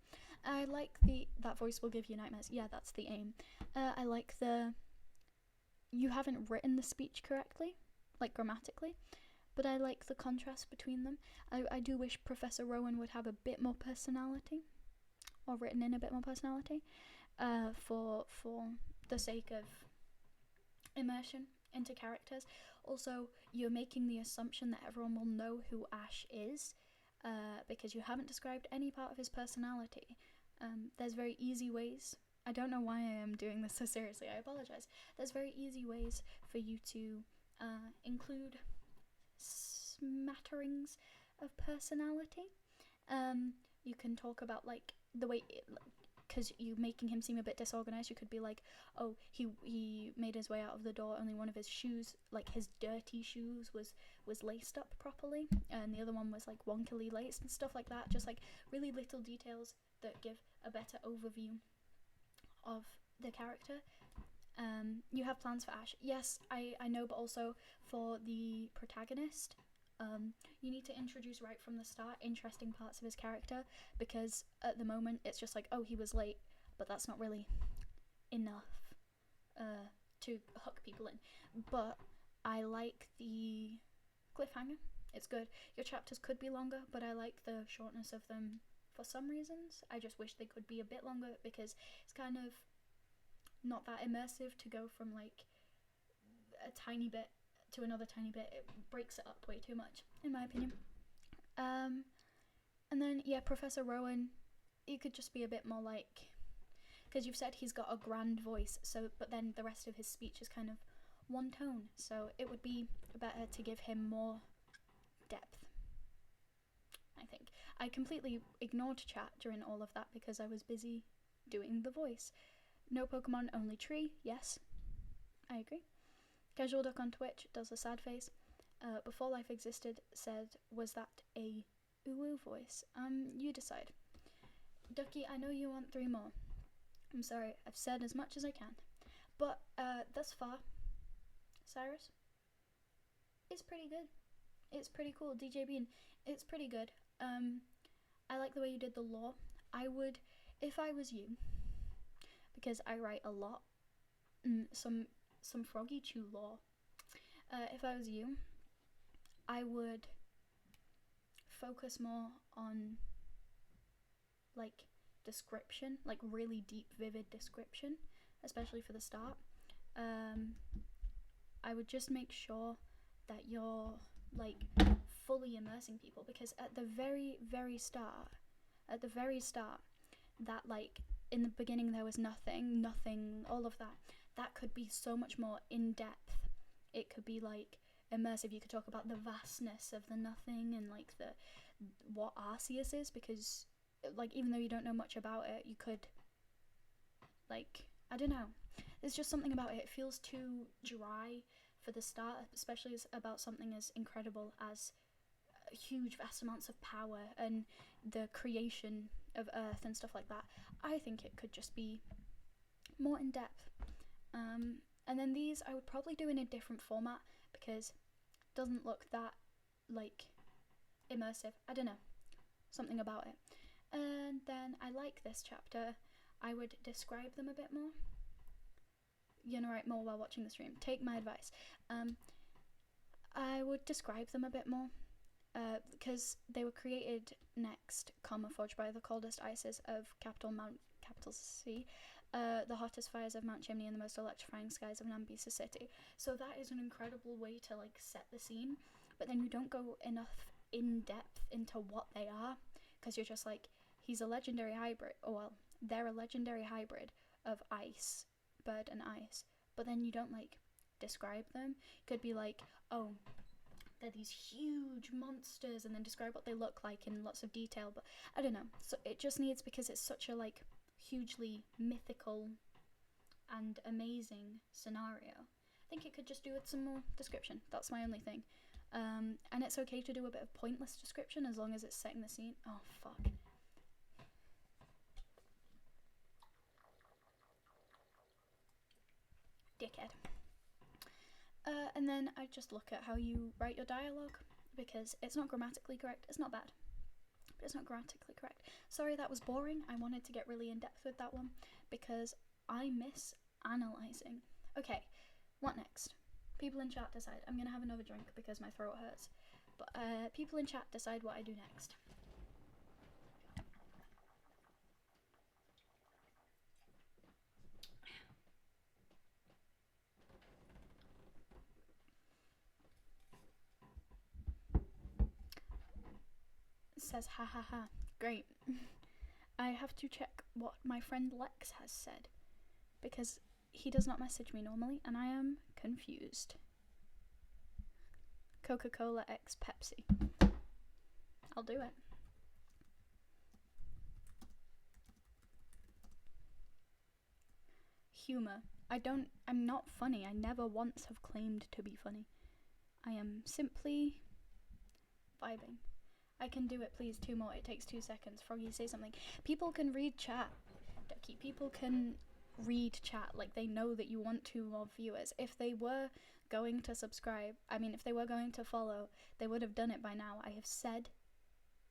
I like that voice will give you nightmares. Yeah, that's the aim. I like you haven't written the speech correctly, like grammatically, but I like the contrast between them. I do wish Professor Rowan would have a bit more personality, or written in a bit more personality, for the sake of immersion into characters. Also, you're making the assumption that everyone will know who Ash is, because you haven't described any part of his personality. There's very easy ways. I don't know why I am doing this so seriously, I apologize. There's very easy ways for you to include smatterings of personality. You can talk about like the way, because you making him seem a bit disorganized, you could be like, oh, he made his way out of the door, only one of his shoes, like his dirty shoes, was laced up properly, and the other one was like wonkily laced and stuff like that. Just like really little details that give a better overview of the character. You have plans for Ash. Yes, I know, but also for the protagonist, you need to introduce right from the start interesting parts of his character, because at the moment it's just like, oh, he was late, but that's not really enough to hook people in. But I like the cliffhanger. It's good. Your chapters could be longer, but I like the shortness of them for some reasons. I just wish they could be a bit longer, because it's kind of not that immersive to go from like a tiny bit to another tiny bit. It breaks it up way too much, in my opinion. And then, yeah, Professor Rowan, you could just be a bit more like, because you've said he's got a grand voice, so, but then the rest of his speech is kind of one tone, so it would be better to give him more depth, I think. I completely ignored chat during all of that because I was busy doing the voice. No Pokemon, only tree. Yes, I agree. Casual Duck on Twitch does a sad face. Before life existed said, was that a Uwu voice. You decide. Ducky, I know you want 3 more. I'm sorry, I've said as much as I can. But thus far, Cyrus, it's pretty good. It's pretty cool. DJ Bean, it's pretty good. I like the way you did the lore. I would, if I was you, because I write a lot, some Froggy Chew lore. If I was you, I would focus more on like description, like really deep, vivid description, especially for the start. I would just make sure that you're like fully immersing people, because at the very start, that like in the beginning there was nothing, all of that could be so much more in depth. It could be like immersive. You could talk about the vastness of the nothing and like the what Arceus is, because like even though you don't know much about it, you could like, I don't know, there's just something about it. It feels too dry for the start, especially about something as incredible as huge vast amounts of power and the creation of Earth and stuff like that. I think it could just be more in depth. And then these I would probably do in a different format, because it doesn't look that like immersive. I don't know, something about it. And then I like this chapter. I would describe them a bit more. You're gonna write more while watching the stream. Take my advice. I would describe them a bit more, because they were created next, forged by the coldest ices of capital C, the hottest fires of Mount Chimney, and the most electrifying skies of Nambisa City. So that is an incredible way to like set the scene, but then you don't go enough in depth into what they are, because you're just like, he's a legendary hybrid, they're a legendary hybrid of ice, bird and ice, but then you don't like describe them. It could be like, oh, they're these huge monsters, and then describe what they look like in lots of detail, but I don't know. So it just needs, because it's such a like hugely mythical and amazing scenario, I think it could just do with some more description. That's my only thing. And it's okay to do a bit of pointless description as long as it's setting the scene. Oh fuck. Dickhead. And then I just look at how you write your dialogue, because it's not grammatically correct. It's not bad, but it's not grammatically correct. Sorry, that was boring. I wanted to get really in depth with that one, because I miss analysing. Okay, what next? People in chat decide. I'm gonna have another drink because my throat hurts. But people in chat decide what I do next. It says ha ha ha. Great. I have to check what my friend Lex has said, because he does not message me normally and I am confused. Coca-Cola x Pepsi. I'll do it. Humor. I'm not funny. I never once have claimed to be funny. I am simply vibing. I can do it, please. 2 more. It takes 2 seconds. Froggy, say something. People can read chat. Ducky, people can read chat. Like, they know that you want 2 more viewers. If they were going to subscribe, if they were going to follow, they would have done it by now. I have said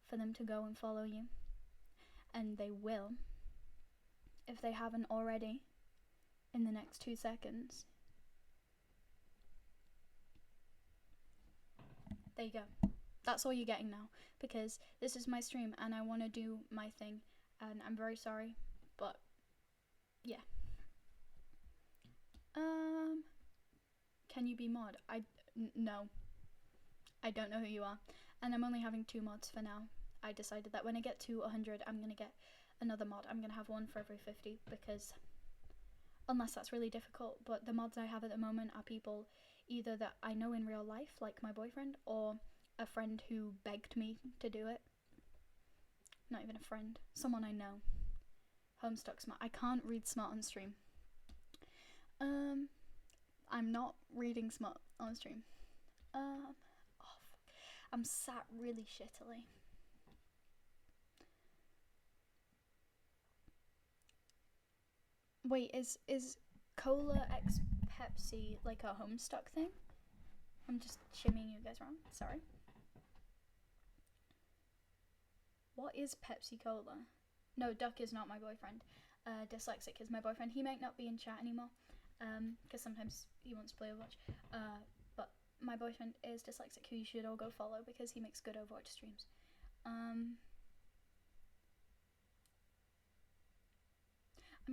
for them to go and follow you, and they will, if they haven't already, in the next 2 seconds. There you go. That's all you're getting now, because this is my stream and I want to do my thing, and I'm very sorry, but yeah. Can you be mod? No. I don't know who you are, and I'm only having 2 mods for now. I decided that when I get to 100, I'm gonna get another mod. I'm gonna have one for every 50, because unless that's really difficult, but the mods I have at the moment are people either that I know in real life, like my boyfriend, or a friend who begged me to do it. Not even a friend, someone I know. Homestuck Smart. I can't read Smart on stream. I'm not reading Smart on stream. I'm sat really shittily. Wait, is Cola X Pepsi like a Homestuck thing? I'm just shimmying you guys wrong. Sorry. What is Pepsi Cola? No, Duck is not my boyfriend. Dyslexic is my boyfriend. He might not be in chat anymore, because sometimes he wants to play Overwatch. But my boyfriend is Dyslexic, who you should all go follow because he makes good Overwatch streams. I'm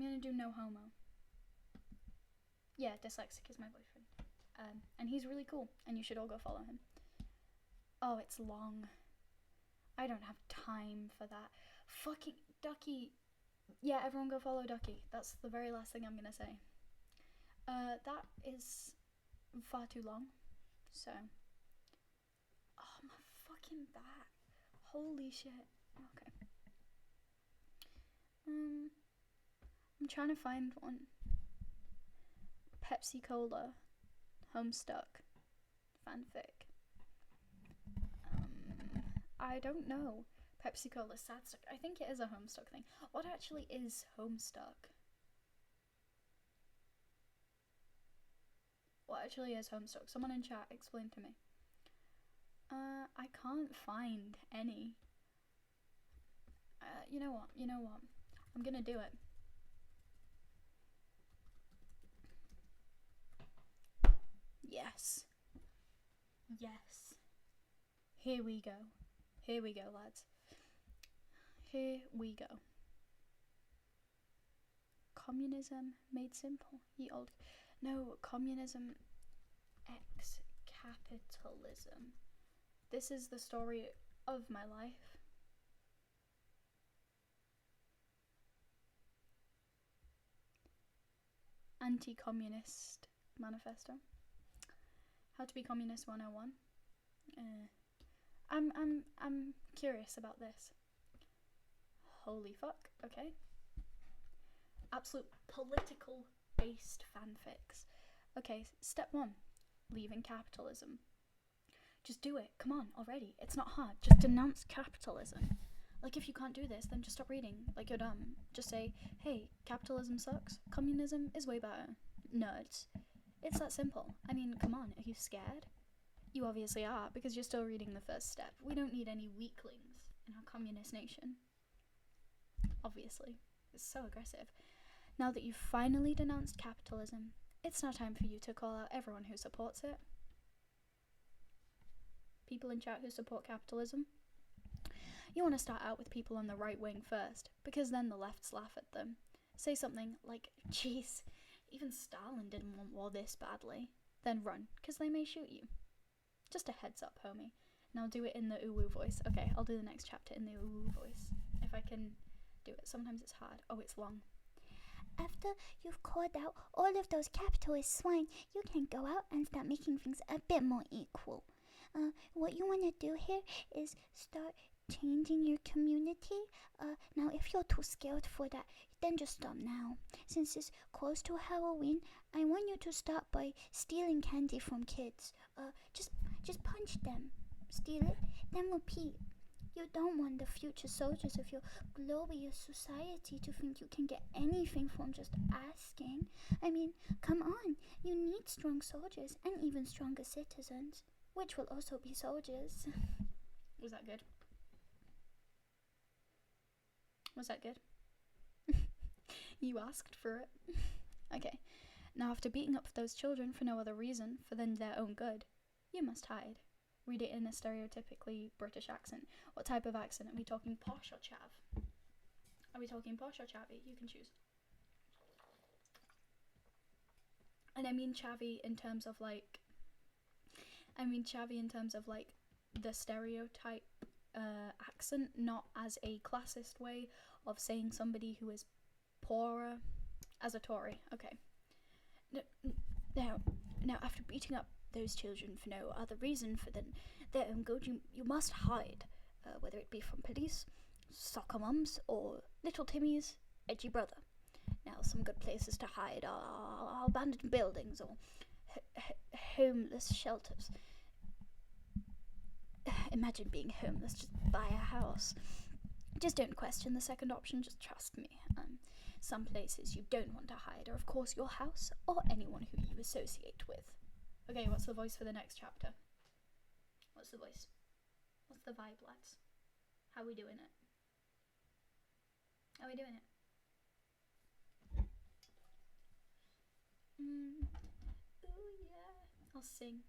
gonna do no homo. Yeah, Dyslexic is my boyfriend. And he's really cool, and you should all go follow him. Oh, it's long. I don't have time for that. Fucking Ducky. Yeah, everyone go follow Ducky. That's the very last thing I'm gonna say. That is far too long. So. Oh, my fucking back. Holy shit. Okay. I'm trying to find one. Pepsi Cola. Homestuck. Fanfic. I don't know. Pepsi Cola Sadstuck. I think it is a Homestuck thing. What actually is Homestuck? What actually is Homestuck? Someone in chat explain to me. I can't find any. You know what? I'm gonna do it. Yes. Here we go, lads. Here we go. Communism made simple. Ye old. No, communism x capitalism. This is the story of my life. Anti-communist manifesto. How to be communist 101. I'm curious about this. Holy fuck, okay. Absolute political based fanfics. Okay, step 1. Leaving capitalism. Just do it. Come on, already. It's not hard. Just denounce capitalism. Like, if you can't do this, then just stop reading. Like, you're dumb. Just say, hey, capitalism sucks. Communism is way better. Nerds. It's that simple. I mean, come on, are you scared? You obviously are, because you're still reading the first step. We don't need any weaklings in our communist nation. Obviously. It's so aggressive. Now that you've finally denounced capitalism, it's now time for you to call out everyone who supports it. People in chat who support capitalism. You want to start out with people on the right wing first, because then the lefts laugh at them. Say something like, jeez, even Stalin didn't want war this badly. Then run, because they may shoot you. Just a heads up, homie. Now do it in the uwu voice. Okay, I'll do the next chapter in the uwu voice. If I can do it. Sometimes it's hard. Oh, it's long. After you've called out all of those capitalist swine, you can go out and start making things a bit more equal. What you want to do here is start changing your community. Now, if you're too scared for that, then just stop now. Since it's close to Halloween, I want you to start by stealing candy from kids. Just punch them, steal it, then repeat. You don't want the future soldiers of your glorious society to think you can get anything from just asking. I mean, come on, you need strong soldiers and even stronger citizens, which will also be soldiers. Was that good? Was that good? You asked for it. Okay. Now, after beating up those children for no other reason than their own good, you must hide. Read it in a stereotypically British accent. What type of accent? Are we talking posh or chav? Are we talking posh or chavvy? You can choose. And I mean chavvy in terms of like the stereotype accent, not as a classist way of saying somebody who is poorer as a Tory. Okay. Now, after beating up those children for no other reason than their own good, you must hide, whether it be from police, soccer mums, or little Timmy's edgy brother. Now, some good places to hide are abandoned buildings or homeless shelters. Imagine being homeless, just buy a house. Just don't question the second option, just trust me. Some places you don't want to hide are, of course, your house or anyone who you associate with. Okay, what's the voice for the next chapter? What's the voice? What's the vibe, lads? How are we doing it? How are we doing it? Ooh, yeah. I'll sing.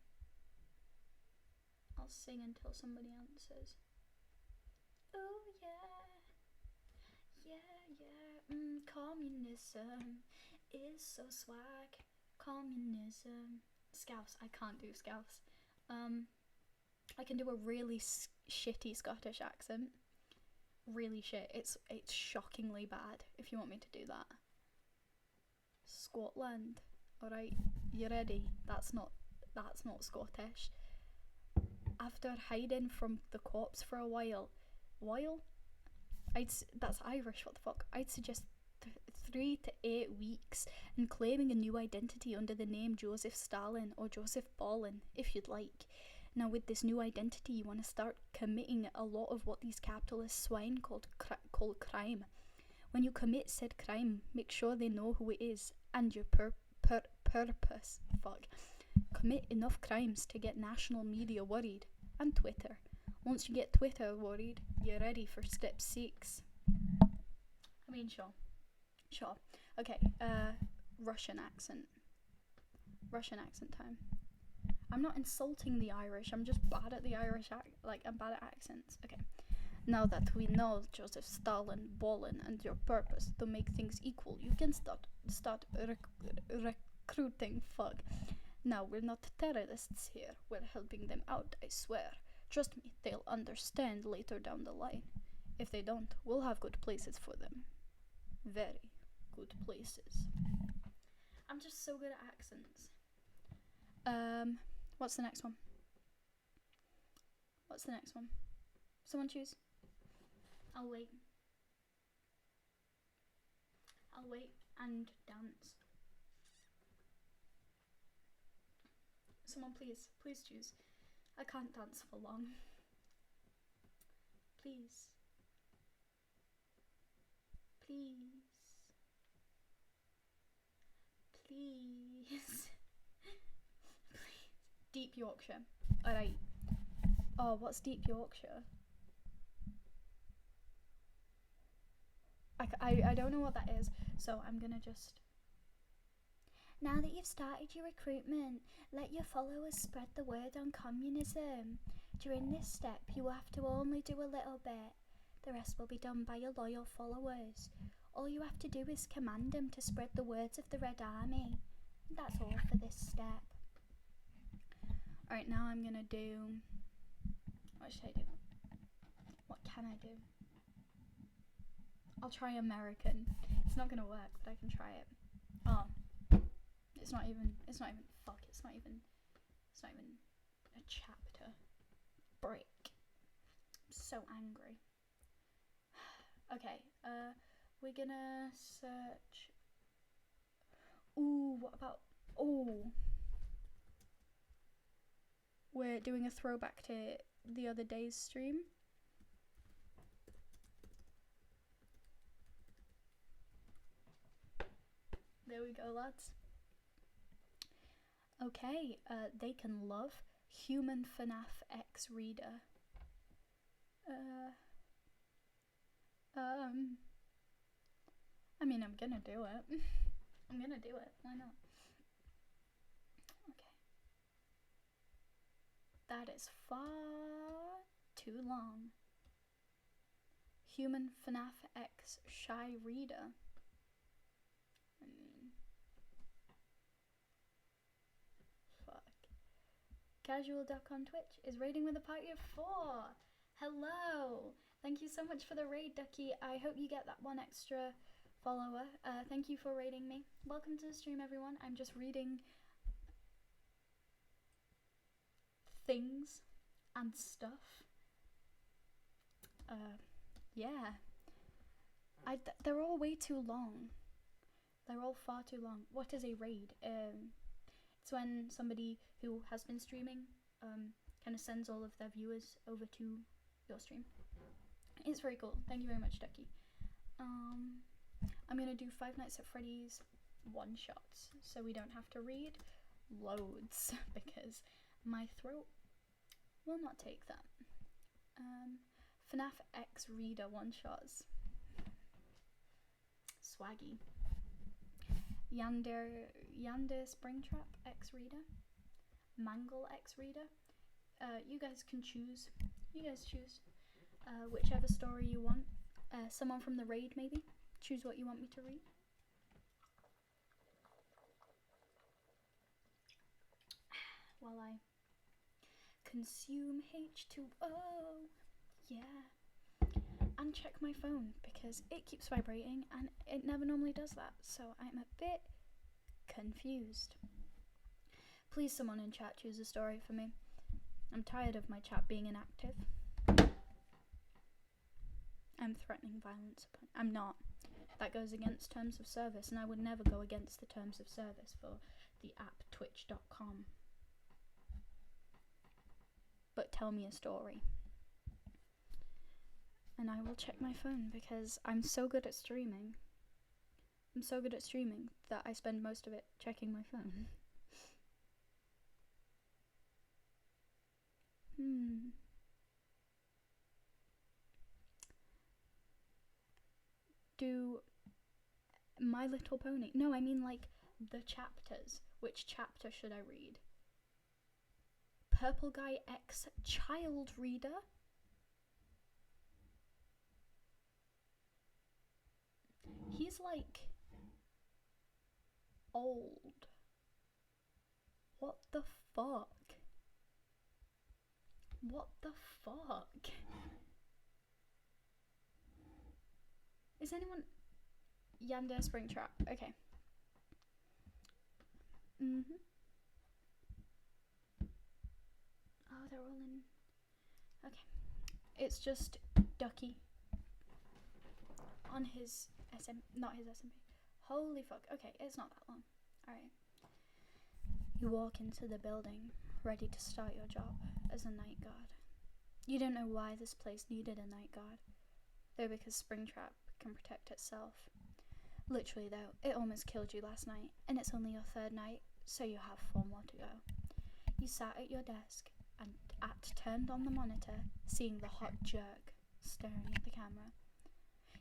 I'll sing until somebody answers. Oh, yeah. Yeah. Communism is so swag. Communism. Scouse. I can't do Scouse. I can do a really shitty Scottish accent. Really shit. It's shockingly bad. If you want me to do that. Scotland. Alright, you ready? That's not Scottish. After hiding from the cops for a while, that's Irish. What the fuck? I'd suggest 3 to 8 weeks and claiming a new identity under the name Joseph Stalin or Joseph Ballin, if you'd like. Now, with this new identity, you want to start committing a lot of what these capitalist swine call crime. When you commit said crime, make sure they know who it is and your purpose. Commit enough crimes to get national media worried, and Twitter. Once you get Twitter worried, you're ready for step 6. I mean, sure. Okay, Russian accent time. I'm not insulting the Irish, I'm just bad at the Irish, I'm bad at accents. Okay. Now that we know Joseph Stalin, Ballin, and your purpose to make things equal, you can start recruiting. Now, we're not terrorists here. We're helping them out, I swear. Trust me, they'll understand later down the line. If they don't, we'll have good places for them. Very good places. I'm just so good at accents. What's the next one? Someone choose. I'll wait and dance. Someone please choose. I can't dance for long. Please. Deep Yorkshire. Alright. Oh, what's Deep Yorkshire? I don't know what that is, so I'm gonna just... Now that you've started your recruitment, let your followers spread the word on communism. During this step, you will have to only do a little bit. The rest will be done by your loyal followers. All you have to do is command them to spread the words of the Red Army. That's all for this step. Alright, now I'm gonna do... What should I do? What can I do? I'll try American. It's not gonna work, but I can try it. Oh. It's not even a chapter. Break. I'm so angry. Okay, we're gonna search... Ooh, what about... Oh. We're doing a throwback to the other day's stream. There we go, lads. Okay, they can love human FNAF X reader. I mean, I'm gonna do it. Why not? Okay. That is far too long. Human FNAF X shy reader. I mean, fuck. Casual Duck on Twitch is raiding with a party of 4. Hello. Thank you so much for the raid, Ducky. I hope you get that 1 extra follower. Thank you for raiding me. Welcome to the stream, everyone. I'm just reading things and stuff. Yeah. They're all way too long. They're all far too long. What is a raid? It's when somebody who has been streaming kind of sends all of their viewers over to your stream. It's very cool. Thank you very much, Ducky. I'm going to do Five Nights at Freddy's one-shots, so we don't have to read loads, because my throat will not take that. FNAF X Reader one-shots. Swaggy. Yander Springtrap X Reader. Mangle X Reader. You guys can choose. You guys choose whichever story you want. Someone from the raid, maybe. Choose what you want me to read. While I consume H2O. Yeah. And check my phone, because it keeps vibrating and it never normally does that. So I'm a bit confused. Please, someone in chat, choose a story for me. I'm tired of my chat being inactive. I'm threatening violence upon... I'm not. That goes against terms of service, and I would never go against the terms of service for the app twitch.com. But tell me a story. And I will check my phone, because I'm so good at streaming. I'm so good at streaming that I spend most of it checking my phone. Do My Little Pony. No, I mean like the chapters. Which chapter should I read? Purple Guy X Child Reader? He's like old. What the fuck? What the fuck? Is anyone... Yander Springtrap. Okay. Oh, they're all in... Okay. It's just Ducky. On his not his SMP. Holy fuck. Okay, it's not that long. Alright. You walk into the building, ready to start your job as a night guard. You don't know why this place needed a night guard, though, because Springtrap can protect itself. Literally though, it almost killed you last night, and it's only your third night, so you have 4 more to go. You sat at your desk and turned on the monitor, seeing the hot jerk staring at the camera.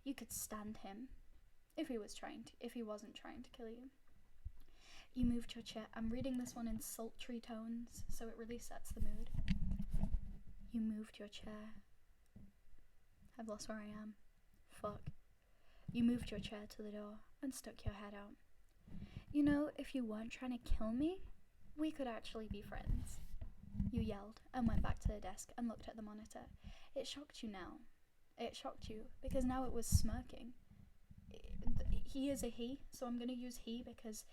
You could stand him if he wasn't trying to kill you. You moved your chair. I'm reading this one in sultry tones, so it really sets the mood. You moved your chair. I've lost where I am. Fuck. You moved your chair to the door and stuck your head out. You know, if you weren't trying to kill me, we could actually be friends. You yelled and went back to the desk and looked at the monitor. It shocked you now. It shocked you because now it was smirking. He is a he, so I'm going to use he because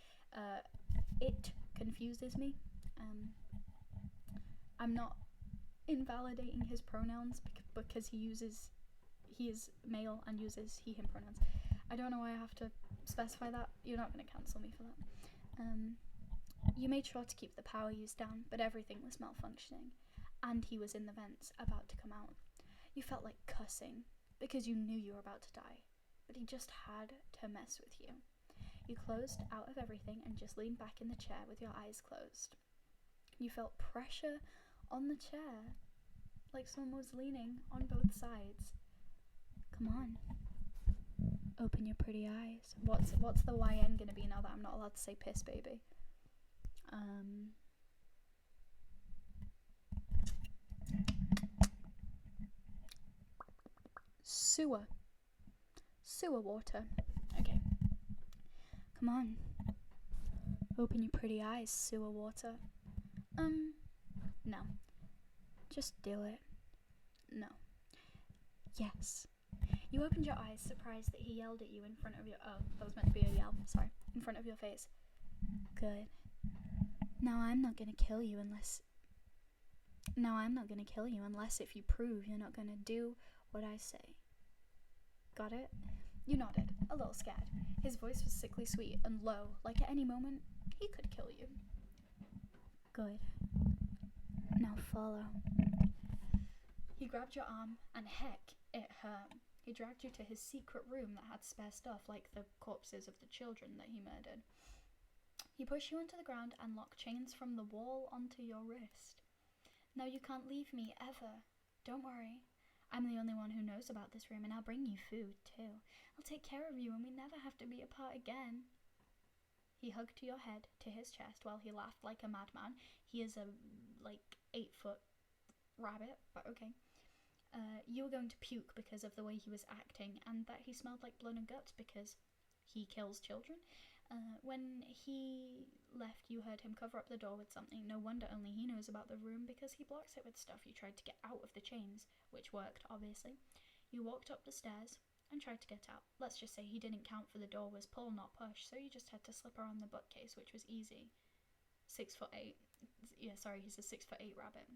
it confuses me. I'm not invalidating his pronouns because he is male and uses he, him pronouns. I don't know why I have to specify that. You're not going to cancel me for that. You made sure to keep the power use down, but everything was malfunctioning, and he was in the vents about to come out. You felt like cussing because you knew you were about to die, but he just had to mess with you. You closed out of everything and just leaned back in the chair with your eyes closed. You felt pressure on the chair, like someone was leaning on both sides. Come on. Open your pretty eyes. What's the YN gonna be now that I'm not allowed to say piss baby? Sewer water. Okay. Come on. Open your pretty eyes, sewer water. No. Just do it. No. Yes. You opened your eyes, surprised that he yelled at you in front of your... Oh, that was meant to be a yell. Sorry. In front of your face. Good. Now I'm not gonna kill you unless if you prove you're not gonna do what I say. Got it? You nodded, a little scared. His voice was sickly sweet and low, like at any moment, he could kill you. Good. Now follow. He grabbed your arm, and heck, it hurt. He dragged you to his secret room that had spare stuff like the corpses of the children that he murdered. He pushed you onto the ground and locked chains from the wall onto your wrist. Now you can't leave me ever. Don't worry. I'm the only one who knows about this room, and I'll bring you food too. I'll take care of you and we never have to be apart again. He hugged your head to his chest while he laughed like a madman. He is a, 8-foot rabbit, but okay. You were going to puke because of the way he was acting, and that he smelled like blood and guts because he kills children. When he left, you heard him cover up the door with something. No wonder only he knows about the room, because he blocks it with stuff. You tried to get out of the chains, which worked, obviously. You walked up the stairs and tried to get out. Let's just say he didn't count for the door was pull, not push, so you just had to slip around the bookcase, which was easy. 6'8". Yeah, sorry, he's a 6'8" rabbit.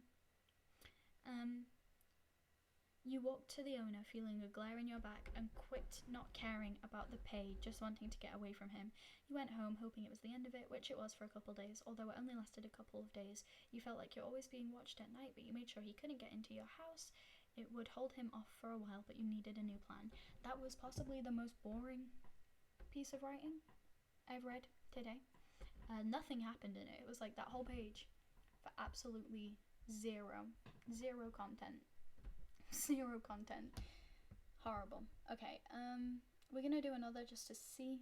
You walked to the owner feeling a glare in your back and quit, not caring about the pay, just wanting to get away from him. You went home hoping it was the end of it, which it was for a couple of days. Although it only lasted a couple of days, you felt like you're always being watched at night, but you made sure he couldn't get into your house. It would hold him off for a while, but you needed a new plan. That was possibly the most boring piece of writing I've read today. Nothing happened in it. It was like that whole page for absolutely zero content. Zero content. Horrible. Okay, we're gonna do another just to see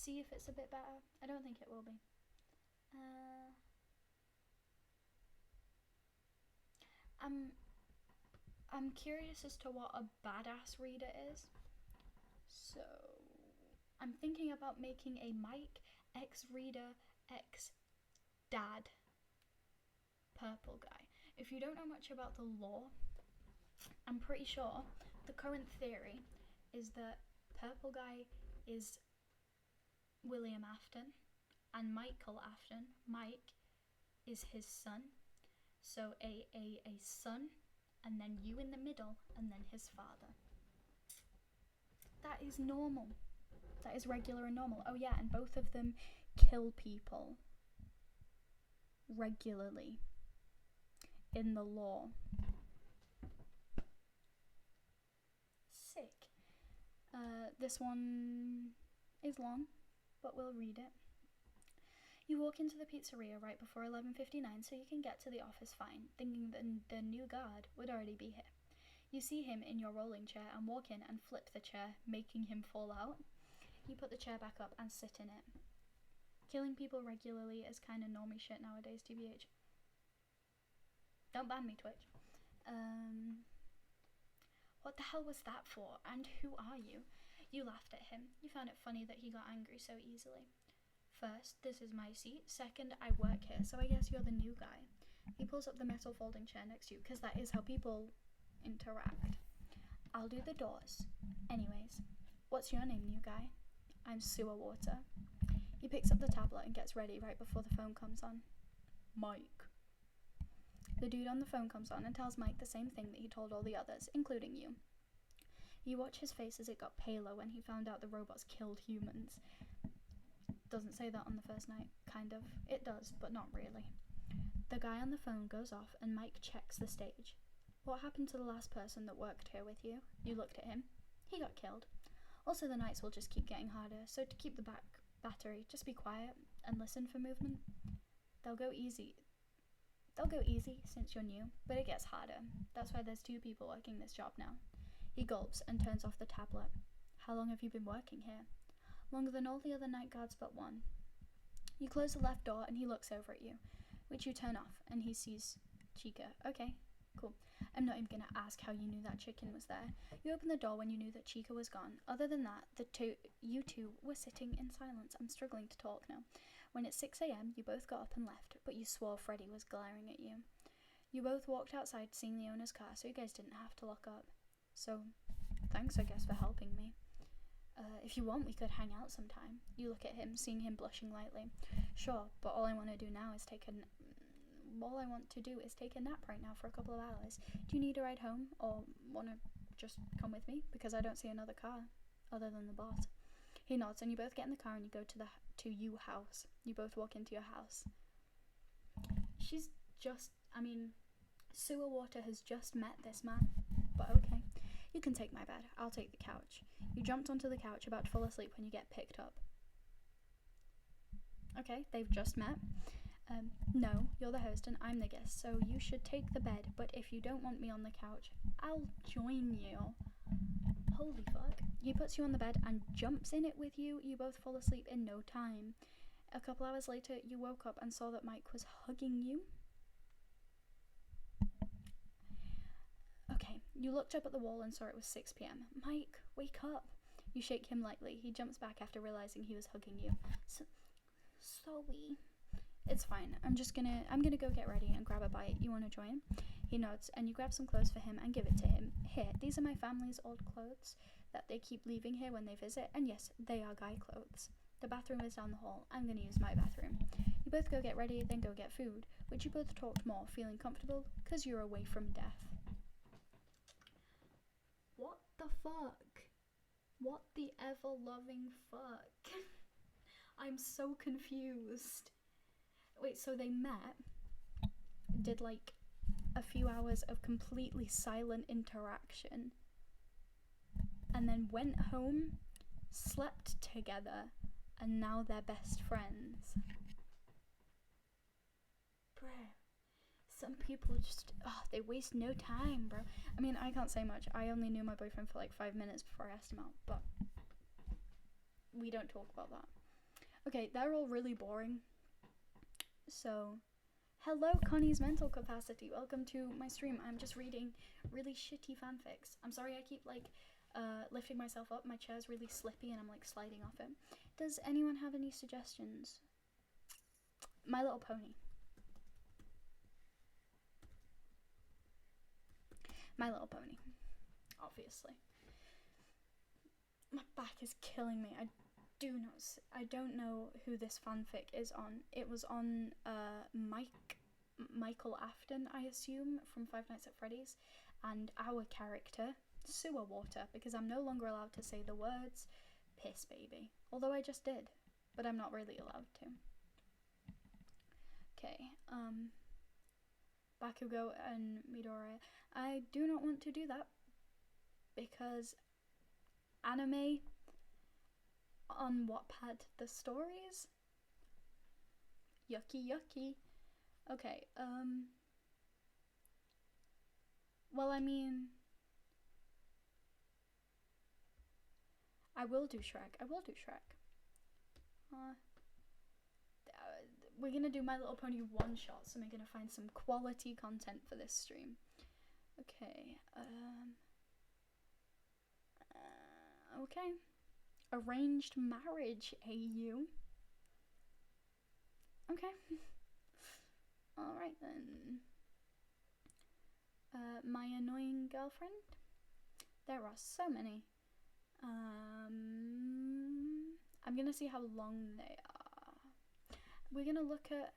if it's a bit better. I don't think it will be. I'm curious as to what a badass reader is. So I'm thinking about making a Mike X reader X dad purple guy. If you don't know much about the lore, I'm pretty sure the current theory is that Purple Guy is William Afton and Michael Afton. Mike is his son. So a son, and then you in the middle, and then his father. That is normal. That is regular and normal. Oh yeah, and both of them kill people regularly in the lore. Sick. This one is long, but we'll read it. You walk into the pizzeria right before 11:59 so you can get to the office fine, thinking that the new guard would already be here. You see him in your rolling chair and walk in and flip the chair, making him fall out. You put the chair back up and sit in it. Killing people regularly is kind of normie shit nowadays, TBH. Don't ban me, Twitch. What the hell was that for? And who are you? You laughed at him. You found it funny that he got angry so easily. First, this is my seat. Second, I work here, so I guess you're the new guy. He pulls up the metal folding chair next to you, because that is how people interact. I'll do the doors. Anyways, what's your name, new guy? I'm Sewer Water. He picks up the tablet and gets ready right before the phone comes on. Mike. The dude on the phone comes on and tells Mike the same thing that he told all the others, including you. You watch his face as it got paler when he found out the robots killed humans. Doesn't say that on the first night. Kind of. It does, but not really. The guy on the phone goes off and Mike checks the stage. What happened to the last person that worked here with you? You looked at him. He got killed. Also, the nights will just keep getting harder, so to keep the battery, just be quiet and listen for movement. They'll go easy since you're new, but it gets harder. That's why there's 2 people working this job now. He gulps and turns off the tablet. How long have you been working here? Longer than all the other night guards but one. You close the left door and he looks over at you, which you turn off, and he sees Chica. Okay, cool. I'm not even gonna ask how you knew that chicken was there. You opened the door when you knew that Chica was gone. Other than that, you two were sitting in silence. I'm struggling to talk now. When it's 6 a.m, you both got up and left, but you swore Freddy was glaring at you. You both walked outside seeing the owner's car, so you guys didn't have to lock up. So, thanks I guess for helping me. If you want, we could hang out sometime. You look at him, seeing him blushing lightly. Sure, but all I want to do is take a nap right now for a couple of hours. Do you need a ride home, or want to just come with me? Because I don't see another car, other than the boss. He nods, and you both get in the car and you go to you house. You both walk into your house. Sewer Water has just met this man, but okay. You can take my bed. I'll take the couch. You jumped onto the couch, about to fall asleep when you get picked up. Okay, they've just met. No, you're the host and I'm the guest, so you should take the bed, but if you don't want me on the couch, I'll join you. Holy fuck. He puts you on the bed and jumps in it with you. You both fall asleep in no time. A couple hours later, you woke up and saw that Mike was hugging you. Okay, you looked up at the wall and saw it was 6 p.m. Mike, wake up. You shake him lightly. He jumps back after realizing he was hugging you. Sorry. It's fine. I'm gonna go get ready and grab a bite. You wanna join? He nods and you grab some clothes for him and give it to him. Here, these are my family's old clothes that they keep leaving here when they visit, and yes, they are guy clothes. The bathroom is down the hall. I'm gonna use my bathroom. You both go get ready, then go get food, which you both talked more, feeling comfortable, because you're away from death. What the fuck? What the ever-loving fuck? I'm so confused. Wait, so they met, did like a few hours of completely silent interaction, and then went home, slept together, and now they're best friends. Bro, some people just, they waste no time, bro. I mean, I can't say much. I only knew my boyfriend for like 5 minutes before I asked him out, but we don't talk about that. Okay, they're all really boring. So, hello Connie's mental capacity. Welcome to my stream. I'm just reading really shitty fanfics. I'm sorry I keep like lifting myself up. My chair's really slippy and I'm like sliding off it. Does anyone have any suggestions? My Little Pony. My Little Pony. Obviously. My back is killing me. I don't know who this fanfic is on. It was on Michael Afton, I assume, from Five Nights at Freddy's, and our character, Sewer Water, because I'm no longer allowed to say the words piss baby. Although I just did, but I'm not really allowed to. Okay, Bakugo and Midori. I do not want to do that because anime on Wattpad, the stories? Yucky, yucky. Okay, well, I mean, I will do Shrek. We're gonna do My Little Pony one shot, so we're gonna find some quality content for this stream. Okay, okay. Arranged marriage, AU. Okay. Alright then. My annoying girlfriend. There are so many. I'm gonna see how long they are. We're gonna look at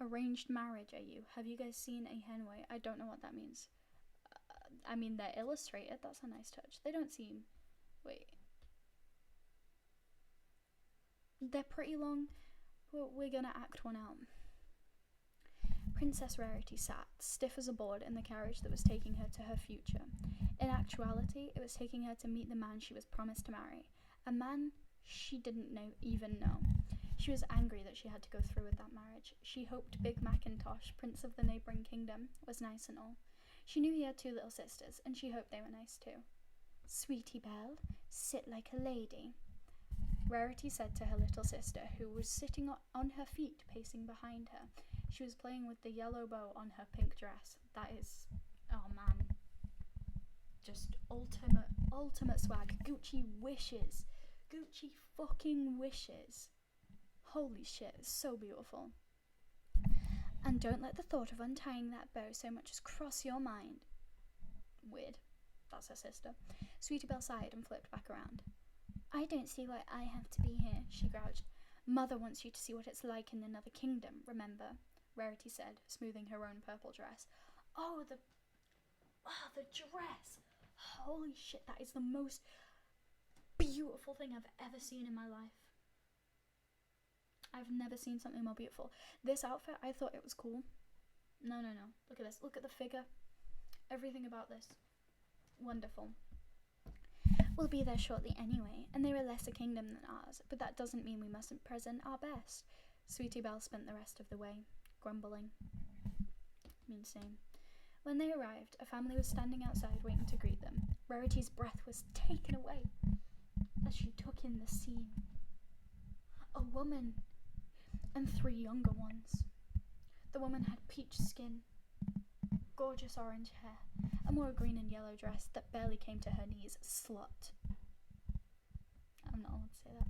arranged marriage, AU. Have you guys seen a henway? I don't know what that means. I mean, they're illustrated. That's a nice touch. They don't seem... Wait. They're pretty long. We're gonna act one out. Princess Rarity sat, stiff as a board, in the carriage that was taking her to her future. In actuality, it was taking her to meet the man she was promised to marry. A man she didn't even know. She was angry that she had to go through with that marriage. She hoped Big Macintosh, prince of the neighbouring kingdom, was nice and all. She knew he had 2 little sisters, and she hoped they were nice too. Sweetie Belle, sit like a lady, Rarity said to her little sister, who was sitting on her feet, pacing behind her. She was playing with the yellow bow on her pink dress. That is, oh man, just ultimate swag. Gucci wishes. Gucci fucking wishes. Holy shit, it's so beautiful. And don't let the thought of untying that bow so much as cross your mind. Weird. That's her sister. Sweetie Belle sighed and flipped back around. I don't see why I have to be here, she grouched. Mother wants you to see what it's like in another kingdom, remember? Rarity said, smoothing her own purple dress. Oh, the dress! Holy shit, that is the most beautiful thing I've ever seen in my life. I've never seen something more beautiful. This outfit, I thought it was cool. No. Look at this. Look at the figure. Everything about this. Wonderful. We'll be there shortly anyway, and they're a lesser kingdom than ours, but that doesn't mean we mustn't present our best. Sweetie Belle spent the rest of the way, grumbling. Mean same. When they arrived, a family was standing outside waiting to greet them. Rarity's breath was taken away as she took in the scene. A woman and 3 younger ones. The woman had peach skin, gorgeous orange hair, and wore a green and yellow dress that barely came to her knees. Slut. I'm not allowed to say that.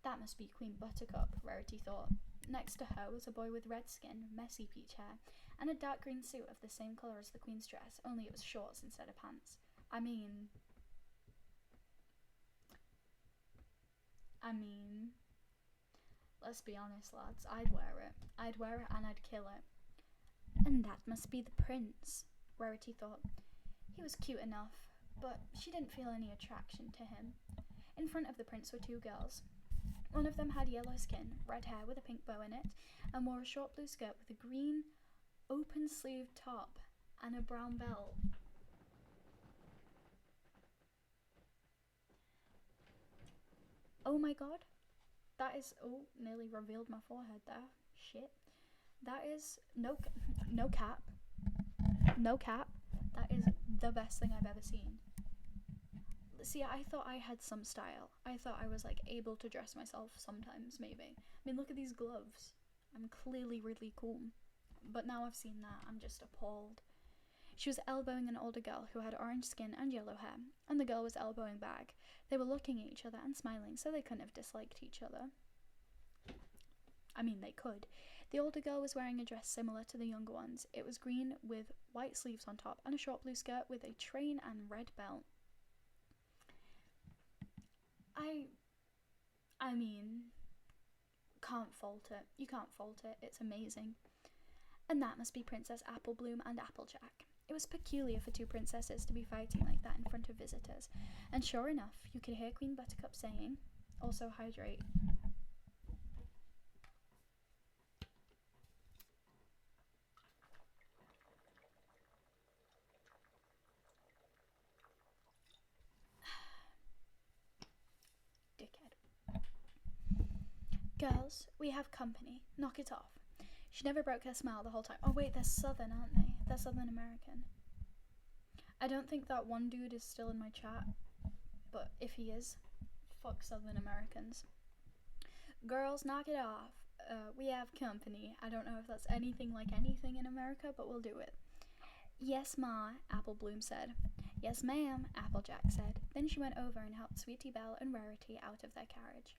That must be Queen Buttercup, Rarity thought. Next to her was a boy with red skin, messy peach hair, and a dark green suit of the same colour as the Queen's dress, only it was shorts instead of pants. I mean, let's be honest, lads, I'd wear it. I'd wear it and I'd kill it. And that must be the prince, Rarity thought. He was cute enough, but she didn't feel any attraction to him. In front of the prince were 2 girls. One of them had yellow skin, red hair with a pink bow in it, and wore a short blue skirt with a green open-sleeved top and a brown belt. Oh my god. That is... Oh, nearly revealed my forehead there. Shit. That is... No cap. No cap. That is the best thing I've ever seen. See, I thought I had some style. I thought I was, like, able to dress myself sometimes, maybe. I mean, look at these gloves. I'm clearly really cool. But now I've seen that, I'm just appalled. She was elbowing an older girl who had orange skin and yellow hair, and the girl was elbowing back. They were looking at each other and smiling, so they couldn't have disliked each other. I mean, they could. The older girl was wearing a dress similar to the younger one's. It was green with white sleeves on top and a short blue skirt with a train and red belt. I mean, can't fault it. You can't fault it. It's amazing. And that must be Princess Applebloom and Applejack. It was peculiar for 2 princesses to be fighting like that in front of visitors. And sure enough, you could hear Queen Buttercup saying, "Also hydrate." Girls, we have company. Knock it off. She never broke her smile the whole time. Oh wait, they're Southern, aren't they? They're Southern American. I don't think that one dude is still in my chat, but if he is, fuck Southern Americans. Girls, knock it off. We have company. I don't know if that's anything like anything in America, but we'll do it. Yes, Ma, Applebloom said. Yes, ma'am, Applejack said. Then she went over and helped Sweetie Belle and Rarity out of their carriage.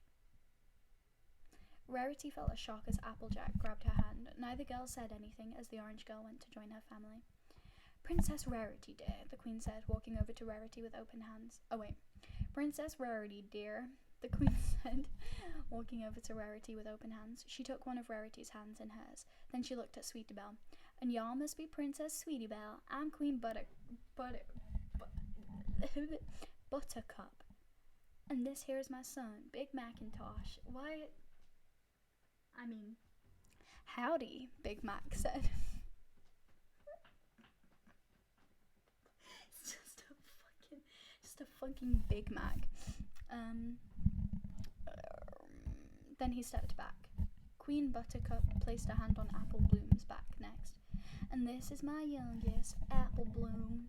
Rarity felt a shock as Applejack grabbed her hand. Neither girl said anything as the orange girl went to join her family. Princess Rarity, dear, the Queen said, walking over to Rarity with open hands. Oh, wait. Princess Rarity, dear, the Queen said, walking over to Rarity with open hands. She took one of Rarity's hands in hers. Then she looked at Sweetie Belle. And y'all must be Princess Sweetie Belle. I'm Queen Buttercup. And this here is my son, Big Macintosh. Why... I mean, howdy, Big Mac said. It's just a fucking Big Mac. Then he stepped back. Queen Buttercup placed her hand on Applebloom's back next. And this is my youngest, Applebloom.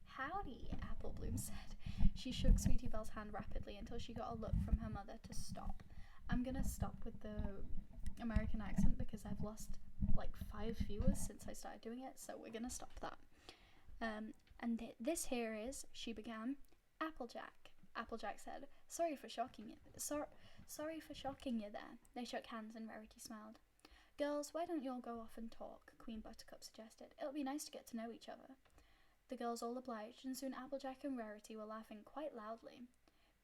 Howdy, Applebloom said. She shook Sweetie Belle's hand rapidly until she got a look from her mother to stop. I'm gonna stop with the American accent because I've lost like 5 viewers since I started doing it, so we're gonna stop that. This here is, she began, Applejack. Applejack said, sorry for shocking you there. They shook hands and Rarity smiled. Girls, why don't you all go off and talk? Queen Buttercup suggested. It'll be nice to get to know each other. The girls all obliged, and soon Applejack and Rarity were laughing quite loudly.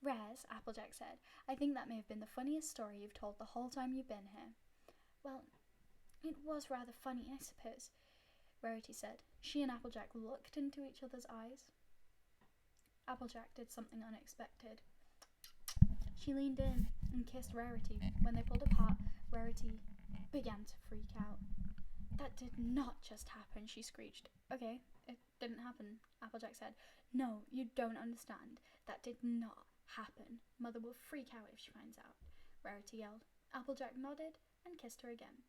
Rares, Applejack said, I think that may have been the funniest story you've told the whole time you've been here. Well, it was rather funny, I suppose, Rarity said. She and Applejack looked into each other's eyes. Applejack did something unexpected. She leaned in and kissed Rarity. When they pulled apart, Rarity began to freak out. That did not just happen, she screeched. Okay, it didn't happen, Applejack said. No, you don't understand. That did not happen. Mother will freak out if she finds out. Rarity yelled. Applejack nodded and kissed her again.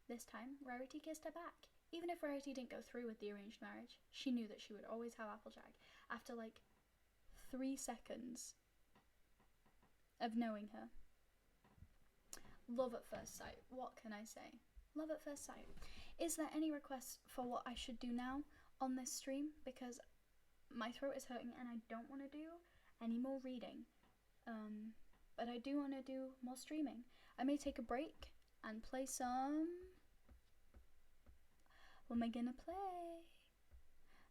This time, Rarity kissed her back. Even if Rarity didn't go through with the arranged marriage, she knew that she would always have Applejack after like 3 seconds of knowing her. Love at first sight. What can I say? Love at first sight. Is there any requests for what I should do now on this stream? Because my throat is hurting and I don't want to do any more reading. But I do want to do more streaming. I may take a break and play some... What am I gonna play?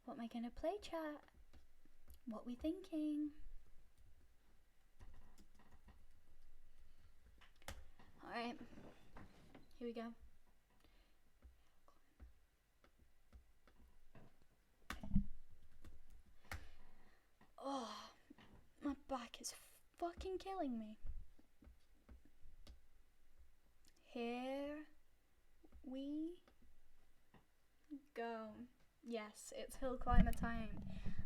What am I gonna play, chat? What we thinking? Alright. Here we go. Oh, my back is fucking killing me. Here we go. Yes, it's hill climber time,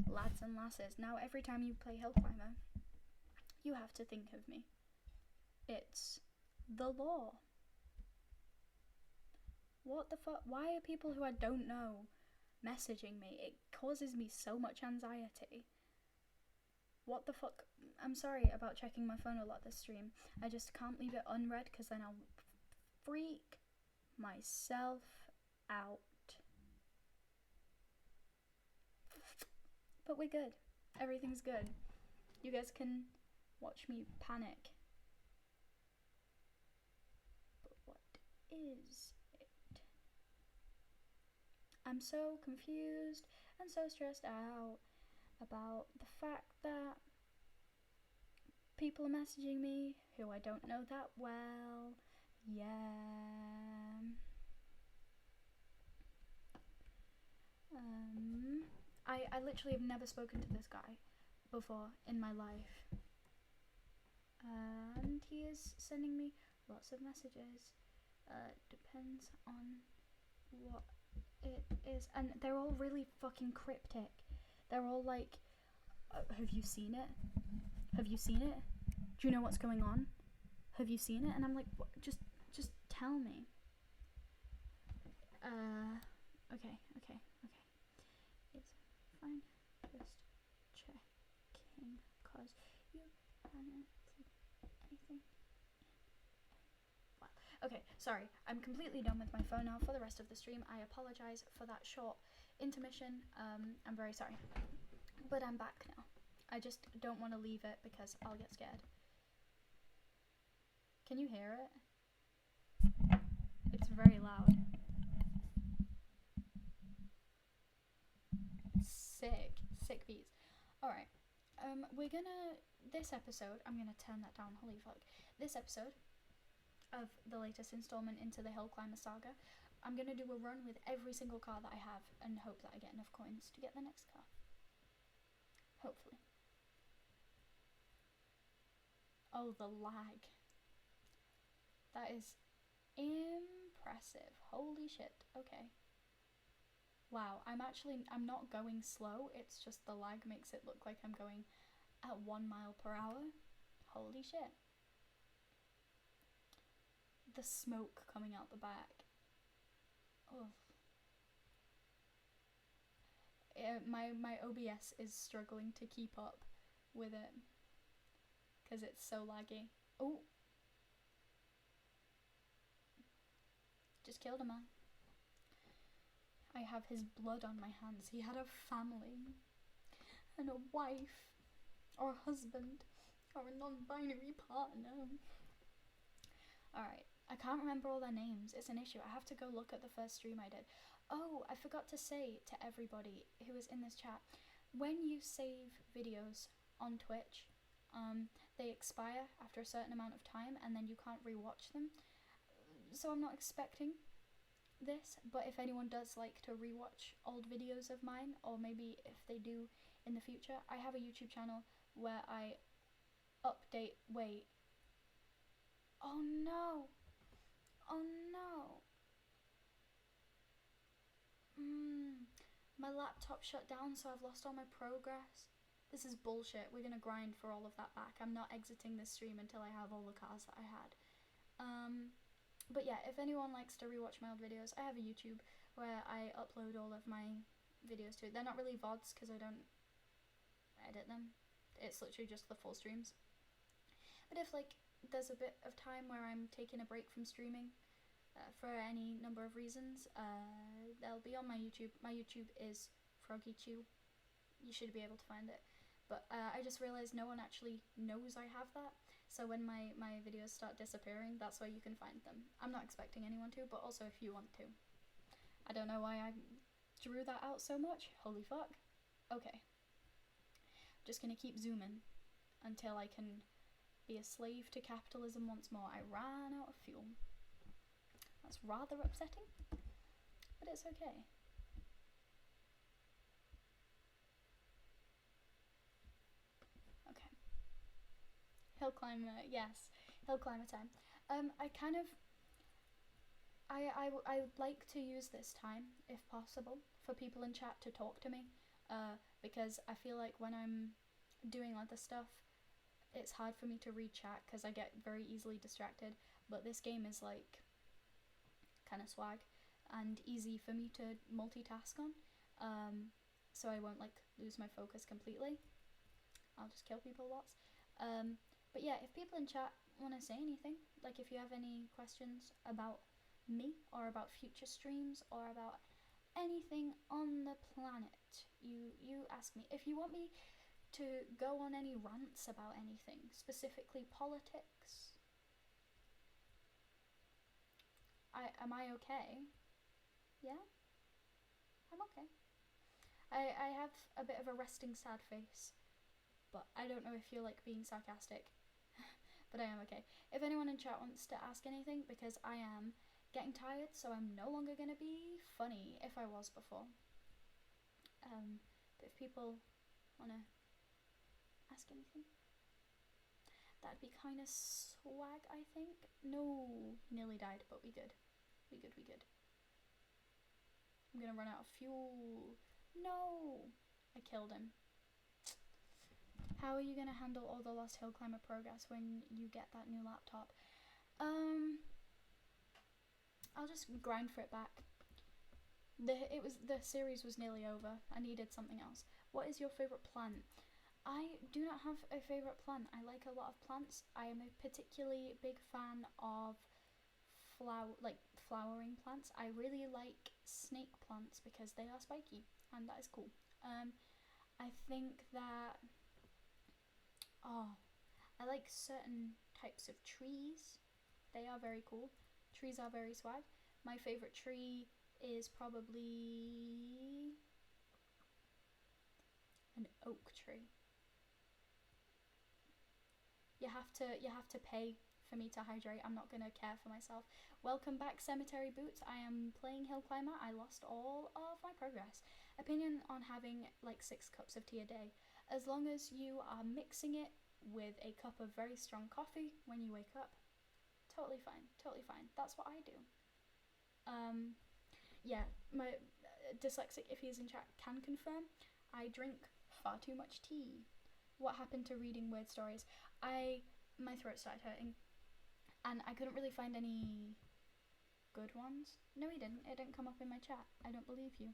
lads and lasses. Now every time you play hill climber, you have to think of me. It's the law. What the fuck? Why are people who I don't know messaging me? It causes me so much anxiety. What the fuck? I'm sorry about checking my phone a lot this stream. I just can't leave it unread because then I'll freak myself out. But we're good. Everything's good. You guys can watch me panic. But what is it? I'm so confused and so stressed out about the fact that people are messaging me who I don't know that well. Yeah. I literally have never spoken to this guy before in my life. And he is sending me lots of messages. Depends on what it is. And they're all really fucking cryptic. They're all like, have you seen it? Have you seen it? Do you know what's going on? Have you seen it? And I'm like, what? Just tell me. Okay. It's fine. Just checking, cause you haven't said anything. Well, okay, sorry. I'm completely done with my phone now for the rest of the stream. I apologize for that short intermission. I'm very sorry. But I'm back now. I just don't want to leave it because I'll get scared. Can you hear it? It's very loud. Sick beats. Alright. This episode, I'm gonna turn that down, holy fuck. This episode of the latest installment into the Hill Climber saga, I'm gonna do a run with every single car that I have and hope that I get enough coins to get the next car. Hopefully. Oh, the lag. That is impressive. Holy shit. Okay. Wow, I'm not going slow. It's just the lag makes it look like I'm going at 1 mile per hour. Holy shit. The smoke coming out the back. Oh. My OBS is struggling to keep up with it because it's so laggy. Oh. Just killed a man. I have his blood on my hands. He had a family and a wife or a husband or a non-binary partner. Alright, I can't remember all their names. It's an issue. I have to go look at the first stream I did. Oh, I forgot to say to everybody who is in this chat, when you save videos on Twitch, they expire after a certain amount of time and then you can't rewatch them. So I'm not expecting this, but if anyone does like to rewatch old videos of mine, or maybe if they do in the future, I have a YouTube channel where I update. Wait. Oh no. My laptop shut down, so I've lost all my progress. This is bullshit. We're gonna grind for all of that back. I'm not exiting this stream until I have all the cars that I had. But yeah, if anyone likes to rewatch my old videos, I have a YouTube where I upload all of my videos to. They're not really VODs because I don't edit them. It's literally just the full streams. But if like there's a bit of time where I'm taking a break from streaming for any number of reasons, they'll be on my YouTube. My YouTube is FroggyChew. You should be able to find it. But I just realised no one actually knows I have that. So when my videos start disappearing, that's where you can find them. I'm not expecting anyone to, but also if you want to. I don't know why I drew that out so much. Holy fuck. Okay. Just gonna keep zooming until I can be a slave to capitalism once more. I ran out of fuel. That's rather upsetting, but it's okay. Okay. Hill climber, yes. Hill climber time. I like to use this time, if possible, for people in chat to talk to me, because I feel like when I'm doing other stuff, it's hard for me to read chat because I get very easily distracted, but this game is like kind of swag and easy for me to multitask on, so I won't like lose my focus completely. I'll just kill people lots. But yeah, if people in chat want to say anything, like if you have any questions about me or about future streams or about anything on the planet, you ask me. If you want me to go on any rants about anything, specifically politics, am I okay? Yeah? I'm okay. I have a bit of a resting sad face, but I don't know if you're like being sarcastic. But I am okay. If anyone in chat wants to ask anything, because I am getting tired, so I'm no longer gonna be funny if I was before. But if people wanna ask anything, that'd be kind of swag, I think. No, he nearly died, but we good. We good. I'm gonna run out of fuel. No, I killed him. How are you gonna handle all the lost hill climber progress when you get that new laptop? I'll just grind for it back. The series was nearly over. I needed something else. What is your favorite plant? I do not have a favorite plant. I like a lot of plants. I am a particularly big fan of flowering plants. I really like snake plants because they are spiky, and that is cool. I think that I like certain types of trees. They are very cool. Trees are very swag. My favorite tree is probably an oak tree. You have to pay for me to hydrate. I'm not gonna care for myself. Welcome back, Cemetery Boots. I am playing Hill Climber. I lost all of my progress. Opinion on having like 6 cups of tea a day. As long as you are mixing it with a cup of very strong coffee when you wake up, totally fine. That's what I do. Yeah, my dyslexic, if he's in chat, can confirm I drink far too much tea. What happened to reading weird stories? My throat started hurting, and I couldn't really find any good ones. No, he didn't. It didn't come up in my chat. I don't believe you.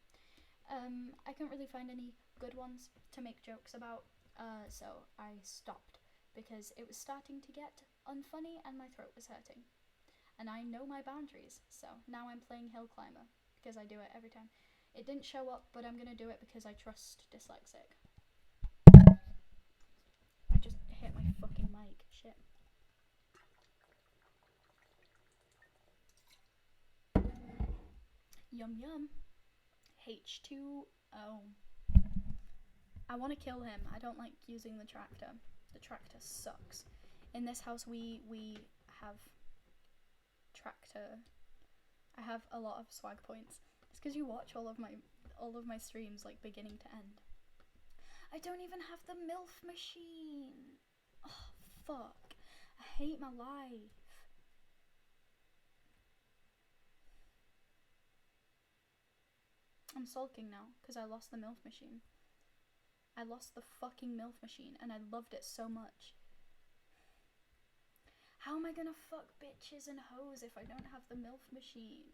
I couldn't really find any good ones to make jokes about, so I stopped because it was starting to get unfunny and my throat was hurting. And I know my boundaries, so now I'm playing Hill Climber because I do it every time. It didn't show up, but I'm gonna do it because I trust dyslexic. I just hit my fucking mic. Shit. Yum yum. H2O. I want to kill him. I don't like using the tractor. The tractor sucks. In this house we have tractor. I have a lot of swag points. It's because you watch all of my streams like beginning to end. I don't even have the MILF machine. Oh fuck. I hate my life. I'm sulking now because I lost the MILF machine. I lost the fucking MILF machine and I loved it so much. How am I gonna fuck bitches and hoes if I don't have the MILF machine?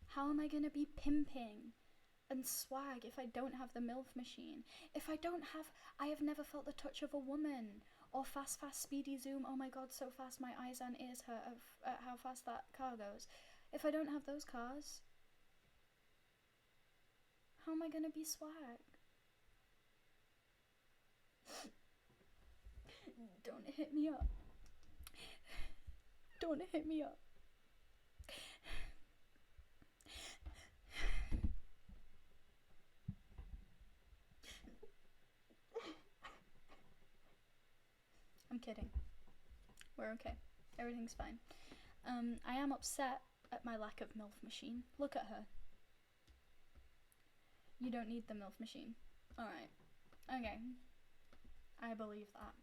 How am I gonna be pimping and swag if I don't have the MILF machine? If I don't have, I have never felt the touch of a woman. Or fast, speedy zoom, oh my god, so fast my eyes and ears hurt at how fast that car goes. If I don't have those cars, how am I gonna be swag? Don't hit me up. Don't hit me up. I'm kidding. We're okay. Everything's fine. I am upset at my lack of MILF machine. Look at her. You don't need the MILF machine. Alright. Okay. I believe that.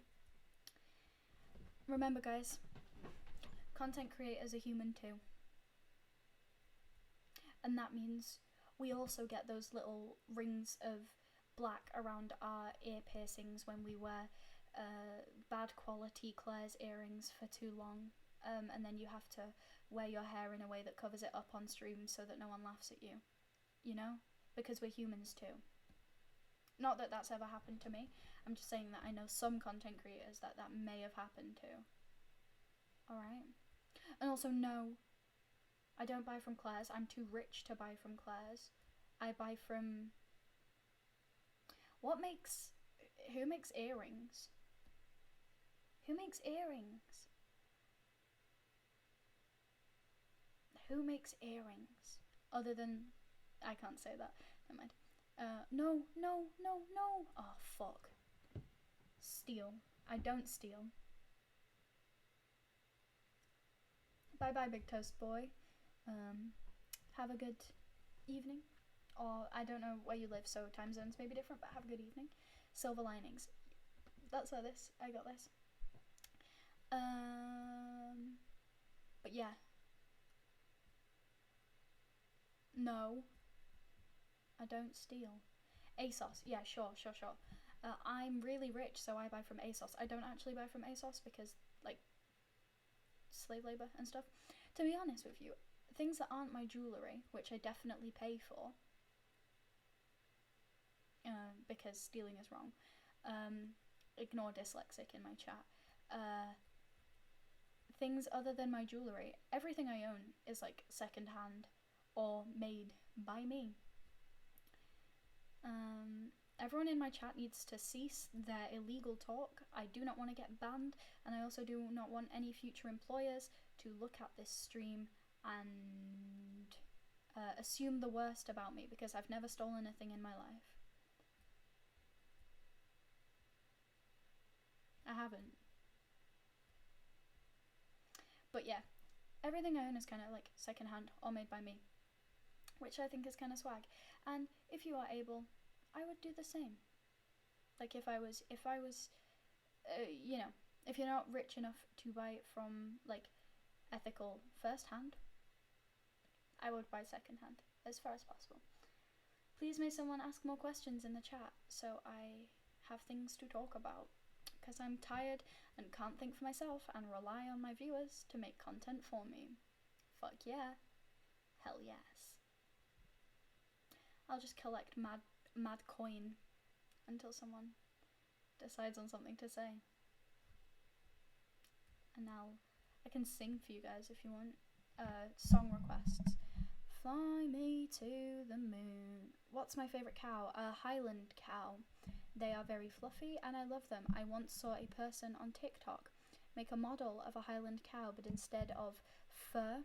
Remember, guys, content creators are human too. And that means we also get those little rings of black around our ear piercings when we wear bad quality Claire's earrings for too long. And then you have to wear your hair in a way that covers it up on stream so that no one laughs at you. You know? Because we're humans too. Not that that's ever happened to me. I'm just saying that I know some content creators that may have happened to. Alright? And also, no, I don't buy from Claire's. I'm too rich to buy from Claire's. I buy from... Who makes earrings? Who makes earrings? Who makes earrings? Other than... I can't say that. Never mind. No. Oh, fuck. Steal. I don't steal. Bye-bye, Big Toast Boy. Have a good evening. Or, I don't know where you live, so time zones may be different, but have a good evening. Silver linings. That's like this. I got this. But yeah. No. I don't steal. ASOS. Yeah, sure. I'm really rich, so I buy from ASOS. I don't actually buy from ASOS because, like, slave labor and stuff. To be honest with you, things that aren't my jewellery, which I definitely pay for, because stealing is wrong. Ignore dyslexic in my chat. Things other than my jewellery, everything I own is like second hand or made by me. Everyone in my chat needs to cease their illegal talk. I do not want to get banned, and I also do not want any future employers to look at this stream and assume the worst about me, because I've never stolen a thing in my life. I haven't. But yeah, everything I own is kind of like secondhand or made by me, which I think is kind of swag. And if you are able, I would do the same. Like if I was, you know, if you're not rich enough to buy it from like ethical first hand, I would buy second hand as far as possible. Please may someone ask more questions in the chat so I have things to talk about, because I'm tired and can't think for myself and rely on my viewers to make content for me. Fuck yeah. Hell yes. I'll just collect mad coin until someone decides on something to say. And now I can sing for you guys if you want. Song requests. Fly me to the moon. What's my favourite cow? A Highland cow. They are very fluffy and I love them. I once saw a person on TikTok make a model of a Highland cow, but instead of fur,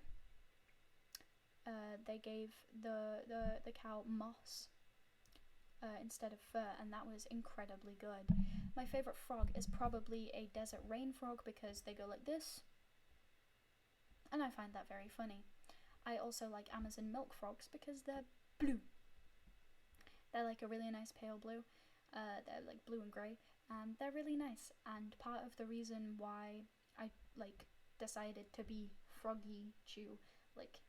they gave the cow moss instead of fur, and that was incredibly good. My favourite frog is probably a desert rain frog because they go like this, and I find that very funny. I also like Amazon milk frogs because they're blue. They're like a really nice pale blue. They're like blue and grey, and they're really nice. And part of the reason why I like decided to be froggy chew, like,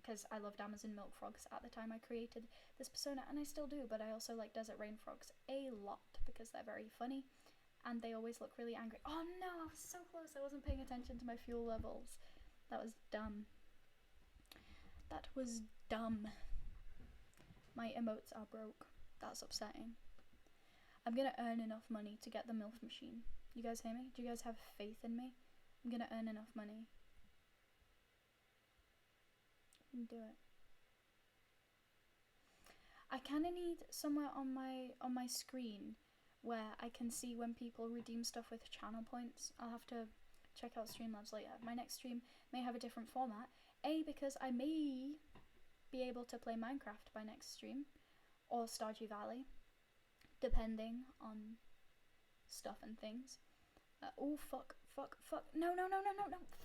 because I loved Amazon milk frogs at the time I created this persona, and I still do, but I also like desert rain frogs a lot because they're very funny and they always look really angry. Oh no, I was so close. I wasn't paying attention to my fuel levels. That was dumb. That was dumb. My emotes are broke. That's upsetting. I'm gonna earn enough money to get the MILF machine. You guys hear me? Do you guys have faith in me? I'm gonna earn enough money. And do it. I kinda need somewhere on my screen where I can see when people redeem stuff with channel points. I'll have to check out Streamlabs later. My next stream may have a different format. A, because I may be able to play Minecraft by next stream, or Stardew Valley, depending on stuff and things. Oh, fuck. No.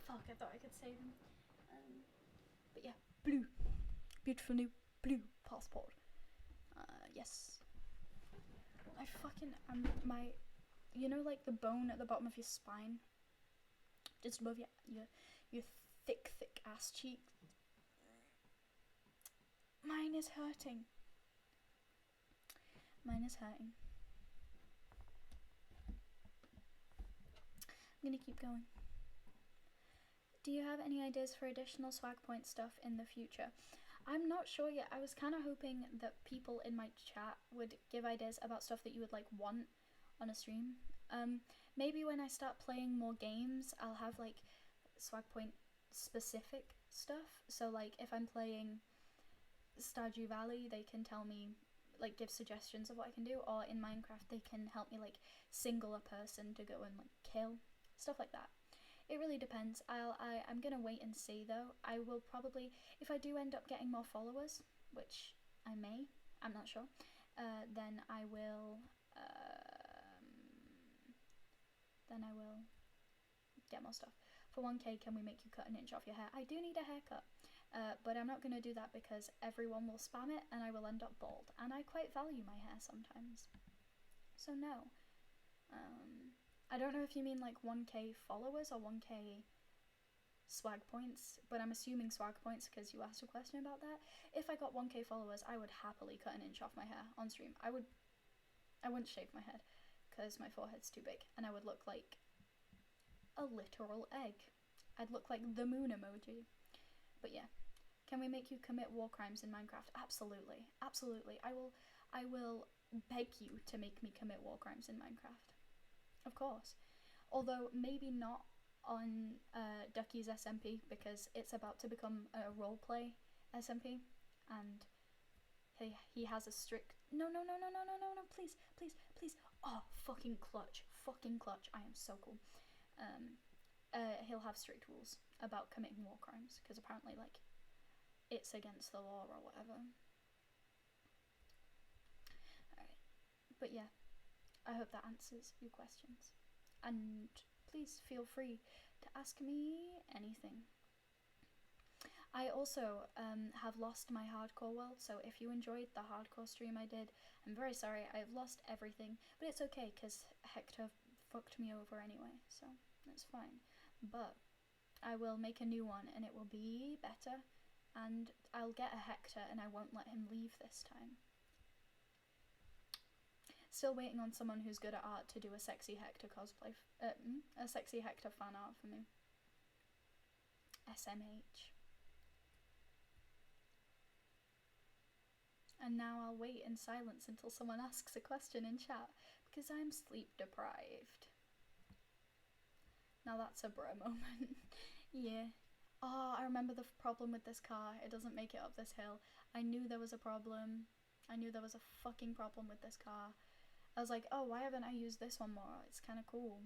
Fuck, I thought I could save him. But yeah, blue. Beautiful new blue passport. Yes. I fucking, you know, like the bone at the bottom of your spine? Just above your thick ass cheek. Mine is hurting. I'm gonna keep going. Do you have any ideas for additional swag point stuff in the future? I'm not sure yet. I was kind of hoping that people in my chat would give ideas about stuff that you would like want on a stream. Maybe when I start playing more games, I'll have like swag point specific stuff. So like if I'm playing Stardew Valley, they can tell me, like, give suggestions of what I can do, or in Minecraft they can help me like single a person to go and like kill, stuff like that. It really depends. I'm gonna wait and see though. I will probably, if I do end up getting more followers, which I may, I'm not sure, then I will get more stuff. For 1k, can we make you cut an inch off your hair? I do need a haircut, but I'm not gonna do that because everyone will spam it and I will end up bald, and I quite value my hair sometimes. So no. I don't know if you mean like 1k followers or 1k swag points, but I'm assuming swag points because you asked a question about that. If I got 1k followers, I would happily cut an inch off my hair on stream. I wouldn't shave my head because my forehead's too big and I would look like a literal egg. I'd look like the moon emoji. But yeah, can we make you commit war crimes in Minecraft? Absolutely. I will beg you to make me commit war crimes in Minecraft. Of course. Although maybe not on Ducky's SMP because it's about to become a roleplay SMP and he has a strict no, please. Oh, fucking clutch. I am so cool. He'll have strict rules about committing war crimes because apparently like it's against the law or whatever. Alright. But yeah, I hope that answers your questions. And please feel free to ask me anything. I also have lost my hardcore world, so if you enjoyed the hardcore stream I did, I'm very sorry. I've lost everything, but it's okay because Hector fucked me over anyway, so that's fine. But I will make a new one and it will be better, and I'll get a Hector and I won't let him leave this time. Still waiting on someone who's good at art to do a sexy Hector cosplay, a sexy Hector fan art for me. SMH. And now I'll wait in silence until someone asks a question in chat because I'm sleep deprived. Now that's a bro moment. Yeah. Oh, I remember the problem with this car. It doesn't make it up this hill. I knew there was a problem. I knew there was a fucking problem with this car. I was like, oh, why haven't I used this one more? It's kind of cool.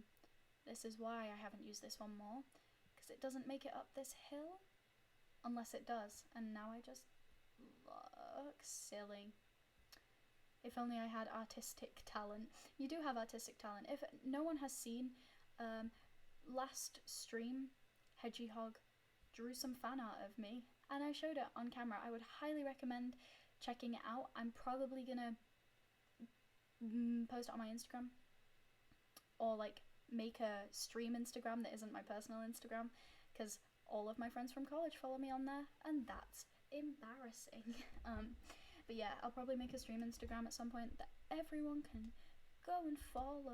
This is why I haven't used this one more. Because it doesn't make it up this hill. Unless it does. And now I just look silly. If only I had artistic talent. You do have artistic talent. If no one has seen, last stream, Hedgehog drew some fan art of me. And I showed it on camera. I would highly recommend checking it out. I'm probably gonna post it on my Instagram, or like make a stream Instagram that isn't my personal Instagram, because all of my friends from college follow me on there, and that's embarrassing. But yeah, I'll probably make a stream Instagram at some point that everyone can go and follow.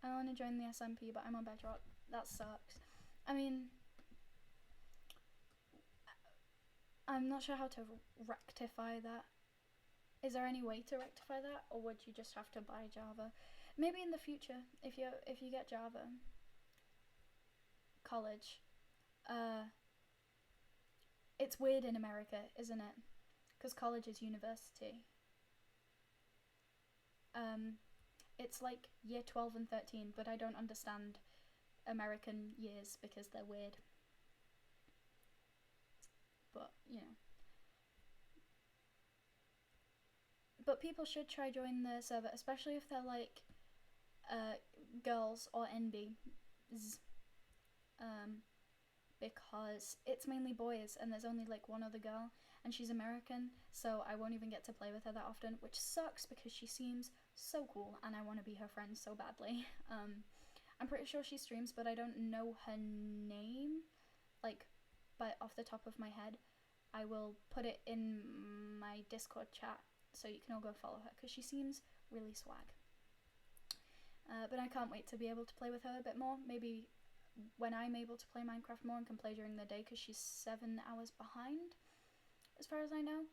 I want to join the SMP, but I'm on Bedrock. That sucks. I mean, I'm not sure how to rectify that. Is there any way to rectify that, or would you just have to buy Java? Maybe in the future, if you get Java, college, it's weird in America, isn't it? Because college is university. It's like year 12 and 13, but I don't understand American years because they're weird. But, you know. But people should try joining the server, especially if they're like girls or NBs. Because it's mainly boys and there's only like one other girl and she's American, so I won't even get to play with her that often, which sucks because she seems so cool and I want to be her friend so badly. I'm pretty sure she streams, but I don't know her name, like, but off the top of my head. I will put it in my Discord chat so you can all go follow her because she seems really swag. But I can't wait to be able to play with her a bit more. Maybe when I'm able to play Minecraft more and can play during the day, because she's 7 hours behind, as far as I know.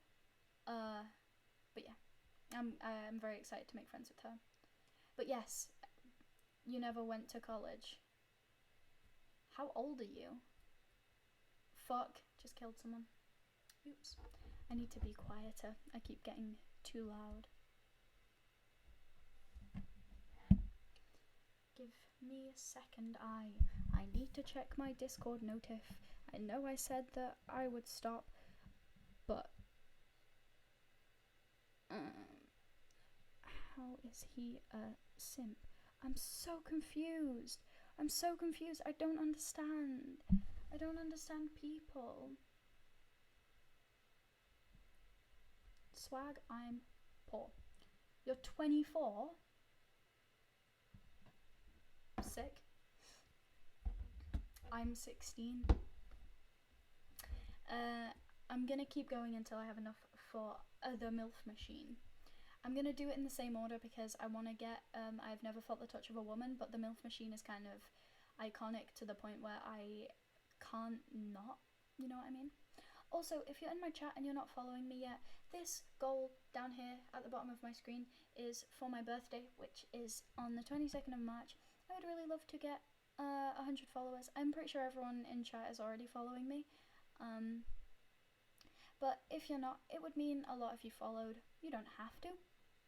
But yeah, I'm very excited to make friends with her. But yes, you never went to college. How old are you? Fuck, just killed someone. Oops. I need to be quieter. I keep getting too loud. Give me a second. I need to check my Discord notif. I know I said that I would stop, but how is he a simp? I'm so confused. I don't understand. I don't understand people. Swag, I'm poor. You're 24? Sick. I'm 16. I'm gonna keep going until I have enough for the MILF machine. I'm gonna do it in the same order because I want to get I've never felt the touch of a woman, but the MILF machine is kind of iconic to the point where I can't not, you know what I mean? Also, if you're in my chat and you're not following me yet, this goal down here at the bottom of my screen is for my birthday, which is on the 22nd of March. I would really love to get 100 followers. I'm pretty sure everyone in chat is already following me. But if you're not, it would mean a lot if you followed. You don't have to,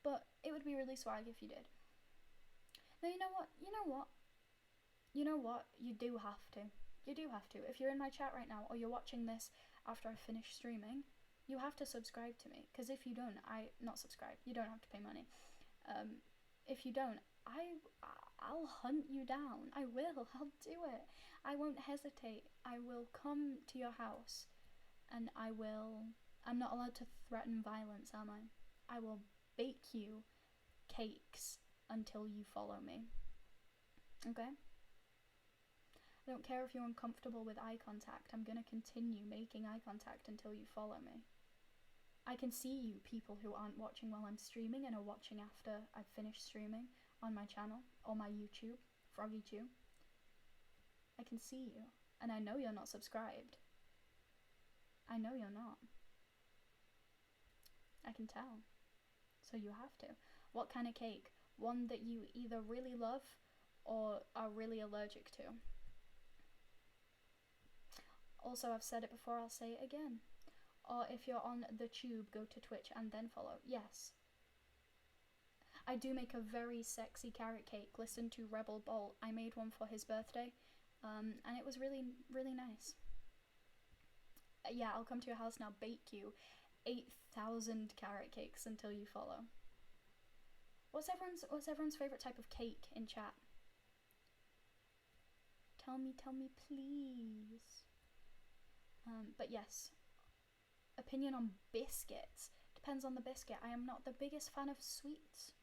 but it would be really swag if you did. Now, you know what? You do have to. If you're in my chat right now or you're watching this after I finish streaming, you have to subscribe to me, because if you don't, not subscribe, you don't have to pay money. If you don't, I'll hunt you down. I'll do it. I won't hesitate. I will come to your house and I'm not allowed to threaten violence, am I? I will bake you cakes until you follow me. Okay? I don't care if you're uncomfortable with eye contact. I'm gonna continue making eye contact until you follow me. I can see you, people who aren't watching while I'm streaming and are watching after I've finished streaming on my channel or my YouTube, FroggyTube. I can see you, and I know you're not subscribed. I know you're not. I can tell. So you have to. What kind of cake? One that you either really love or are really allergic to. Also, I've said it before, I'll say it again. Or if you're on the tube, go to Twitch and then follow. Yes. I do make a very sexy carrot cake. Listen to Rebel Bolt. I made one for his birthday, and it was really, really nice. Yeah, I'll come to your house now, bake you 8,000 carrot cakes until you follow. What's everyone's favorite type of cake in chat? Tell me, please. But yes, opinion on biscuits depends on the biscuit. I am not the biggest fan of sweets.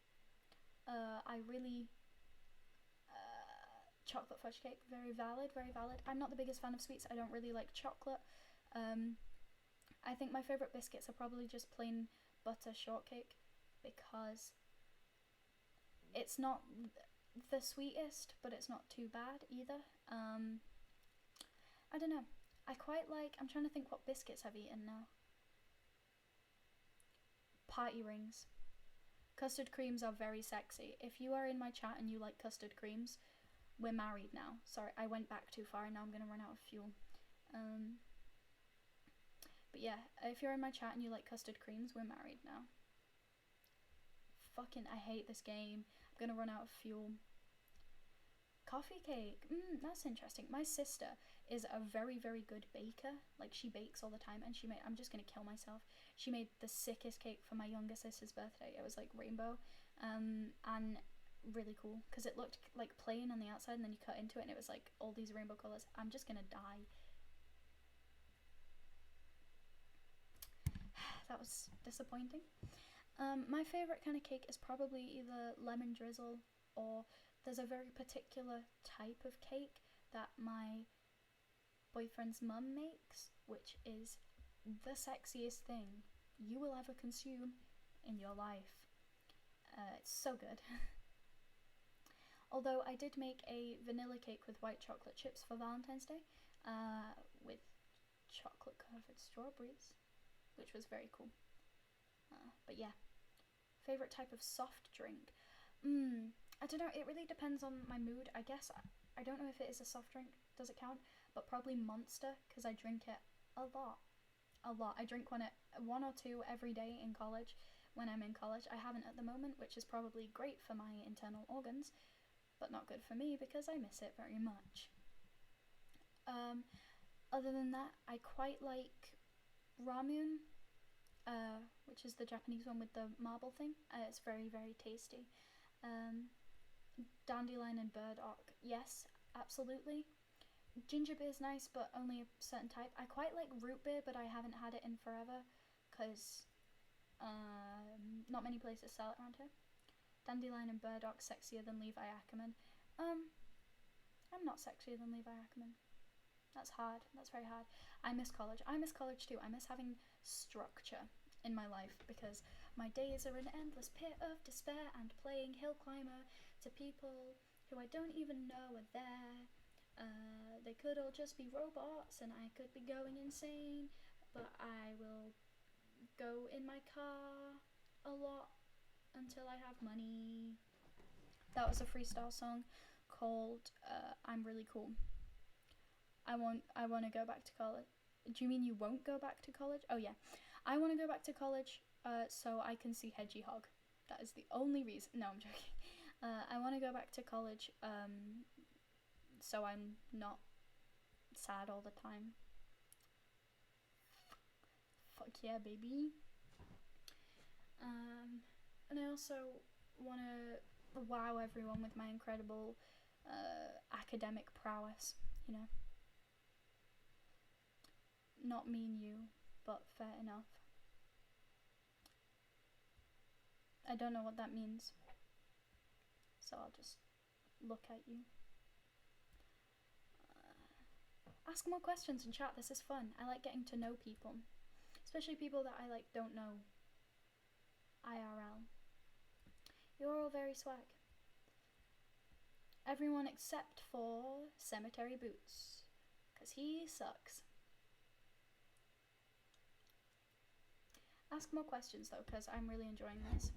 I really chocolate fudge cake, very valid, very valid. I'm not the biggest fan of sweets. I don't really like chocolate. I think my favourite biscuits are probably just plain butter shortcake, because it's not the sweetest, but it's not too bad either. I don't know. I quite like, I'm trying to think what biscuits I've eaten now. Party rings. Custard creams are very sexy. If you are in my chat and you like custard creams, we're married now. Sorry, I went back too far and now I'm going to run out of fuel. But yeah, if you're in my chat and you like custard creams, we're married now. Fucking, I hate this game. I'm going to run out of fuel. Coffee cake. That's interesting. My sister is a very, very good baker. Like, she bakes all the time, and she made, I'm just gonna kill myself. She made the sickest cake for my younger sister's birthday. It was like rainbow, and really cool, because it looked like plain on the outside, and then you cut into it and it was like all these rainbow colors. I'm just gonna die. That was disappointing. My favorite kind of cake is probably either lemon drizzle, or there's a very particular type of cake that my boyfriend's mum makes, which is the sexiest thing you will ever consume in your life. It's so good. Although I did make a vanilla cake with white chocolate chips for Valentine's Day, with chocolate covered strawberries, which was very cool. But yeah, favorite type of soft drink. I don't know, it really depends on my mood, I guess. I don't know if it is a soft drink, does it count? But probably Monster, because I drink it a lot. I drink one or two every day in college, when I'm in college. I haven't at the moment, which is probably great for my internal organs, but not good for me because I miss it very much. Other than that, I quite like ramen, which is the Japanese one with the marble thing. It's very, very tasty. Dandelion and burdock, yes, absolutely. Ginger beer is nice, but only a certain type. I quite like root beer, but I haven't had it in forever, because not many places sell it around here. Dandelion and burdock, sexier than Levi Ackerman. I'm not sexier than Levi Ackerman. That's hard. That's very hard. I miss college. I miss college too. I miss having structure in my life, because my days are an endless pit of despair and playing hill climber to people who I don't even know are there. They could all just be robots and I could be going insane, but I will go in my car a lot until I have money. That was a freestyle song called I'm Really Cool. I want to go back to college. Do you mean you won't go back to college? Oh yeah. I want to go back to college so I can see Hedgehog. That is the only reason. No, I'm joking. I want to go back to college so I'm not sad all the time. Fuck yeah, baby. And I also want to wow everyone with my incredible academic prowess, you know. Not mean you, but fair enough. I don't know what that means, so I'll just look at you. Ask more questions in chat. This is fun. I like getting to know people, especially people that I don't know IRL. You're all very swag. Everyone except for Cemetery Boots, because he sucks. Ask more questions though, because I'm really enjoying this.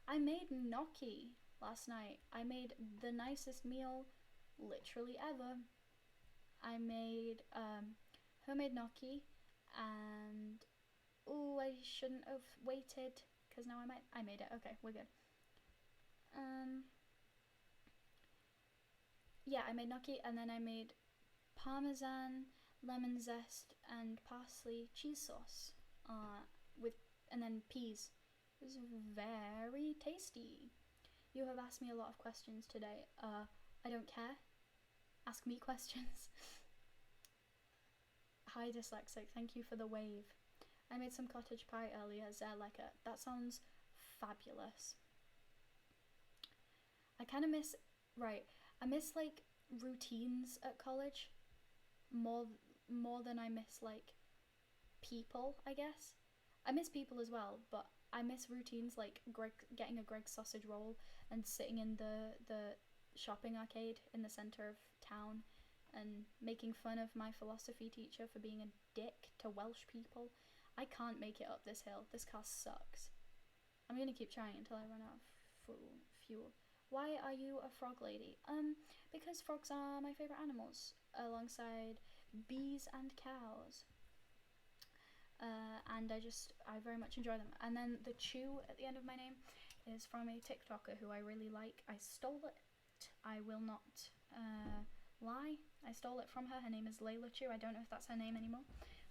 I made gnocchi last night. I made the nicest meal literally ever. I made homemade gnocchi, and I shouldn't have waited, because now I made it. Okay, we're good. Yeah, I made gnocchi, and then I made parmesan, lemon zest, and parsley cheese sauce and then peas. It was very tasty. You have asked me a lot of questions today. I don't care. Ask me questions. Hi dyslexic, thank you for the wave. I made some cottage pie earlier, sehr lecker. That sounds fabulous. I kind of miss, right, I miss like routines at college more more than I miss like people, I guess. I miss people as well, but I miss routines like getting a Greg's sausage roll and sitting in the shopping arcade in the center of town and making fun of my philosophy teacher for being a dick to Welsh people. I can't make it up this hill. This car sucks. I'm gonna keep trying until I run out of fuel. Why are you a frog lady? Because frogs are my favorite animals, alongside bees and cows. And I very much enjoy them. And then the chew at the end of my name is from a TikToker who I really like. I stole it. I will not lie. I stole it from her. Her name is Layla Chew. I don't know if that's her name anymore,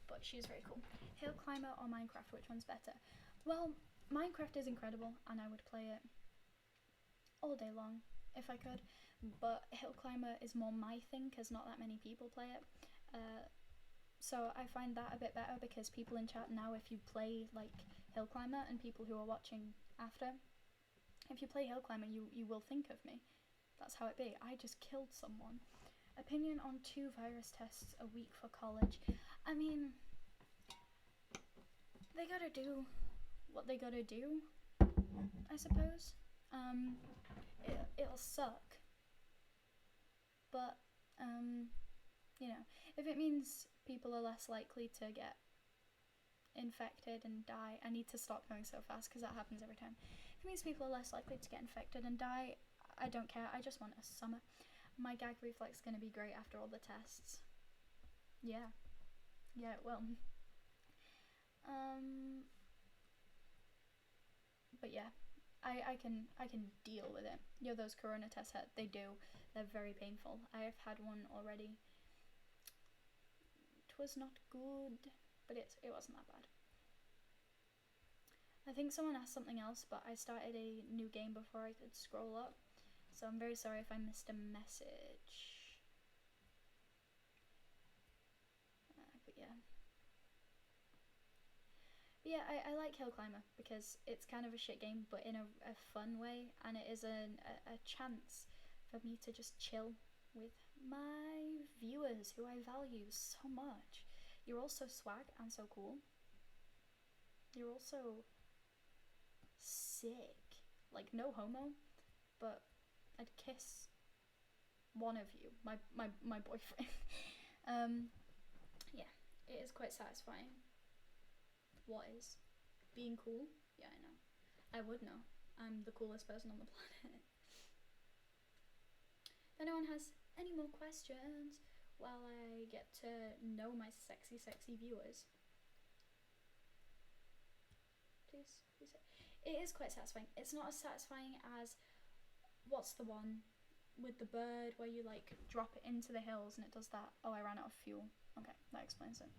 but she's very cool. Hill Climber or Minecraft, which one's better? Well, Minecraft is incredible, and I would play it all day long if I could, but Hill Climber is more my thing because not that many people play it. So I find that a bit better because people in chat now, if you play like Hill Climber, and people who are watching after, if you play Hill Climber, you will think of me. That's how it be. I just killed someone. Opinion on 2 virus tests a week for college. I mean, they gotta do what they gotta do, I suppose. It'll suck, but you know, if it means people are less likely to get infected and die. I need to stop going so fast because that happens every time. If it means people are less likely to get infected and die, I don't care. I just want a summer. My gag reflex is going to be great after all the tests. Yeah, it will. But yeah, I can deal with it. Those corona tests, they're very painful. I have had one already. It was not good, but it wasn't that bad. I think someone asked something else, but I started a new game before I could scroll up, so I'm very sorry if I missed a message. But yeah, I like Hill Climber because it's kind of a shit game, but in a fun way, and it is a chance for me to just chill with my viewers who I value so much. You're all so swag and so cool. You're also sick. Like, no homo, but I'd kiss one of you, my boyfriend. Yeah, it is quite satisfying. What is? Being cool? Yeah, I know. I would know. I'm the coolest person on the planet. If anyone has any more questions while I get to know my sexy viewers, please say. It is quite satisfying. It's not as satisfying as, what's the one with the bird where you like drop it into the hills and it does that? Oh, I ran out of fuel. Okay, that explains it.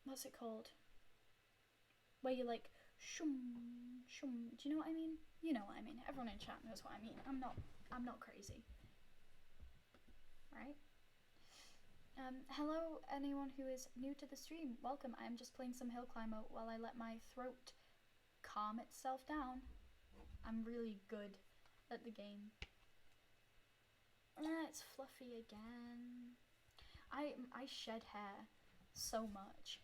What's it called? Where you like shum shum. Do you know what I mean? You know what I mean. Everyone in chat knows what I mean. I'm not crazy, right? Hello, anyone who is new to the stream. Welcome. I am just playing some Hill Climber while I let my throat calm itself down. I'm really good at the game. It's fluffy again. I shed hair so much.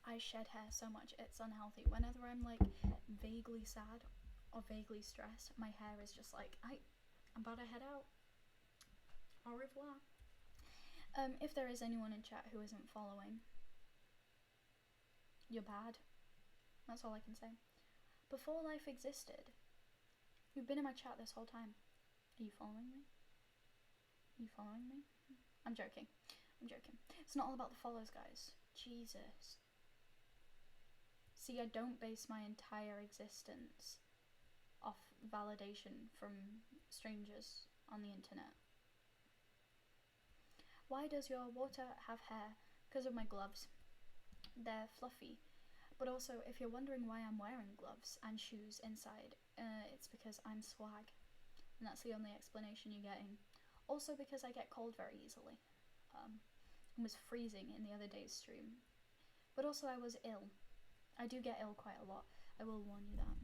I shed hair so much, it's unhealthy. Whenever I'm like vaguely sad or vaguely stressed, my hair is just like, I'm about to head out. Au revoir. If there is anyone in chat who isn't following, you're bad. That's all I can say. Before life existed, you've been in my chat this whole time. Are you following me? I'm joking. It's not all about the follows, guys. Jesus. See, I don't base my entire existence off validation from strangers on the internet. Why does your water have hair? Because of my gloves. They're fluffy. But also, if you're wondering why I'm wearing gloves and shoes inside, it's because I'm swag. And that's the only explanation you're getting. Also because I get cold very easily. was freezing in the other day's stream. But also I was ill. I do get ill quite a lot. I will warn you that.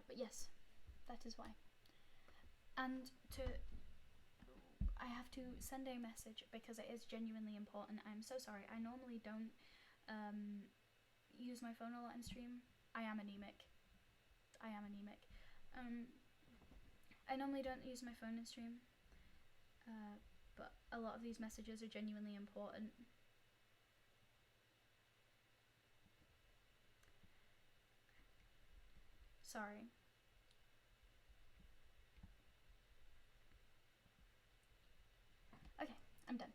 But yes, that is why. And I have to send a message because it is genuinely important. I'm so sorry. I normally don't use my phone a lot in stream. I am anemic. I normally don't use my phone in stream, but a lot of these messages are genuinely important. Sorry. Okay, I'm done.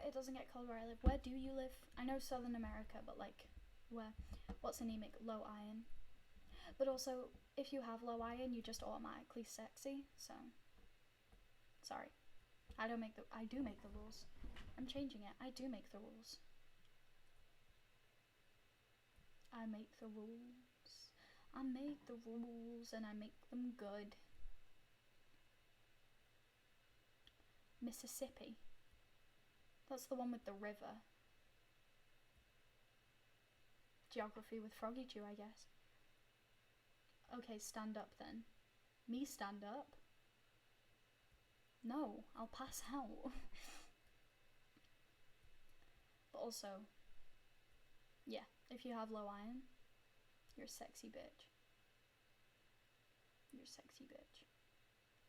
It doesn't get cold where I live. Where do you live? I know Southern America, but like, where? What's anemic? Low iron. But also, if you have low iron, you're just automatically sexy, so... Sorry. I do make the rules. I'm changing it. I do make the rules. I make the rules. I make the rules and I make them good. Mississippi. That's the one with the river. Geography with Froggy Chew, I guess. Okay, stand up then. Me stand up? No, I'll pass out. But also, yeah, if you have low iron, you're a sexy bitch. You're a sexy bitch.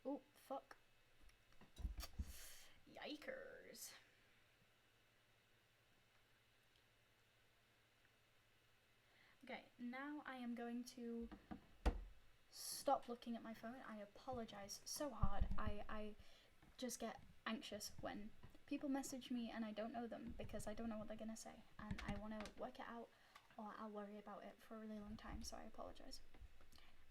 Oh, fuck. Yikers. Okay, now I am going to stop looking at my phone. I apologize so hard. I just get anxious when people message me and I don't know them because I don't know what they're gonna say and I want to work it out or I'll worry about it for a really long time, so I apologize.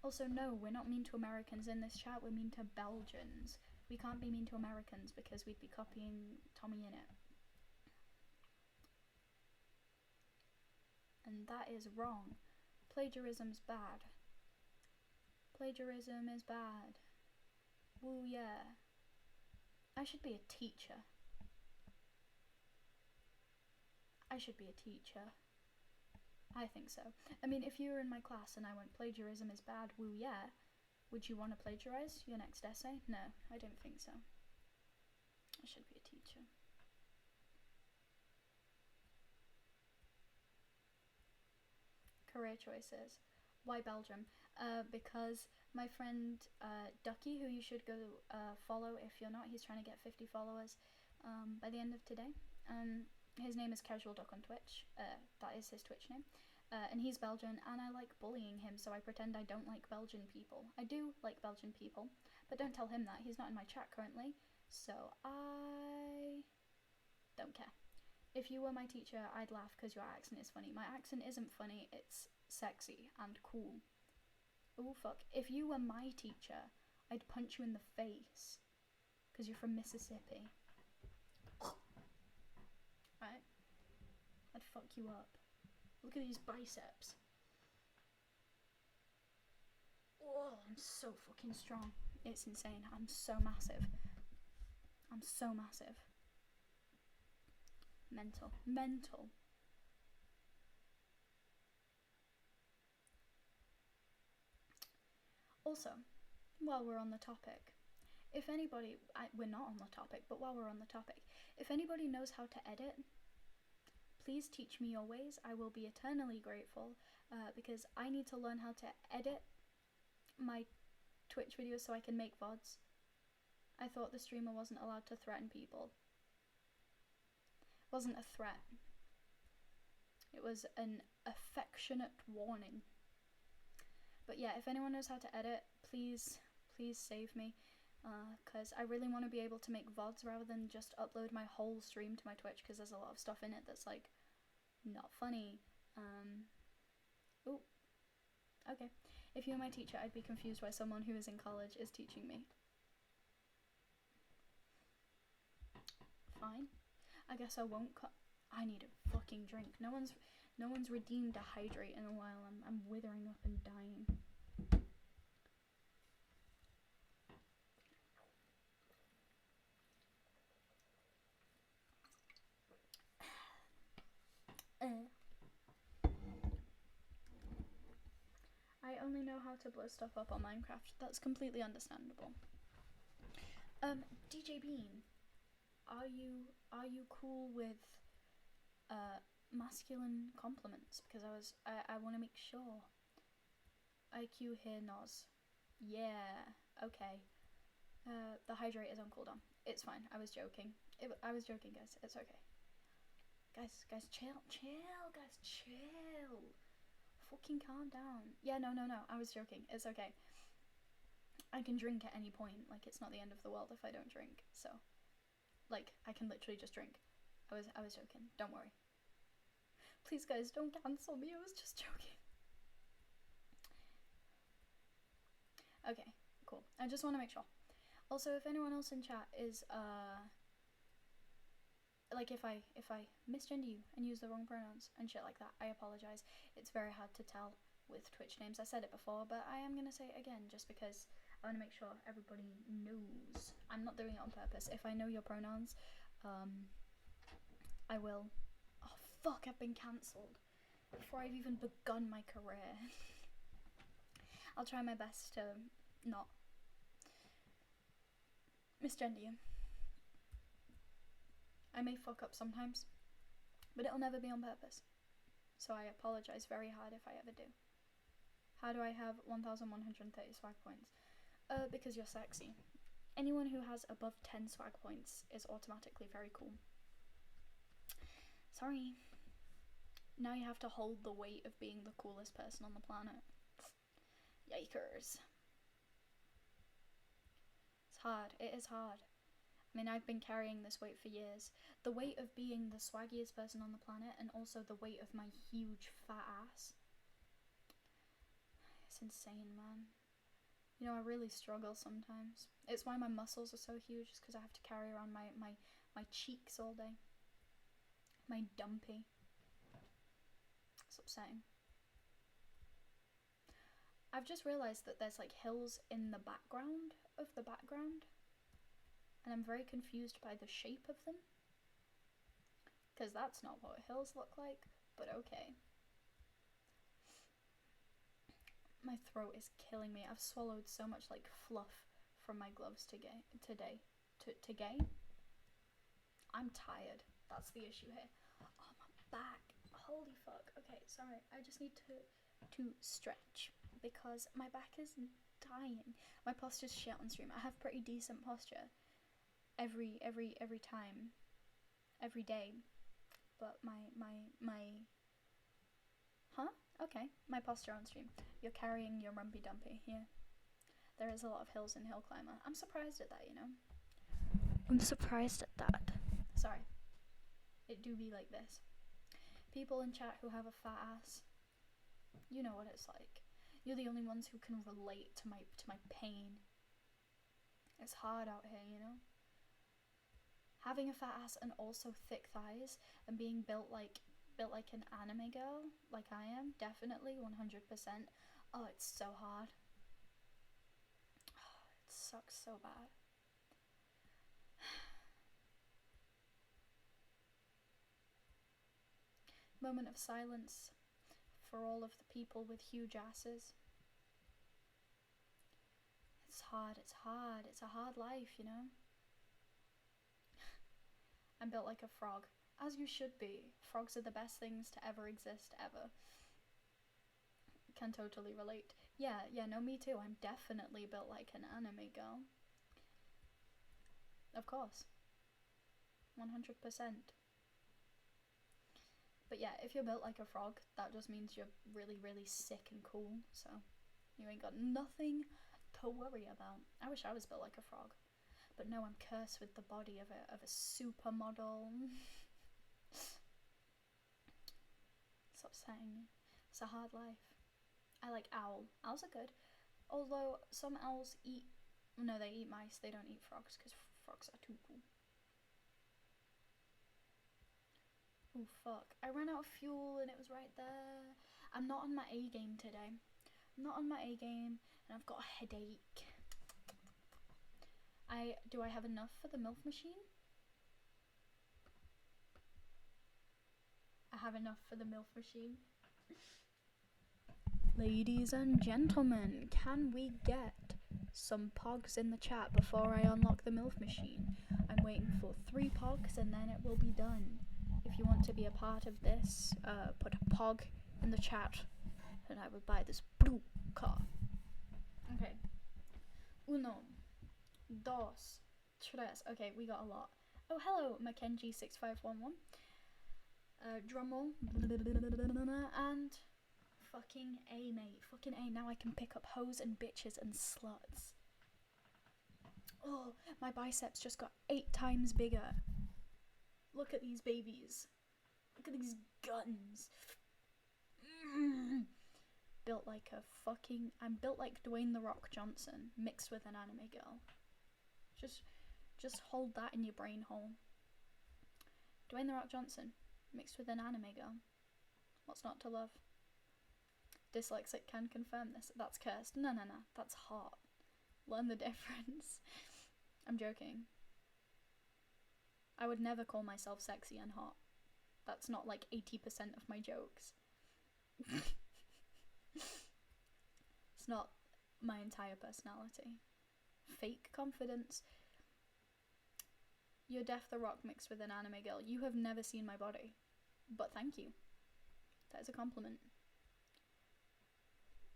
Also, no, we're not mean to Americans in this chat, we're mean to Belgians. We can't be mean to Americans because we'd be copying Tommy Innit. And that is wrong. Plagiarism's bad. Plagiarism is bad. Woo yeah. I should be a teacher. I should be a teacher. I think so. I mean, if you were in my class and I went plagiarism is bad, woo yeah, would you want to plagiarize your next essay? No, I don't think so. I should be a teacher. Career choices. Why Belgium? Because my friend Ducky, who you should go follow if you're not, he's trying to get 50 followers by the end of today. His name is Casual Duck on Twitch. That is his Twitch name. And he's Belgian, and I like bullying him, so I pretend I don't like Belgian people. I do like Belgian people, but don't tell him that. He's not in my chat currently, so I don't care. If you were my teacher, I'd laugh because your accent is funny. My accent isn't funny, it's sexy and cool. Oh fuck. If you were my teacher, I'd punch you in the face because you're from Mississippi. Right? I'd fuck you up. Look at these biceps. Oh, I'm so fucking strong. It's insane. I'm so massive. I'm so massive. Mental. Mental. Also, while we're on the topic, if anybody, we're not on the topic, but while we're on the topic, if anybody knows how to edit, please teach me your ways. I will be eternally grateful because I need to learn how to edit my Twitch videos so I can make VODs. I thought the streamer wasn't allowed to threaten people. It wasn't a threat. It was an affectionate warning. But yeah, if anyone knows how to edit, please save me. Because I really want to be able to make VODs rather than just upload my whole stream to my Twitch, because there's a lot of stuff in it that's like not funny. Oh, okay. If you were my teacher, I'd be confused why someone who is in college is teaching me. Fine. I guess I won't I need a fucking drink. No one's redeemed a hydrate in a while. I'm withering up and dying. know how to blow stuff up on Minecraft. That's completely understandable. DJ Bean, are you cool with masculine compliments? Because I want to make sure. IQ here, Noz. Yeah, okay. The hydrate is on cooldown. It's fine. I was joking. I was joking, guys. It's okay. Guys, chill. Guys, chill. Fucking calm down. Yeah, no. I was joking. It's okay. I can drink at any point. Like, it's not the end of the world if I don't drink. So, like, I can literally just drink. I was joking. Don't worry. Please, guys, don't cancel me. I was just joking. Okay, cool. I just want to make sure. Also, if anyone else in chat is like, if I misgender you and use the wrong pronouns and shit like that, I apologize. It's very hard to tell with Twitch names. I said it before, but I am gonna say it again just because I want to make sure everybody knows. I'm not doing it on purpose. If I know your pronouns, I will. Oh fuck! I've been cancelled before I've even begun my career. I'll try my best to not misgender you. I may fuck up sometimes, but it'll never be on purpose. So I apologize very hard if I ever do. How do I have 1,130 swag points? Because you're sexy. Anyone who has above 10 swag points is automatically very cool. Sorry. Now you have to hold the weight of being the coolest person on the planet. Yikers. It's hard. It is hard. I mean, I've been carrying this weight for years. The weight of being the swaggiest person on the planet, and also the weight of my huge fat ass. It's insane, man. You know, I really struggle sometimes. It's why my muscles are so huge, is because I have to carry around my cheeks all day. My dumpy. It's upsetting. I've just realised that there's like hills in the background of the background. And I'm very confused by the shape of them. Because that's not what hills look like, but okay. My throat is killing me. I've swallowed so much like fluff from my gloves today. I'm tired. That's the issue here. Oh, my back. Holy fuck. Okay, sorry. I just need to stretch because my back is dying. My posture's shit on stream. I have pretty decent posture every time, every day, but my huh? Okay, my posture on stream. You're carrying your rumpy dumpy. Yeah, there is a lot of hills in Hill Climber. I'm surprised at that, you know. I'm surprised at that. Sorry, it do be like this. People in chat who have a fat ass, you know what it's like. You're the only ones who can relate to my pain. It's hard out here, you know. Having a fat ass and also thick thighs and being built like an anime girl, like I am, definitely 100%. Oh, it's so hard. Oh, it sucks so bad. Moment of silence for all of the people with huge asses. It's hard. It's a hard life, you know. I'm built like a frog, as you should be. Frogs are the best things to ever exist, ever. Can totally relate. Yeah, no, me too. I'm definitely built like an anime girl. Of course. 100%. But yeah, if you're built like a frog, that just means you're really, really sick and cool, so you ain't got nothing to worry about. I wish I was built like a frog. But no, I'm cursed with the body of a supermodel. It's upsetting. It's a hard life. I like owl. Owls are good. Although some owls eat... No, they eat mice. They don't eat frogs because frogs are too cool. Oh, fuck. I ran out of fuel and it was right there. I'm not on my A game today. I'm not on my A game and I've got a headache. Do I have enough for the MILF machine? I have enough for the MILF machine. Ladies and gentlemen, can we get some pogs in the chat before I unlock the MILF machine? I'm waiting for 3 pogs and then it will be done. If you want to be a part of this, put a pog in the chat and I will buy this blue car. Okay. Uno, dos, tres. Okay, we got a lot. Oh, hello, Mackenzie6511. Drummel. And fucking A, mate. Fucking A. Now I can pick up hoes and bitches and sluts. Oh, my biceps just got 8 times bigger. Look at these babies. Look at these guns. Built like a fucking... I'm built like Dwayne The Rock Johnson mixed with an anime girl. Just hold that in your brain hole. Dwayne The Rock Johnson mixed with an anime girl. What's not to love? Dyslexic can confirm this. That's cursed. No, that's hot. Learn the difference. I'm joking. I would never call myself sexy and hot. That's not like 80% of my jokes. It's not my entire personality. Fake confidence. You're Def The Rock mixed with an anime girl. You have never seen my body. But thank you. That is a compliment.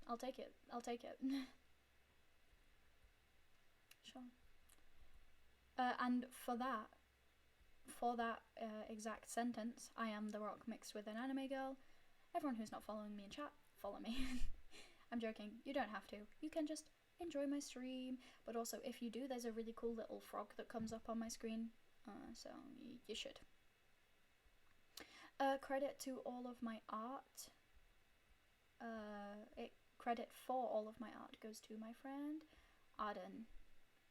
I'll take it. I'll take it. Sure. And for that exact sentence, I am The Rock mixed with an anime girl. Everyone who's not following me in chat, follow me. I'm joking. You don't have to. You can just enjoy my stream. But also, if you do, there's a really cool little frog that comes up on my screen. So you should. Credit to all of my art. Credit for all of my art goes to my friend Arden,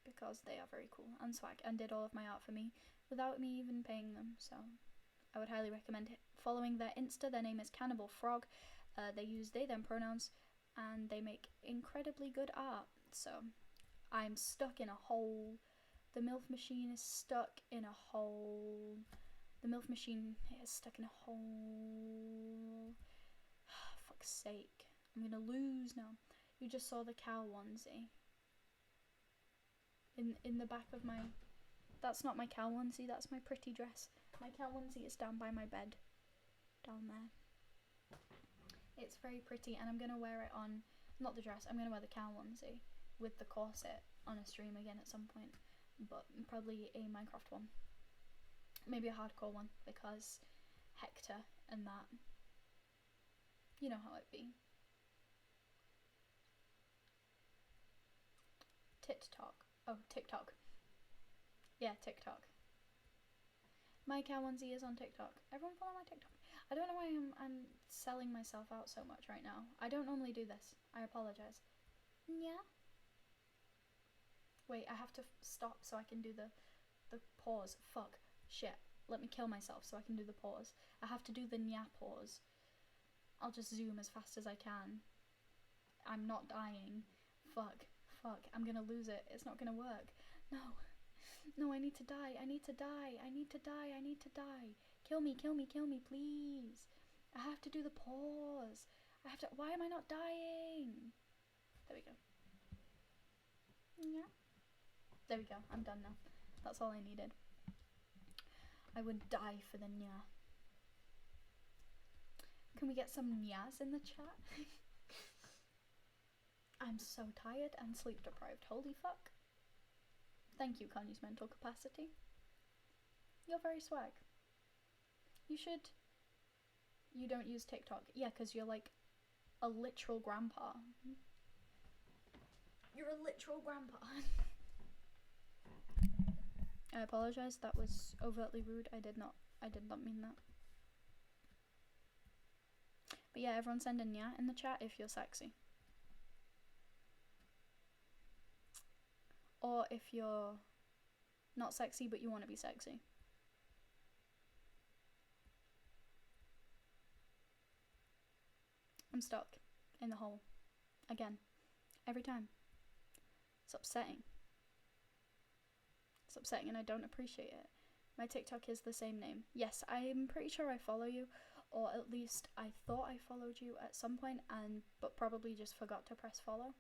because they are very cool and swag and did all of my art for me without me even paying them. So I would highly recommend following their Insta. Their name is Cannibal Frog. They use they them pronouns and they make incredibly good art. So I'm stuck in a hole. The MILF machine is stuck in a hole. The MILF machine is stuck in a hole. Fuck's sake. I'm gonna lose now. You just saw the cow onesie. In the back of my... That's not my cow onesie, that's my pretty dress. My cow onesie is down by my bed. Down there. It's very pretty and I'm gonna wear it on... Not the dress, I'm gonna wear the cow onesie with the corset on a stream again at some point. But probably a Minecraft one. Maybe a hardcore one, because Hector and that. You know how it be. TikTok. Oh, TikTok. Yeah, TikTok. My cow onesie is on TikTok. Everyone follow my TikTok. I don't know why I'm selling myself out so much right now. I don't normally do this. I apologize. Yeah. Wait, I have to stop so I can do the pause. Fuck. Shit. Let me kill myself so I can do the pause. I have to do the nya pause. I'll just zoom as fast as I can. I'm not dying. Fuck. I'm gonna lose it. It's not gonna work. No, I need to die. I need to die. Kill me, please. I have to do the pause. Why am I not dying? There we go. Yeah. There we go. I'm done now. That's all I needed. I would die for the nya. Can we get some nyas in the chat? I'm so tired and sleep deprived. Holy fuck. Thank you, can't use mental capacity. You're very swag. You don't use TikTok. Yeah, because you're like a literal grandpa. You're a literal grandpa. I apologize, that was overtly rude. I did not mean that. But yeah, everyone send a nya in the chat if you're sexy. Or if you're not sexy but you want to be sexy. I'm stuck in the hole. Again. Every time. It's upsetting. It's upsetting and I don't appreciate it. My TikTok is the same name. Yes, I'm pretty sure I follow you. or at least I thought I followed you at some point, but probably just forgot to press follow.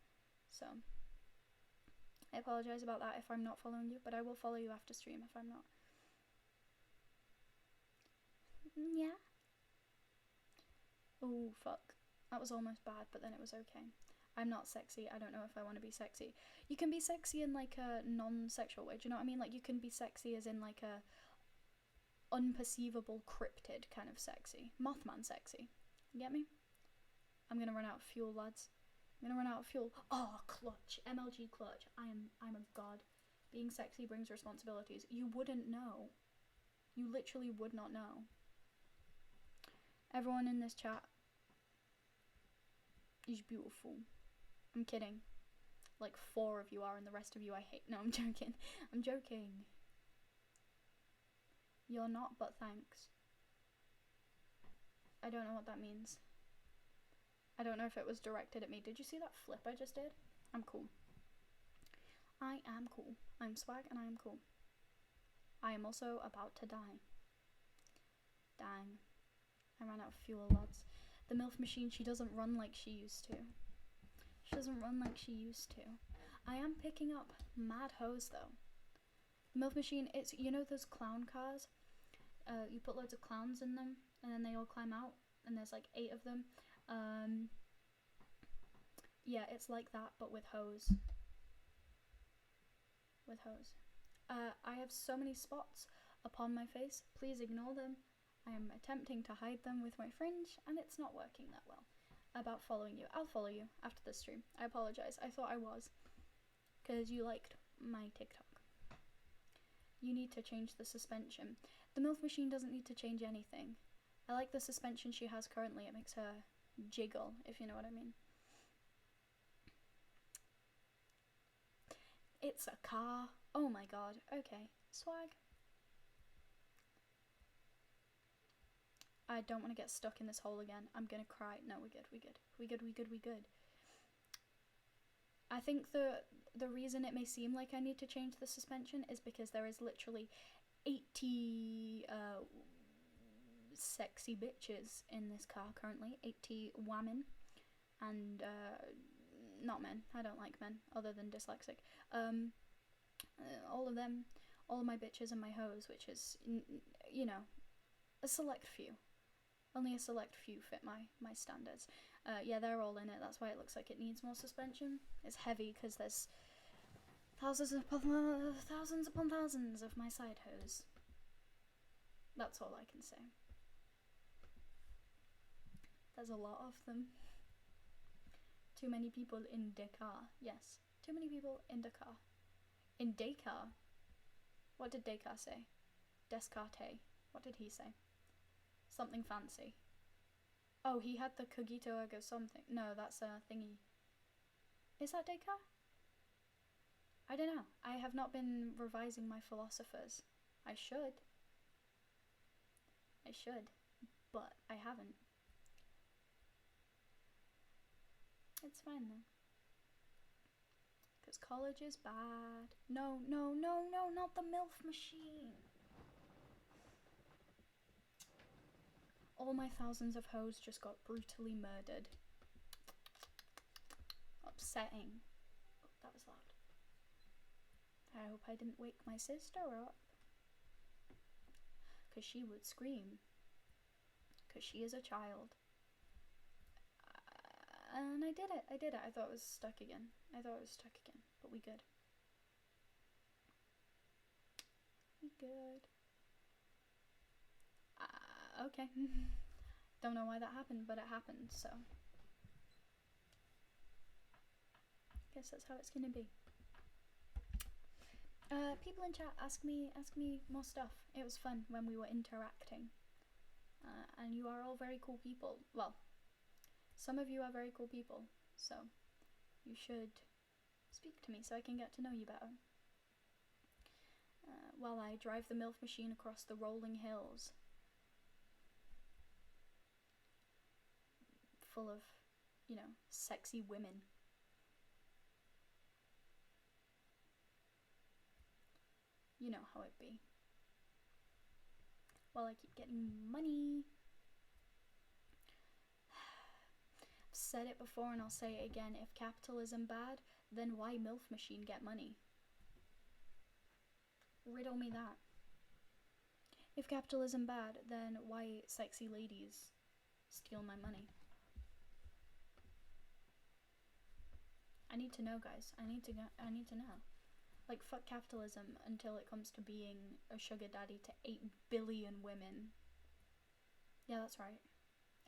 So I apologize about that if I'm not following you, but I will follow you after stream if I'm not. Yeah. Oh fuck, that was almost bad, but then it was okay. I'm not sexy. I don't know if I want to be sexy. You can be sexy in like a non-sexual way. Do you know what I mean? Like you can be sexy as in like a unperceivable cryptid kind of sexy. Mothman sexy. You get me? I'm gonna run out of fuel, lads. I'm gonna run out of fuel. Oh, clutch. MLG clutch. I'm a god. Being sexy brings responsibilities. You wouldn't know. You literally would not know. Everyone in this chat is beautiful. I'm kidding. Like 4 of you are and the rest of you I hate. No, I'm joking. I'm joking. You're not, but thanks. I don't know what that means. I don't know if it was directed at me. Did you see that flip I just did? I'm cool. I am cool. I'm swag and I am cool. I am also about to die. Dang. I ran out of fuel, lads. The MILF machine, she doesn't run like she used to. She doesn't run like she used to. I am picking up mad hoes though. The MILF machine, it's, you know those clown cars? You put loads of clowns in them and then they all climb out and there's like 8 of them. Yeah, it's like that but with hoes. With hoes. I have so many spots upon my face. Please ignore them. I am attempting to hide them with my fringe and it's not working that well. About following you. I'll follow you after the stream. I apologize. I thought I was. Because you liked my TikTok. You need to change the suspension. The MILF machine doesn't need to change anything. I like the suspension she has currently. It makes her jiggle, if you know what I mean. It's a car. Oh my god. Okay. Swag. I don't want to get stuck in this hole again. I'm gonna cry. No, we're good. We good. I think the reason it may seem like I need to change the suspension is because there is literally 80 sexy bitches in this car currently. 80 women. And not men. I don't like men other than dyslexic. All of them, all of my bitches and my hoes, which is, you know, a select few. Only a select few fit my standards. Yeah, they're all in it. That's why it looks like it needs more suspension. It's heavy because there's thousands upon thousands of my side hoes. That's all I can say. There's a lot of them. Too many people in Dakar. Yes, too many people in Dakar. In Dakar? What did Dakar say? Descartes. What did he say? Something fancy. Oh, he had the cogito ergo something. No, that's a thingy. Is that Descartes? I don't know. I have not been revising my philosophers. I should. But I haven't. It's fine though. Because college is bad. No, not the MILF machine. All my thousands of hoes just got brutally murdered. Upsetting. Oh, that was loud. I hope I didn't wake my sister up. Because she would scream. Because she is a child. And I did it. I thought it was stuck again. But we good. Okay. Don't know why that happened, but it happened, so. Guess that's how it's gonna be. People in chat, ask me more stuff. It was fun when we were interacting. And you are all very cool people. Well, some of you are very cool people, so you should speak to me so I can get to know you better. While I drive the MILF machine across the rolling hills. Full of, you know, sexy women. You know how it be. While I keep getting money. said it before and I'll say it again. If capitalism bad, then why MILF Machine get money? Riddle me that. If capitalism bad, then why sexy ladies steal my money? I need to know, guys. I need to know. Like, fuck capitalism until it comes to being a sugar daddy to 8 billion women. Yeah, that's right.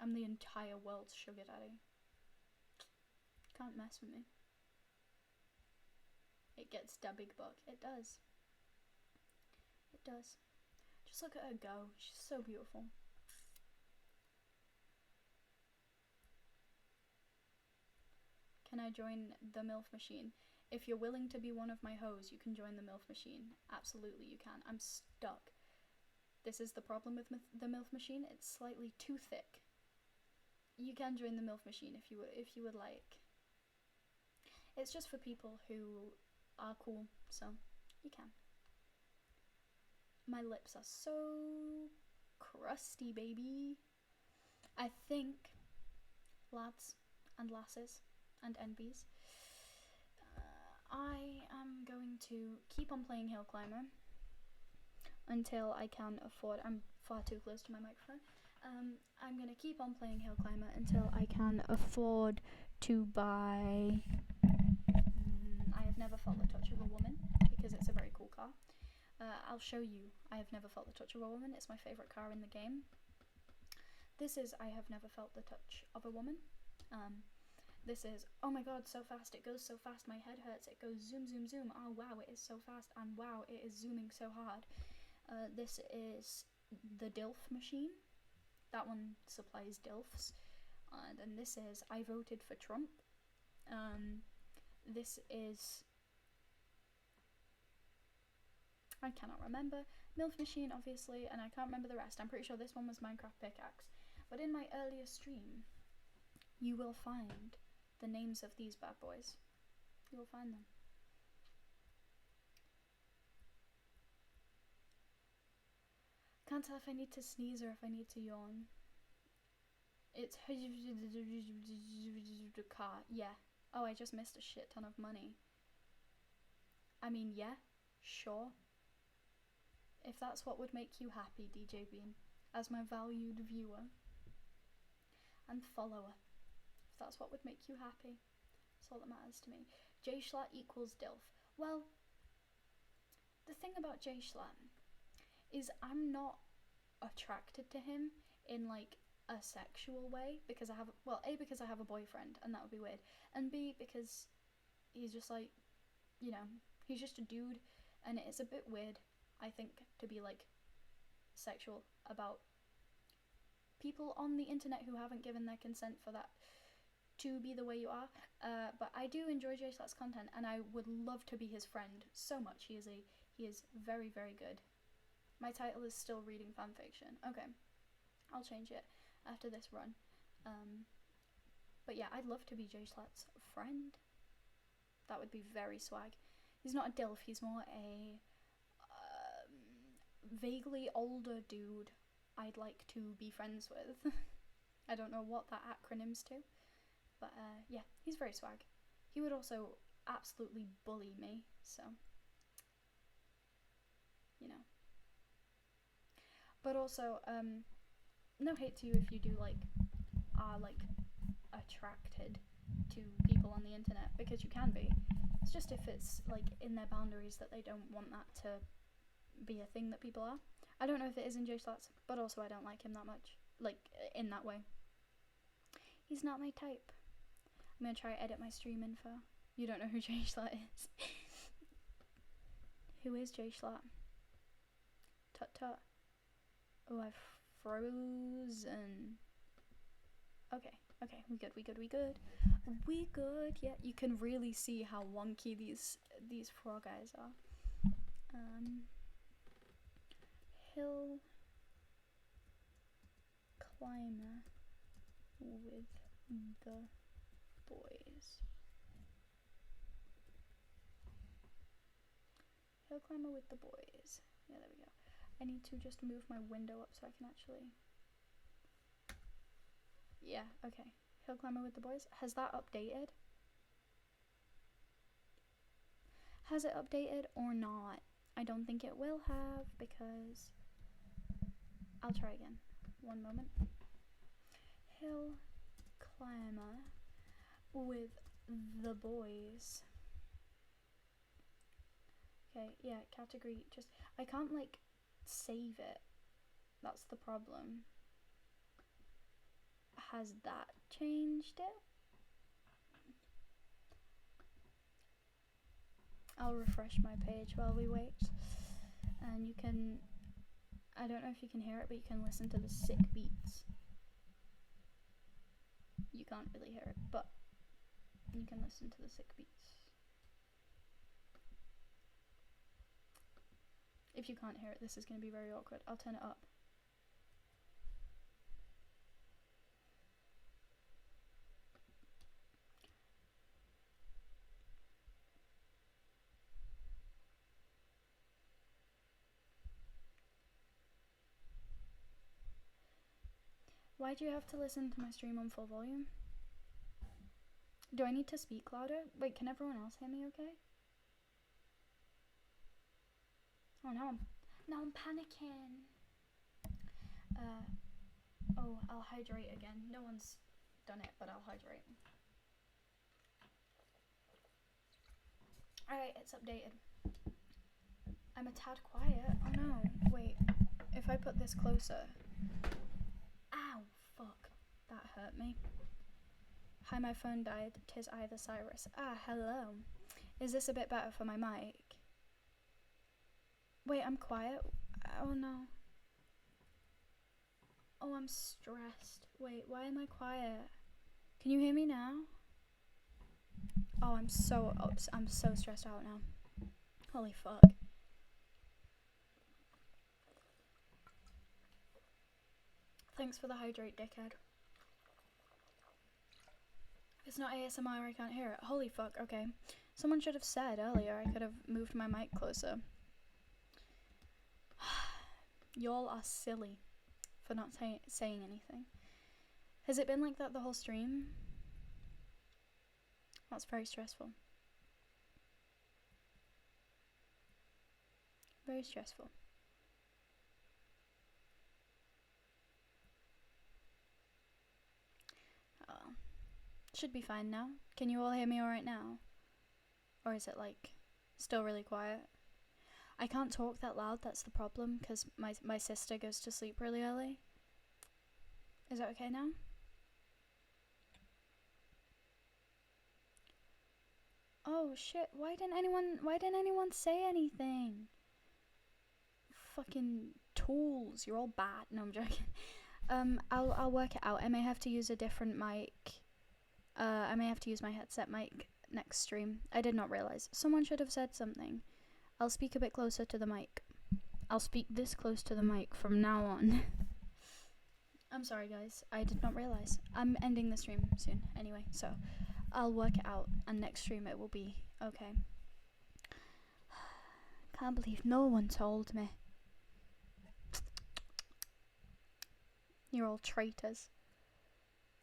I'm the entire world's sugar daddy. Can't mess with me. It gets da big buck. It does. It does. Just look at her go. She's so beautiful. Can I join the MILF Machine? If you're willing to be one of my hoes, you can join the MILF Machine. Absolutely you can. I'm stuck. This is the problem with the MILF Machine. It's slightly too thick. You can join the MILF Machine if you would like. It's just for people who are cool, so you can. My lips are so crusty, baby. I think, lads and lasses and NBs, I am going to keep on playing Hill Climber until I can afford. I'm far too close to my microphone. I'm gonna keep on playing Hill Climber until I can afford to buy. I have never felt the touch of a woman because it's a very cool car. I'll show you. I have never felt the touch of a woman. It's my favorite car in the game. This is I have never felt the touch of a woman. This is, oh my god, so fast. It goes so fast. My head hurts. It goes zoom, zoom, zoom. Oh wow, it is so fast. And wow, it is zooming so hard. This is the DILF machine. That one supplies DILFs. And then this is I voted for Trump. This is, I cannot remember. MILF Machine, obviously, and I can't remember the rest. I'm pretty sure this one was Minecraft Pickaxe. But in my earlier stream, you will find the names of these bad boys. You will find them. Can't tell if I need to sneeze or if I need to yawn. It's car, yeah. Oh, I just missed a shit ton of money. I mean, yeah, sure. If that's what would make you happy, DJ Bean, as my valued viewer and follower, if that's what would make you happy, that's all that matters to me. J Schlatt equals DILF. Well, the thing about J Schlatt is I'm not attracted to him in like a sexual way because I have, well, A, because I have a boyfriend and that would be weird, and B, because he's just like, you know, he's just a dude and it's a bit weird, I think, to be like sexual about people on the internet who haven't given their consent for that to be the way you are. But I do enjoy J Schlatt's content and I would love to be his friend so much. He is very, very good. My title is still reading fanfiction. Okay, I'll change it after this run. But yeah, I'd love to be J Schlatt's friend. That would be very swag. He's not a DILF, he's more a vaguely older dude I'd like to be friends with. I don't know what that acronym's to, but yeah, he's very swag. He would also absolutely bully me, so, you know. But also, no hate to you if you do are attracted to people on the internet, because you can be. It's just if it's like in their boundaries that they don't want that to be a thing that people are. I don't know if it is in J Schlatt's, but also I don't like him that much, like in that way. He's not my type. I'm gonna try edit my stream info. You don't know who J Schlatt is. Who is J Schlatt? Tut tut. Oh, I've frozen. Okay, we good. Yeah, you can really see how wonky these frog eyes are. Hill climber with the boys. Hill climber with the boys. Yeah, there we go. I need to just move my window up so I can actually... Yeah, okay. Hill climber with the boys. Has that updated? Has it updated or not? I don't think it will have because... I'll try again. One moment. Hill climber with the boys. Okay, yeah, category. Just, I can't like save it. That's the problem. Has that changed it? I'll refresh my page while we wait. And you can, I don't know if you can hear it, but you can listen to the sick beats. You can't really hear it, but you can listen to the sick beats. If you can't hear it, this is going to be very awkward. I'll turn it up. Why do you have to listen to my stream on full volume? Do I need to speak louder? Wait, can everyone else hear me okay? Oh, now I'm panicking. Oh, I'll hydrate again. No one's done it, but I'll hydrate. Alright, it's updated. I'm a tad quiet. Oh no, wait. If I put this closer... Ow, fuck. That hurt me. Hi, my phone died. 'Tis I, the Cyrus. Ah, hello. Is this a bit better for my mic? Wait, I'm quiet. Oh no. Oh, I'm stressed. Wait, why am I quiet? Can you hear me now? Oh, I'm so stressed out now. Holy fuck. Thanks for the hydrate, dickhead. If it's not ASMR, I can't hear it. Holy fuck, okay. Someone should have said earlier I could have moved my mic closer. Y'all are silly for not saying anything. Has it been like that the whole stream? That's very stressful. Very stressful. Oh. Should be fine now. Can you all hear me alright now? Or is it like still really quiet? I can't talk that loud, that's the problem, because my sister goes to sleep really early. Is that okay now? Oh shit, why didn't anyone say anything? Fucking tools, you're all bad. No, I'm joking. I'll work it out. I may have to use a different mic. I may have to use my headset mic next stream. I did not realize. Someone should have said something. I'll speak a bit closer to the mic. I'll speak this close to the mic from now on. I'm sorry guys, I did not realize. I'm ending the stream soon anyway, so I'll work it out and next stream it will be okay. Can't believe no one told me. You're all traitors.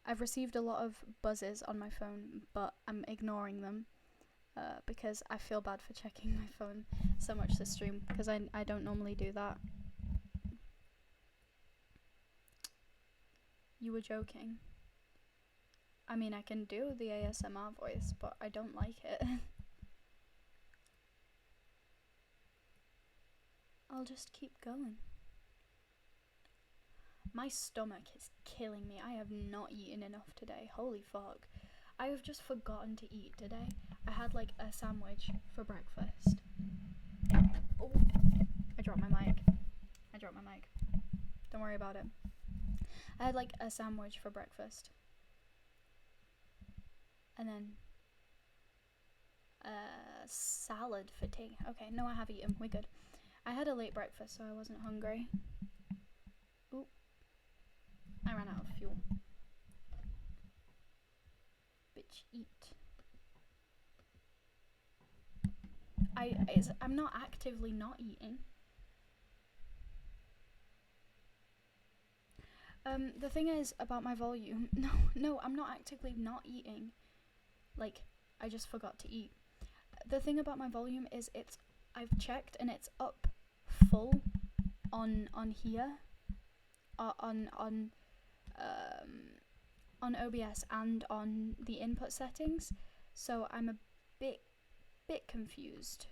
I've received a lot of buzzes on my phone, but I'm ignoring them because I feel bad for checking my phone so much this stream because I don't normally do that. You were joking. I mean, I can do the ASMR voice, but I don't like it. I'll just keep going. My stomach is killing me. I have not eaten enough today. Holy fuck. I have just forgotten to eat today. I had like a sandwich for breakfast. Oh, I dropped my mic. Don't worry about it. I had like a sandwich for breakfast. And then salad for tea. Okay, no, I have eaten. We're good. I had a late breakfast, so I wasn't hungry. Ooh. I ran out of fuel. Bitch, eat. I'm not actively not eating. The thing is about my volume. No, I'm not actively not eating. Like, I just forgot to eat. The thing about my volume is I've checked and it's up full on here, on OBS and on the input settings. So I'm a bit confused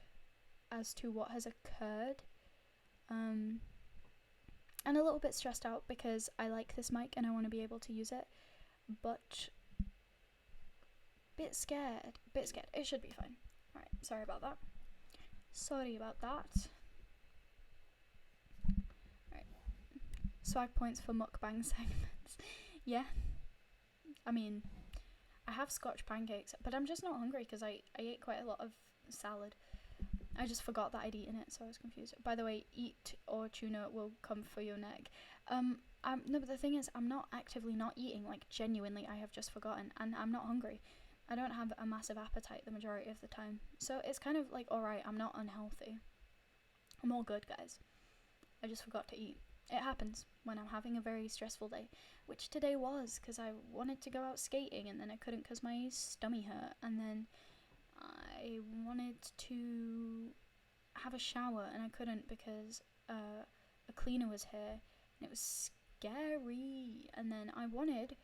as to what has occurred. And a little bit stressed out because I like this mic and I want to be able to use it, but bit scared. It should be fine. Alright, sorry about that. Alright. Swag points for mukbang segments. Yeah. I mean, I have Scotch pancakes, but I'm just not hungry because I ate quite a lot of salad. I just forgot that I'd eaten it, so I was confused. By the way, eat or tuna will come for your neck. No, but the thing is, I'm not actively not eating. Like, genuinely, I have just forgotten, and I'm not hungry. I don't have a massive appetite the majority of the time. So it's kind of like, alright, I'm not unhealthy. I'm all good, guys. I just forgot to eat. It happens when I'm having a very stressful day, which today was, because I wanted to go out skating, and then I couldn't because my stomach hurt, and then I wanted to have a shower and I couldn't because a cleaner was here and it was scary. And then I wanted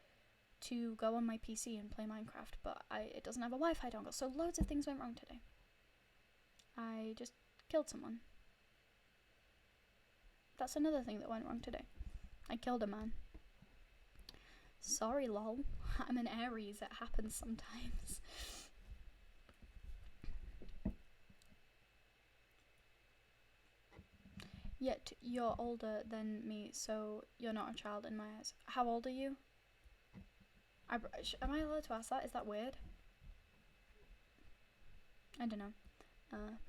to go on my PC and play Minecraft, but it doesn't have a Wi-Fi dongle, so loads of things went wrong today. I just killed someone. That's another thing that went wrong today. I killed a man. Sorry, lol. I'm an Aries, it happens sometimes. Yet you're older than me, so you're not a child in my eyes. How old are you? Am I allowed to ask that? Is that weird? I don't know.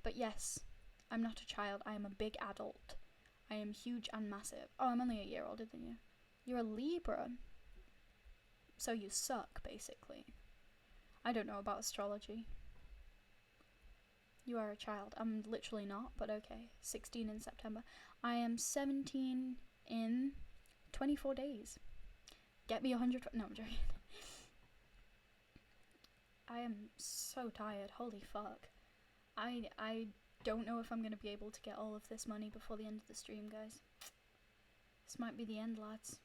But yes, I'm not a child. I am a big adult. I am huge and massive. Oh, I'm only a year older than you. You're a Libra. So you suck, basically. I don't know about astrology. You are a child. I'm literally not, but okay. 16 in September. I am 17 in 24 days. Get me 100. No, I'm joking. I am so tired. Holy fuck. I don't know if I'm going to be able to get all of this money before the end of the stream, guys. This might be the end, lads.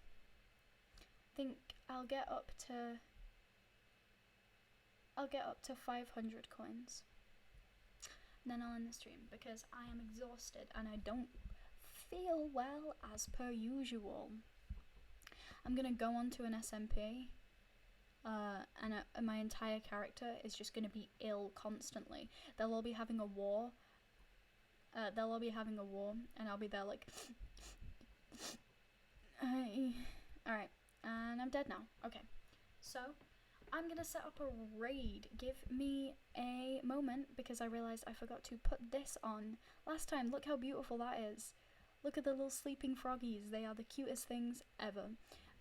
I think I'll get up to 500 coins. And then I'll end the stream because I am exhausted and I don't feel well as per usual. I'm gonna go on to an SMP and my entire character is just gonna be ill constantly. They'll all be having a war. And I'll be there like alright, and I'm dead now. Okay, so I'm gonna set up a raid. Give me a moment because I realized I forgot to put this on last time. Look how beautiful that is. Look at the little sleeping froggies. They are the cutest things ever.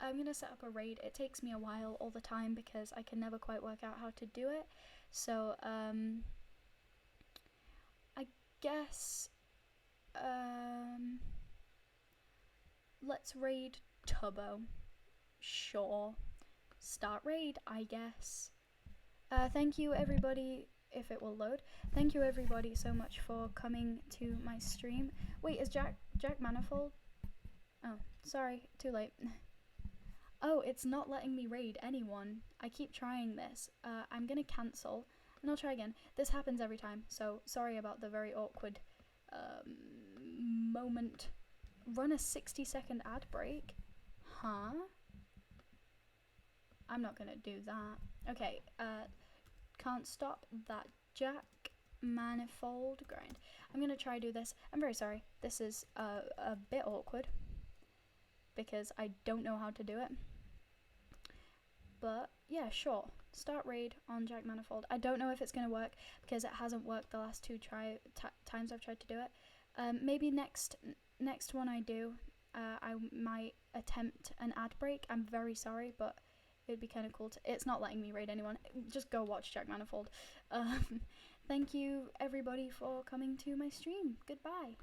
I'm gonna set up a raid. It takes me a while all the time because I can never quite work out how to do it. So I guess let's raid Tubbo. Sure. Start raid, I guess. Thank you everybody, if it will load. Thank you everybody so much for coming to my stream. Wait, is Jack Manifold? Oh, sorry, too late. Oh, it's not letting me raid anyone. I keep trying this. I'm gonna cancel and I'll try again. This happens every time, so sorry about the very awkward moment. Run a 60-second ad break? Huh? I'm not gonna do that. Okay, can't stop that Jack Manifold grind. I'm gonna try do this. I'm very sorry. This is a bit awkward because I don't know how to do it. But yeah, sure. Start raid on Jack Manifold. I don't know if it's gonna work because it hasn't worked the last two times I've tried to do it. Maybe next one I do, I might attempt an ad break. I'm very sorry, but it'd be kind of cool to. It's not letting me raid anyone. Just go watch Jack Manifold. Thank you everybody for coming to my stream. Goodbye.